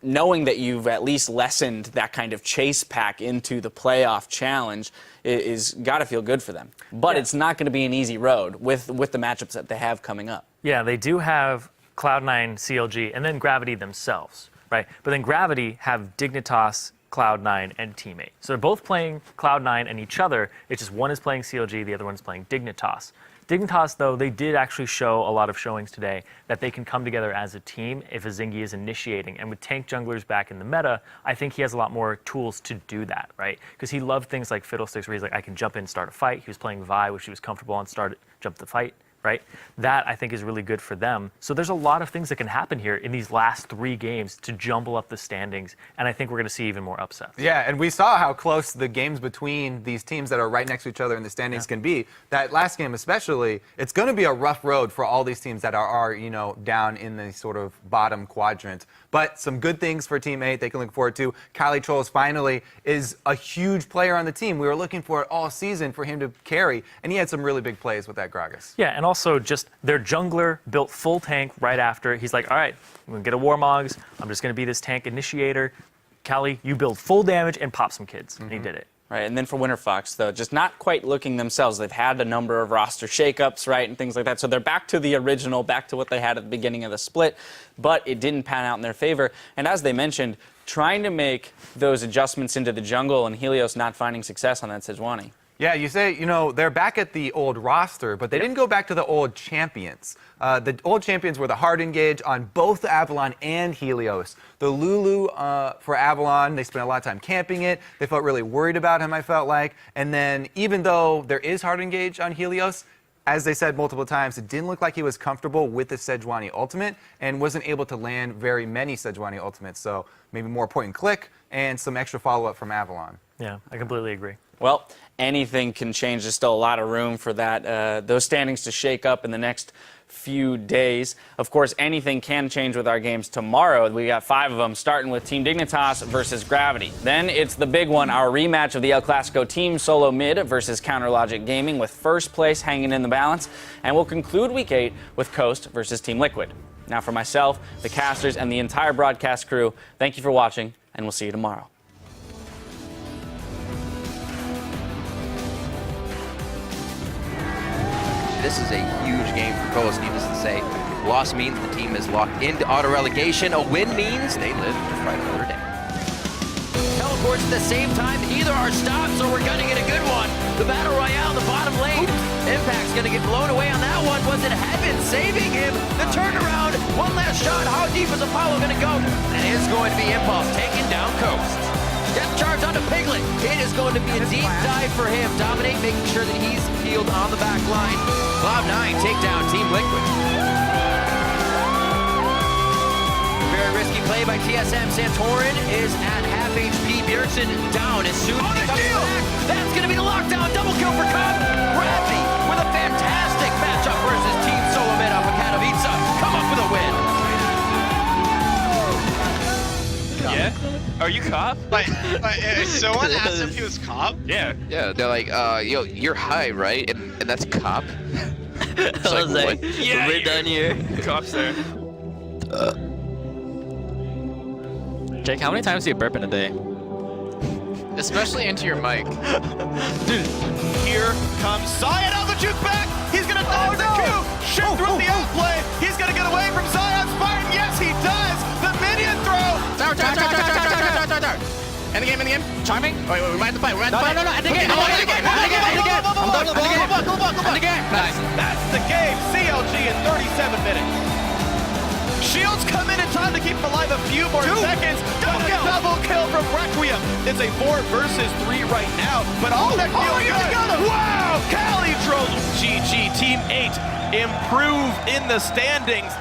knowing that you've at least lessened that kind of chase pack into the playoff challenge is got to feel good for them. But it's not going to be an easy road with the matchups that they have coming up. Yeah, they do have Cloud9, CLG, and then Gravity themselves, right? But then Gravity have Dignitas, Cloud9, and Team 8. So they're both playing Cloud9 and each other. It's just one is playing CLG, the other one's playing Dignitas. Dignitas, though, they did actually show a lot of showings today that they can come together as a team if a Zingy is initiating. And with tank junglers back in the meta, I think he has a lot more tools to do that, right? Because he loved things like Fiddlesticks, where he's like, I can jump in and start a fight. He was playing Vi, which he was comfortable on, jump the fight, right? That, I think, is really good for them. So there's a lot of things that can happen here in these last 3 games to jumble up the standings, and I think we're going to see even more upsets. Yeah, and we saw how close the games between these teams that are right next to each other in the standings can be. That last game especially, it's going to be a rough road for all these teams that are down in the sort of bottom quadrant. But some good things for Team 8 they can look forward to. Kali Trolls finally is a huge player on the team. We were looking for it all season for him to carry, and he had some really big plays with that Gragas. Yeah, and also just their jungler built full tank right after. He's like, all right, I'm going to get a Warmogs. I'm just going to be this tank initiator. Kali, you build full damage and pop some kids. And he did it. Right, and then for WinterFox, though, just not quite looking themselves. They've had a number of roster shakeups, right, and things like that. So they're back to the original, back to what they had at the beginning of the split, but it didn't pan out in their favor. And as they mentioned, trying to make those adjustments into the jungle and Helios not finding success on that Sejuani. Yeah, you say, they're back at the old roster, but they didn't go back to the old champions. The old champions were the hard engage on both Avalon and Helios. The Lulu for Avalon, they spent a lot of time camping it. They felt really worried about him, I felt like. And then even though there is hard engage on Helios, as they said multiple times, it didn't look like he was comfortable with the Sejuani ultimate and wasn't able to land very many Sejuani ultimates. So maybe more point and click and some extra follow-up from Avalon. Yeah, I completely agree. Well, anything can change. There's still a lot of room for that. Those standings to shake up in the next few days. Of course, anything can change with our games tomorrow. We got 5 of them, starting with Team Dignitas versus Gravity. Then it's the big one, our rematch of the El Clasico Team Solo Mid versus Counterlogic Gaming, with first place hanging in the balance. And we'll conclude Week 8 with Coast versus Team Liquid. Now for myself, the casters, and the entire broadcast crew, thank you for watching, and we'll see you tomorrow. This is a huge game for Coast, needless to say. Loss means the team is locked into auto-relegation. A win means they live to fight another day. Teleports at the same time. Either are stopped, so we're going to get a good one. The Battle Royale in the bottom lane. Impact's going to get blown away on that one. Was it Heaven saving him? The turnaround. One last shot. How deep is Apollo going to go? And it's going to be Impulse taking down Coast. Death charge onto Piglet. It is going to be a deep dive for him. Dominate, making sure that he's healed on the back line. Cloud9 take down Team Liquid. Very risky play by TSM. Santorin is at half HP. Bjergsen down as soon as he comes back. That's going to be the lockdown. Double kill for Cobb. Gravity with a fantastic matchup versus Team Solomid off of Katowice. Come up with a win. Yeah? Are you Cobb? Someone asked if he was Cobb? Yeah. Yeah, they're like, yo, you're high, right? And that's Cop? I was like, yeah, we're done here. Cop's there. Jake, how many times do you burp in a day? Especially into your mic. Dude, here comes Zion on the juke back. He's going to dodge the Q. Shoot through the outplay. He's going to get away from Zion's fight. Yes, he does. The minion throw. Tower. End the game. Charming? Wait, we might have to fight. No, end the game. on. Go on. Nice. That's the game. CLG in 37 minutes. Shields come in time to keep him alive a few more seconds. Double kill from Requiem. It's a 4 versus 3 right now, but all that feels good. Wow, Cali Drones. GG, Team 8 improve in the standings.